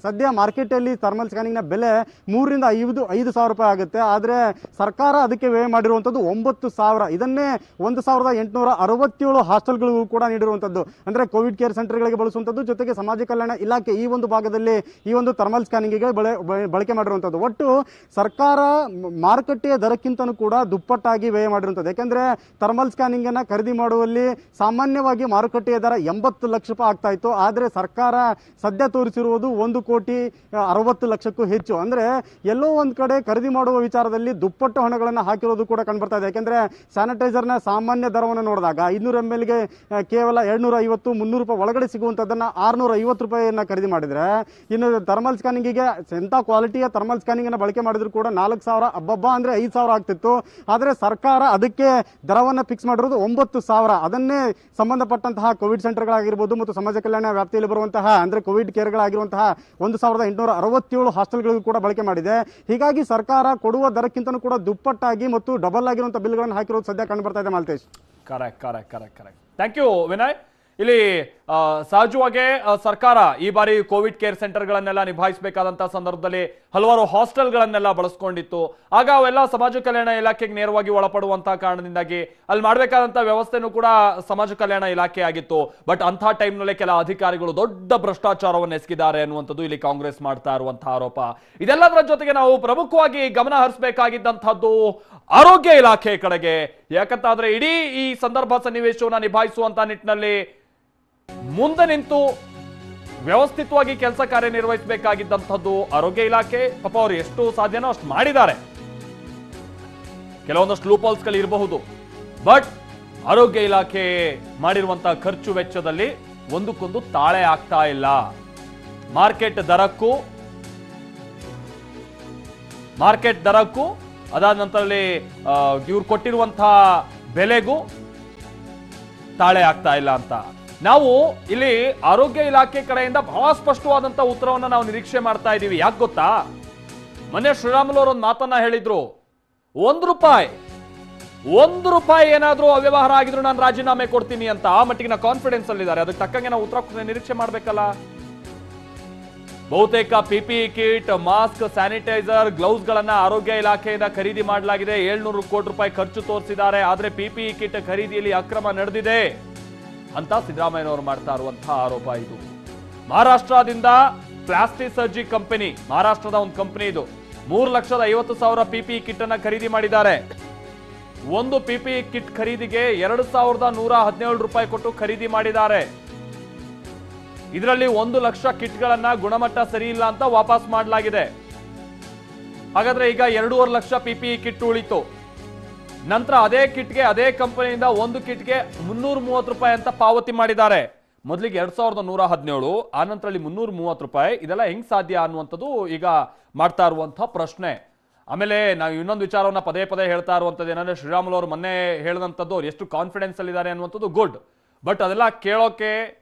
ಸದ್ಯ ಮಾರ್ಕೆಟಲ್ಲಿ ಥರ್ಮಲ್ ಸ್ಕ್ಯಾನಿಂಗ್ನ ಬೆಲೆ 3 ರಿಂದ 5,000 ರೂಪಾಯಿ ಆಗುತ್ತೆ. ಆದರೆ ಸರ್ಕಾರ ಅದಕ್ಕೆ ವ್ಯಯ ಮಾಡಿರುವಂಥದ್ದು 9,000. ಇದನ್ನೇ 1,867 ಹಾಸ್ಟೆಲ್ಗಳಿಗೂ ಕೂಡ ನೀಡಿರುವಂಥದ್ದು. ಅಂದರೆ ಕೋವಿಡ್ ಕೇರ್ ಸೆಂಟರ್ಗಳಿಗೆ ಬಳಸುವಂಥದ್ದು, ಜೊತೆಗೆ ಸಮಾಜ ಕಲ್ಯಾಣ ಇಲಾಖೆ ಈ ಒಂದು ಭಾಗದಲ್ಲಿ ಈ ಒಂದು ಥರ್ಮಲ್ ಸ್ಕ್ಯಾನಿಂಗಿಗೆ ಬಳಕೆ ಮಾಡಿರುವಂಥದ್ದು. ಒಟ್ಟು ಸರ್ಕಾರ ಮಾರುಕಟ್ಟೆಯ ದರಕ್ಕಿಂತಲೂ ಕೂಡ ದುಪ್ಪಟ್ಟಾಗಿ ವ್ಯಯ ಮಾಡಿರುವಂಥದ್ದು. ಯಾಕೆಂದರೆ ಥರ್ಮಲ್ ಸ್ಕ್ಯಾನಿಂಗ್ ಅನ್ನು ಖರೀದಿ ಮಾಡುವಲ್ಲಿ ಸಾಮಾನ್ಯವಾಗಿ ಮಾರುಕಟ್ಟೆಯ ದರ 80 ಲಕ್ಷ ರೂಪಾಯಿ ಆಗ್ತಾ ಇತ್ತು. ಆದರೆ ಸರ್ಕಾರ ಸದ್ಯ ತೋರಿಸಿರುವುದು 1,60,00,000ಕ್ಕೂ ಹೆಚ್ಚು. ಅಂದರೆ ಎಲ್ಲೋ ಒಂದು ಕಡೆ ಖರೀದಿ ಮಾಡುವ ವಿಚಾರದಲ್ಲಿ ದುಪ್ಪಟ್ಟು ಹಣಗಳನ್ನು ಹಾಕಿರೋದು ಕೂಡ ಕಂಡುಬರ್ತಾ ಇದೆ. ಯಾಕೆಂದರೆ ಸ್ಯಾನಿಟೈಸರ್ನ ಸಾಮಾನ್ಯ ದರವನ್ನು ನೋಡಿದಾಗ 500 mlಗೆ ಕೇವಲ 250-300 ರೂಪಾಯಿ ಒಳಗಡೆ ಸಿಗುವಂಥದ್ದನ್ನು 650 ರೂಪಾಯಿಯನ್ನು ಖರೀದಿ ಮಾಡಿದರೆ, ಇನ್ನು ಥರ್ಮಲ್ ಸ್ಕ್ಯಾನಿಂಗಿಗೆ ಎಂಥ ಕ್ವಾಲಿಟಿಯ ಥರ್ಮಲ್ ಸ್ಕ್ಯಾನಿಂಗನ್ನು ಬಳಕೆ ಮಾಡಿದ್ರು ಕೂಡ 4,000 ಅಬ್ಬಬ್ಬ ಅಂದರೆ 5,000 ಆಗ್ತಿತ್ತು. ಆದರೆ ಸರ್ಕಾರ ಅದಕ್ಕೆ ದರವನ್ನು ಫಿಕ್ಸ್ ಮಾಡಿರೋದು 9,000. ಅದನ್ನೇ ಸಂಬಂಧಪಟ್ಟಂತಹ ಕೋವಿಡ್ ಸೆಂಟರ್ಗಳಾಗಿರ್ಬೋದು ಮತ್ತು ಸಮಾಜ ಕಲ್ಯಾಣ ವ್ಯಾಪ್ತಿಯಲ್ಲಿ ಬರುವಂತಹ ಅಂದರೆ ಕೋವಿಡ್ ಕೇರ್ಗಳಾಗಿರುವಂತಹ 1,867 ಹಾಸ್ಟೆಲ್ಗಳಿಗೂ ಕೂಡ ಬಳಕೆ ಮಾಡಿದೆ. ಹೀಗಾಗಿ ಸರ್ಕಾರ ಕೊಡುವ ದರಕ್ಕಿಂತಲೂ ಕೂಡ ದುಪ್ಪಟ್ಟಾಗಿ ಮತ್ತು ಡಬಲ್ ಆಗಿರುವಂತಹ ಬಿಲ್ಗಳನ್ನು ಹಾಕಿರೋದು ಸದ್ಯ ಕಂಡು ಬರ್ತಾ ಇದೆ Maltesh. Correct. Thank you Vinay. ಇಲ್ಲಿ ಸಹಜವಾಗಿ ಸರ್ಕಾರ ಈ ಬಾರಿ ಕೋವಿಡ್ ಕೇರ್ ಸೆಂಟರ್ಗಳನ್ನೆಲ್ಲ ನಿಭಾಯಿಸಬೇಕಾದಂತಹ ಸಂದರ್ಭದಲ್ಲಿ ಹಲವಾರು ಹಾಸ್ಟೆಲ್ಗಳನ್ನೆಲ್ಲ ಬಳಸ್ಕೊಂಡಿತ್ತು. ಆಗ ಅವೆಲ್ಲ ಸಮಾಜ ಕಲ್ಯಾಣ ಇಲಾಖೆಗೆ ನೇರವಾಗಿ ಒಳಪಡುವಂತಹ ಕಾರಣದಿಂದಾಗಿ ಅಲ್ಲಿ ಮಾಡಬೇಕಾದಂತಹ ವ್ಯವಸ್ಥೆನೂ ಕೂಡ ಸಮಾಜ ಕಲ್ಯಾಣ ಇಲಾಖೆ ಆಗಿತ್ತು. ಬಟ್ ಅಂತಹ ಟೈಮ್ನಲ್ಲೇ ಕೆಲ ಅಧಿಕಾರಿಗಳು ದೊಡ್ಡ ಭ್ರಷ್ಟಾಚಾರವನ್ನು ಎಸಗಿದ್ದಾರೆ ಅನ್ನುವಂಥದ್ದು ಇಲ್ಲಿ ಕಾಂಗ್ರೆಸ್ ಮಾಡ್ತಾ ಇರುವಂತಹ ಆರೋಪ. ಇದೆಲ್ಲದರ ಜೊತೆಗೆ ನಾವು ಪ್ರಮುಖವಾಗಿ ಗಮನ ಹರಿಸಬೇಕಾಗಿದ್ದಂಥದ್ದು ಆರೋಗ್ಯ ಇಲಾಖೆ ಕಡೆಗೆ. ಯಾಕಂತಾದ್ರೆ ಇಡೀ ಈ ಸಂದರ್ಭ ಸನ್ನಿವೇಶವನ್ನು ನಿಭಾಯಿಸುವಂತ ನಿಟ್ಟಿನಲ್ಲಿ ಮುಂದೆ ನಿಂತು ವ್ಯವಸ್ಥಿತವಾಗಿ ಕೆಲಸ ಕಾರ್ಯನಿರ್ವಹಿಸಬೇಕಾಗಿದ್ದಂಥದ್ದು ಆರೋಗ್ಯ ಇಲಾಖೆ. ಪಾಪ ಅವರು ಎಷ್ಟು ಸಾಧ್ಯನೋ ಅಷ್ಟು ಮಾಡಿದ್ದಾರೆ. ಕೆಲವೊಂದಷ್ಟು ಲೂಪಾಲ್ಸ್ಗಳು ಇರಬಹುದು, ಬಟ್ ಆರೋಗ್ಯ ಇಲಾಖೆ ಮಾಡಿರುವಂತಹ ಖರ್ಚು ವೆಚ್ಚದಲ್ಲಿ ಒಂದಕ್ಕೊಂದು ತಾಳೆ ಆಗ್ತಾ ಇಲ್ಲ. ಮಾರ್ಕೆಟ್ ದರಕ್ಕೂ ಅದಾದ ನಂತರದಲ್ಲಿ ಇವ್ರು ಕೊಟ್ಟಿರುವಂತಹ ಬೆಲೆಗೂ ತಾಳೆ ಆಗ್ತಾ ಇಲ್ಲ ಅಂತ ನಾವು ಇಲ್ಲಿ ಆರೋಗ್ಯ ಇಲಾಖೆ ಕಡೆಯಿಂದ ಬಹಳ ಸ್ಪಷ್ಟವಾದಂತಹ ಉತ್ತರವನ್ನ ನಾವು ನಿರೀಕ್ಷೆ ಮಾಡ್ತಾ ಇದ್ದೀವಿ. ಯಾಕೆ ಗೊತ್ತಾ, ಮೊನ್ನೆ ಶ್ರೀರಾಮುಲು ಅವರು ಒಂದು ಮಾತನ್ನ ಹೇಳಿದ್ರು, 1 ರೂಪಾಯಿ ಏನಾದ್ರೂ ಅವ್ಯವಹಾರ ಆಗಿದ್ರು ನಾನು ರಾಜೀನಾಮೆ ಕೊಡ್ತೀನಿ ಅಂತ. ಆ ಮಟ್ಟಿಗಿನ ಕಾನ್ಫಿಡೆನ್ಸ್ ಅಲ್ಲಿದ್ದಾರೆ. ಅದಕ್ಕೆ ತಕ್ಕಂಗೆ ನಾವು ಉತ್ತರ ನಿರೀಕ್ಷೆ ಮಾಡ್ಬೇಕಲ್ಲ. ಬಹುತೇಕ PPE kit, mask, sanitiser, gloves ಗಳನ್ನ ಆರೋಗ್ಯ ಇಲಾಖೆಯಿಂದ ಖರೀದಿ ಮಾಡಲಾಗಿದೆ. 700 ಕೋಟಿ ರೂಪಾಯಿ ಖರ್ಚು ತೋರಿಸಿದ್ದಾರೆ. ಆದ್ರೆ PPE ಕಿಟ್ ಖರೀದಿಯಲ್ಲಿ ಅಕ್ರಮ ನಡೆದಿದೆ ಅಂತ ಸಿದ್ದರಾಮಯ್ಯನವರು ಮಾಡ್ತಾ ಇರುವಂತಹ ಆರೋಪ ಇದು. ಮಹಾರಾಷ್ಟ್ರದಿಂದ ಪ್ಲಾಸ್ಟಿಕ್ ಸರ್ಜಿ ಕಂಪನಿ, ಮಹಾರಾಷ್ಟ್ರದ ಒಂದು ಕಂಪನಿ ಇದು, 3,50,000 PPE ಕಿಟ್ ಅನ್ನ ಖರೀದಿ ಮಾಡಿದ್ದಾರೆ. ಒಂದು PPE ಕಿಟ್ ಖರೀದಿಗೆ 2,117 ರೂಪಾಯಿ ಕೊಟ್ಟು ಖರೀದಿ ಮಾಡಿದ್ದಾರೆ. ಇದರಲ್ಲಿ 1 ಲಕ್ಷ ಕಿಟ್ಗಳನ್ನ ಗುಣಮಟ್ಟ ಸರಿ ಇಲ್ಲ ಅಂತ ವಾಪಸ್ ಮಾಡಲಾಗಿದೆ. ಹಾಗಾದ್ರೆ ಈಗ 2.5 ಲಕ್ಷ PPE ಕಿಟ್ ಉಳಿತು. ನಂತರ ಅದೇ ಕಿಟ್ಗೆ ಅದೇ ಕಂಪನಿಯಿಂದ ಒಂದು ಕಿಟ್ಗೆ 330 ರೂಪಾಯಿ ಅಂತ ಪಾವತಿ ಮಾಡಿದ್ದಾರೆ. ಮೊದಲಿಗೆ 2117, ಆನಂತರ ಅಲ್ಲಿ 330 ರೂಪಾಯಿ. ಇದೆಲ್ಲ ಹೆಂಗ್ ಸಾಧ್ಯ ಅನ್ನುವಂಥದ್ದು ಈಗ ಮಾಡ್ತಾ ಇರುವಂತಹ ಪ್ರಶ್ನೆ. ಆಮೇಲೆ ನಾವು ಇನ್ನೊಂದು ವಿಚಾರವನ್ನ ಪದೇ ಪದೇ ಹೇಳ್ತಾ ಇರುವಂಥದ್ದು ಏನಂದ್ರೆ, ಶ್ರೀರಾಮುಲು ಅವರು ಮೊನ್ನೆ ಹೇಳಿದಂಥದ್ದು ಅವ್ರು ಎಷ್ಟು ಕಾನ್ಫಿಡೆನ್ಸ್ ಅಲ್ಲಿ ಇದ್ದಾರೆ ಅನ್ನುವಂಥದ್ದು ಗುಡ್. ಬಟ್ ಅದೆಲ್ಲ ಕೇಳೋಕೆ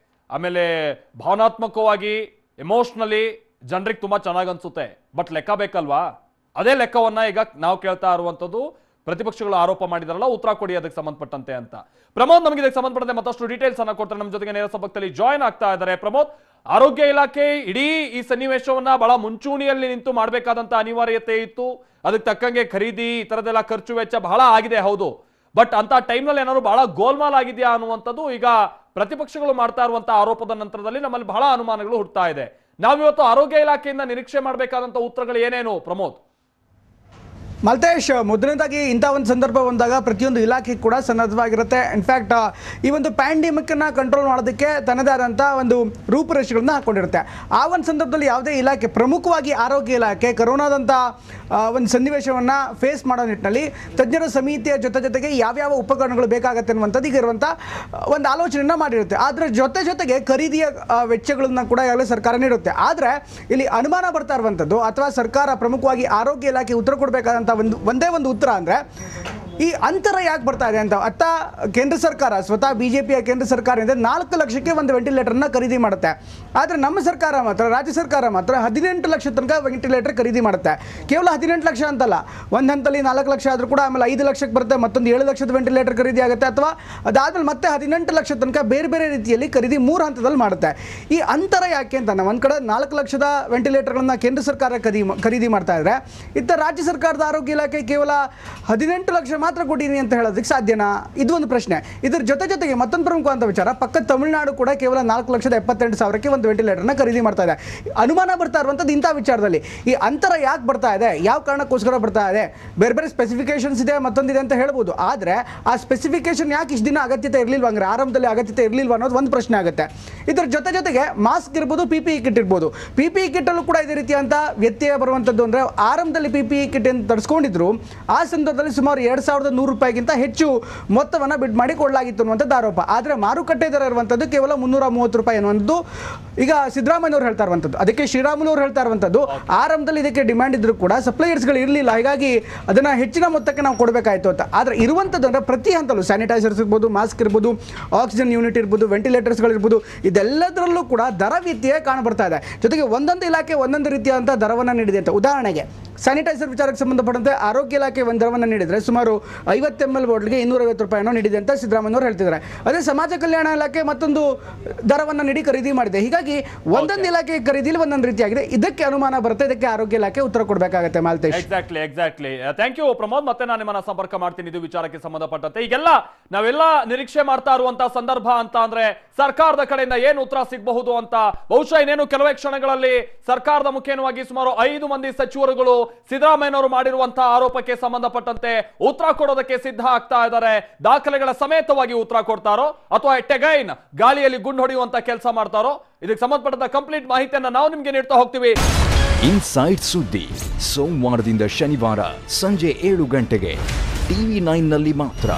ಆಮೇಲೆ ಭಾವನಾತ್ಮಕವಾಗಿ ಎಮೋಷ್ನಲಿ ಜನರಿಗೆ ತುಂಬಾ ಚೆನ್ನಾಗಿ ಅನ್ಸುತ್ತೆ. ಬಟ್ ಲೆಕ್ಕ ಬೇಕಲ್ವಾ? ಅದೇ ಲೆಕ್ಕವನ್ನ ಈಗ ನಾವು ಕೇಳ್ತಾ ಇರುವಂಥದ್ದು. ಪ್ರತಿಪಕ್ಷಗಳು ಆರೋಪ ಮಾಡಿದಾರಲ್ಲ, ಉತ್ತರ ಕೊಡಿ ಅದಕ್ಕೆ ಸಂಬಂಧಪಟ್ಟಂತೆ ಅಂತ. ಪ್ರಮೋದ್ ನಮಗೆ ಇದಕ್ಕೆ ಸಂಬಂಧಪಟ್ಟಂತೆ ಮತ್ತಷ್ಟು ಡೀಟೇಲ್ಸ್ ಅನ್ನ ಕೊಡ್ತಾರೆ. ನಮ್ಮ ಜೊತೆಗೆ ನೇರ ಸಂಪರ್ಕದಲ್ಲಿ ಜಾಯ್ನ್ ಆಗ್ತಾ ಇದ್ದಾರೆ. ಪ್ರಮೋದ್, ಆರೋಗ್ಯ ಇಲಾಖೆ ಇಡೀ ಈ ಸನ್ನಿವೇಶವನ್ನ ಬಹಳ ಮುಂಚೂಣಿಯಲ್ಲಿ ನಿಂತು ಮಾಡಬೇಕಾದಂತ ಅನಿವಾರ್ಯತೆ ಇತ್ತು. ಅದಕ್ಕೆ ತಕ್ಕಂಗೆ ಖರೀದಿ ಈ ತರದೆಲ್ಲ ಖರ್ಚು ವೆಚ್ಚ ಬಹಳ ಆಗಿದೆ, ಹೌದು. ಬಟ್ ಅಂತ ಟೈಮ್ನಲ್ಲಿ ಏನಾದ್ರು ಬಹಳ ಗೋಲ್ಮಾಲ್ ಆಗಿದೆಯಾ ಅನ್ನುವಂಥದ್ದು ಈಗ ಪ್ರತಿಪಕ್ಷಗಳು ಮಾಡ್ತಾ ಇರುವಂತಹ ಆರೋಪದ ನಂತರದಲ್ಲಿ ನಮ್ಮಲ್ಲಿ ಬಹಳ ಅನುಮಾನಗಳು ಹುಟ್ಟುತ್ತಾ ಇದೆ. ನಾವಿವತ್ತು ಆರೋಗ್ಯ ಇಲಾಖೆಯಿಂದ ನಿರೀಕ್ಷೆ ಮಾಡಬೇಕಾದಂತ ಉತ್ತರಗಳು ಏನೇನು ಪ್ರಮೋದ್? ಮಲ್ತೇಶ್, ಮೊದಲನೇದಾಗಿ ಇಂಥ ಒಂದು ಸಂದರ್ಭ ಬಂದಾಗ ಪ್ರತಿಯೊಂದು ಇಲಾಖೆ ಕೂಡ ಸನ್ನದ್ಧವಾಗಿರುತ್ತೆ. ಇನ್ಫ್ಯಾಕ್ಟ್ ಈ ಒಂದು ಪ್ಯಾಂಡಿಮಿಕ್ನ ಕಂಟ್ರೋಲ್ ಮಾಡೋದಕ್ಕೆ ತನ್ನದೇ ಆದಂಥ ಒಂದು ರೂಪುರೇಷೆಗಳನ್ನ ಹಾಕೊಂಡಿರುತ್ತೆ. ಆ ಒಂದು ಸಂದರ್ಭದಲ್ಲಿ ಯಾವುದೇ ಇಲಾಖೆ, ಪ್ರಮುಖವಾಗಿ ಆರೋಗ್ಯ ಇಲಾಖೆ, ಕರೋನಾದಂಥ ಒಂದು ಸನ್ನಿವೇಶವನ್ನು ಫೇಸ್ ಮಾಡೋ ನಿಟ್ಟಿನಲ್ಲಿ ತಜ್ಞರ ಸಮಿತಿಯ ಜೊತೆಗೆ ಯಾವ್ಯಾವ ಉಪಕರಣಗಳು ಬೇಕಾಗುತ್ತೆ ಅನ್ನುವಂಥದ್ದು ಈಗ ಇರುವಂಥ ಒಂದು ಆಲೋಚನೆಯನ್ನು ಮಾಡಿರುತ್ತೆ. ಆದರೆ ಜೊತೆಗೆ ಖರೀದಿಯ ವೆಚ್ಚಗಳನ್ನ ಕೂಡ ಈಗಾಗಲೇ ಸರ್ಕಾರ ನೀಡುತ್ತೆ. ಆದರೆ ಇಲ್ಲಿ ಅನುಮಾನ ಬರ್ತಾ ಇರುವಂಥದ್ದು, ಅಥವಾ ಸರ್ಕಾರ ಪ್ರಮುಖವಾಗಿ ಆರೋಗ್ಯ ಇಲಾಖೆ ಉತ್ತರ ಕೊಡಬೇಕಾದಂಥ ಒಂದೇ ಒಂದು ಉತ್ತರ ಅಂದರೆ, ಈ ಅಂತರ ಯಾಕೆ ಬರ್ತಾ ಇದೆ ಅಂತ. ಅತ್ತ ಕೇಂದ್ರ ಸರ್ಕಾರ, ಸ್ವತಃ ಬಿಜೆಪಿಯ ಕೇಂದ್ರ ಸರ್ಕಾರ 4 ಲಕ್ಷಕ್ಕೆ ಒಂದು ವೆಂಟಿಲೇಟರ್ನ ಖರೀದಿ ಮಾಡುತ್ತೆ. ಆದರೆ ನಮ್ಮ ಸರ್ಕಾರ ಮಾತ್ರ, ರಾಜ್ಯ ಸರ್ಕಾರ ಮಾತ್ರ 18 ಲಕ್ಷ ತನಕ ವೆಂಟಿಲೇಟರ್ ಖರೀದಿ ಮಾಡುತ್ತೆ. ಕೇವಲ 18 ಲಕ್ಷ ಅಂತಲ್ಲ, ಒಂದು ಹಂತದಲ್ಲಿ 4 ಲಕ್ಷ ಆದರೂ ಕೂಡ ಆಮೇಲೆ 5 ಲಕ್ಷಕ್ಕೆ ಬರುತ್ತೆ, ಮತ್ತೊಂದು 7 ಲಕ್ಷದ ವೆಂಟಿಲೇಟರ್ ಖರೀದಿ ಆಗುತ್ತೆ. ಅಥವಾ ಅದಾದ್ಮೇಲೆ ಮತ್ತೆ 18 ಲಕ್ಷ ತನಕ ಬೇರೆ ರೀತಿಯಲ್ಲಿ ಖರೀದಿ 3 ಹಂತದಲ್ಲಿ ಮಾಡುತ್ತೆ. ಈ ಅಂತರ ಯಾಕೆ ಅಂತ, ನಾವು ಒಂದು ಕಡೆ 4 ಲಕ್ಷದ ವೆಂಟಿಲೇಟರ್ಗಳನ್ನ ಕೇಂದ್ರ ಸರ್ಕಾರ ಖರೀದಿ ಮಾಡ್ತಾ ಇದ್ರೆ, ಇತ್ತ ರಾಜ್ಯ ಸರ್ಕಾರದ ಆರೋಗ್ಯ ಇಲಾಖೆ ಕೇವಲ 18 ಲಕ್ಷ ಮಾತ್ರ ಕೊಟ್ಟಿನಿ ಅಂತ ಹೇಳೋದಕ್ಕೆ ಸಾಧ್ಯನಾ? ಇದು ಒಂದು ಪ್ರಶ್ನೆ. ಇದರ ಜೊತೆಗೆ ಮತ್ತೊಂದು ಪ್ರಮುಖವಾದ ವಿಚಾರ, ಪಕ್ಕದ ತಮಿಳುನಾಡು ಕೂಡ ಕೇವಲ 4,78,000ಕ್ಕೆ ಒಂದು ವೆಂಟಿಲೇಟರ್ನ ಖರೀದಿ ಮಾಡ್ತಾ ಇದೆ. ಅನುಮಾನ ಬರ್ತಾ ಇರುವಂಥದ್ದು ಇಂಥ ವಿಚಾರದಲ್ಲಿ. ಈ ಅಂತರ ಯಾಕೆ ಬರ್ತಾ ಇದೆ, ಯಾವ ಕಾರಣಕ್ಕೋಸ್ಕರ ಬರ್ತಾ ಇದೆ? ಬೇರೆ ಸ್ಪೆಸಿಫಿಕೇಶನ್ಸ್ ಇದೆ, ಮತ್ತೊಂದಿದೆ ಅಂತ ಹೇಳ್ಬೋದು. ಆದರೆ ಆ ಸ್ಪೆಸಿಫಿಕೇಶನ್ ಯಾಕೆ ಇಷ್ಟು ದಿನ ಅಗತ್ಯತೆ ಇರಲಿಲ್ವಾ, ಅಂದ್ರೆ ಆರಂಭದಲ್ಲಿ ಅಗತ್ಯತೆ ಇರಲಿಲ್ವಾ ಅನ್ನೋದು ಒಂದು ಪ್ರಶ್ನೆ ಆಗುತ್ತೆ. ಇದರ ಜೊತೆಗೆ ಮಾಸ್ಕ್ ಇರ್ಬೋದು, PPE ಕಿಟ್ ಇರ್ಬೋದು. PPE ಕಿಟ್ಟಲ್ಲೂ ಕೂಡ ಇದೇ ರೀತಿಯಂತ ವ್ಯತ್ಯಯ ಬರುವಂಥದ್ದು. ಅಂದರೆ ಆರಂಭದಲ್ಲಿ PPE ಕಿಟ್ ಅಂತ ತರಿಸ್ಕೊಂಡಿದ್ರು, ಆ ಸಂದರ್ಭದಲ್ಲಿ ಸುಮಾರು 2,100 ರೂಪಾಯಿಗಿಂತ ಹೆಚ್ಚು ಮೊತ್ತವನ್ನು ಬಿಡ್ ಮಾಡಿ ಕೊಡಲಾಗಿತ್ತು ಅನ್ನುವಂಥದ್ದು ಆರೋಪ. ಆದರೆ ಮಾರುಕಟ್ಟೆ ದರ ಇರುವಂಥದ್ದು ಕೇವಲ 330 ರೂಪಾಯಿ ಅನ್ನುವಂಥದ್ದು ಈಗ ಸಿದ್ದರಾಮಯ್ಯನವರು ಹೇಳ್ತಾ ಇರುವಂಥದ್ದು. ಅದಕ್ಕೆ ಶ್ರೀರಾಮುಲು ಅವರು ಹೇಳ್ತಾ ಇರುವಂಥದ್ದು, ಆರಂಭದಲ್ಲಿ ಇದಕ್ಕೆ ಡಿಮ್ಯಾಂಡ್ ಇದ್ರೂ ಕೂಡ ಸಪ್ಲೈಯರ್ಸ್ಗಳು ಇರಲಿಲ್ಲ, ಹೀಗಾಗಿ ಅದನ್ನು ಹೆಚ್ಚಿನ ಮೊತ್ತಕ್ಕೆ ನಾವು ಕೊಡಬೇಕಾಯಿತು ಅಂತ. ಆದರೆ ಇರುವಂಥದ್ದು ಅಂದರೆ ಪ್ರತಿ ಹಂತಲ್ಲೂ ಸ್ಯಾನಿಟೈಸರ್ಸ್ ಇರ್ಬೋದು, ಮಾಸ್ಕ್ ಇರ್ಬೋದು, ಆಕ್ಸಿಜನ್ ಯೂನಿಟ್ ಇರ್ಬೋದು, ವೆಂಟಿಲೇಟರ್ಸ್ಗಳಿರ್ಬೋದು, ಇದೆಲ್ಲದರಲ್ಲೂ ಕೂಡ ದರ ವ್ಯತ್ಯಯ ಕಾಣಬರ್ತಾ ಇದೆ. ಜೊತೆಗೆ ಒಂದೊಂದು ಇಲಾಖೆ ಒಂದೊಂದು ರೀತಿಯಾದಂಥ ದರವನ್ನು ನೀಡಿದೆ ಅಂತ. ಉದಾಹರಣೆಗೆ ಸ್ಯಾನಿಟೈಸರ್ ವಿಚಾರಕ್ಕೆ ಸಂಬಂಧಪಟ್ಟಂತೆ ಆರೋಗ್ಯ ಇಲಾಖೆ ಒಂದು ದರವನ್ನು ನೀಡಿದರೆ ಸುಮಾರು 50 ml ಬಾಟ್ಲಿಗೆ 250 ರೂಪಾಯಿಯನ್ನು ನೀಡಿದೆ ಅಂತ ಸಿದ್ದರಾಮಯ್ಯನವರು ಹೇಳ್ತಿದ್ದಾರೆ. ಅದೇ ಸಮಾಜ ಕಲ್ಯಾಣ ಇಲಾಖೆ ಮತ್ತೊಂದು ದರವನ್ನು ನೀಡಿ ಖರೀದಿ ಮಾಡಿದೆ. ಹೀಗಾಗಿ ಒಂದೊಂದು ಇಲಾಖೆ ಖರೀದಿಲಿ ಒಂದೊಂದು ರೀತಿಯಾಗಿದೆ. ಇದಕ್ಕೆ ಅನುಮಾನ ಬರುತ್ತೆ, ಇದಕ್ಕೆ ಆರೋಗ್ಯ ಇಲಾಖೆ ಉತ್ತರ ಕೊಡಬೇಕಾಗುತ್ತೆ. Maltesh, exactly. Thank you Pramod. ಮತ್ತೆ ನಾನು ನಿಮ್ಮನ್ನ ಸಂಪರ್ಕ ಮಾಡ್ತೀನಿ ಇದು ವಿಚಾರಕ್ಕೆ ಸಂಬಂಧಪಟ್ಟಂತೆ. ಈಗೆಲ್ಲ ನಾವೆಲ್ಲ ನಿರೀಕ್ಷೆ ಮಾಡ್ತಾ ಇರುವಂತಹ ಸಂದರ್ಭ ಅಂತ ಅಂದ್ರೆ, ಸರ್ಕಾರದ ಕಡೆಯಿಂದ ಏನು ಉತ್ತರ ಸಿಗಬಹುದು ಅಂತ. ಬಹುಶಃ ಇನ್ನೇನು ಕೆಲವೇ ಕ್ಷಣಗಳಲ್ಲಿ ಸರ್ಕಾರದ ಮುಖೇನವಾಗಿ ಸುಮಾರು 5 ಮಂದಿ ಸಚಿವರುಗಳು ಸಿದ್ದರಾಮಯ್ಯನವರು ಮಾಡಿರುವಂತಹ ಆರೋಪಕ್ಕೆ ಸಂಬಂಧಪಟ್ಟಂತೆ ಉತ್ತರ ಕೊಡೋದಕ್ಕೆ ಸಿದ್ಧ ಆಗ್ತಾ ಇದ್ದಾರೆ. ದಾಖಲೆಗಳ ಸಮೇತವಾಗಿ ಉತ್ತರ ಕೊಡ್ತಾರೋ ಅಥವಾ ಎಟ್ಟೆಗೈನ್ ಗಾಳಿಯಲ್ಲಿ ಗುಂಡು ಹೊಡೆಯುವಂತ ಕೆಲಸ ಮಾಡ್ತಾರೋ, ಇದಕ್ಕೆ ಸಂಬಂಧಪಟ್ಟಂತ ಕಂಪ್ಲೀಟ್ ಮಾಹಿತಿಯನ್ನ ನಾವು ನಿಮ್ಗೆ ನೀಡ್ತಾ ಹೋಗ್ತೀವಿ. ಇನ್ಸೈಡ್ ಸುದ್ದಿ ಸೋಮವಾರದಿಂದ ಶನಿವಾರ ಸಂಜೆ 7 ಗಂಟೆಗೆ TV9 ನಲ್ಲಿ ಮಾತ್ರ.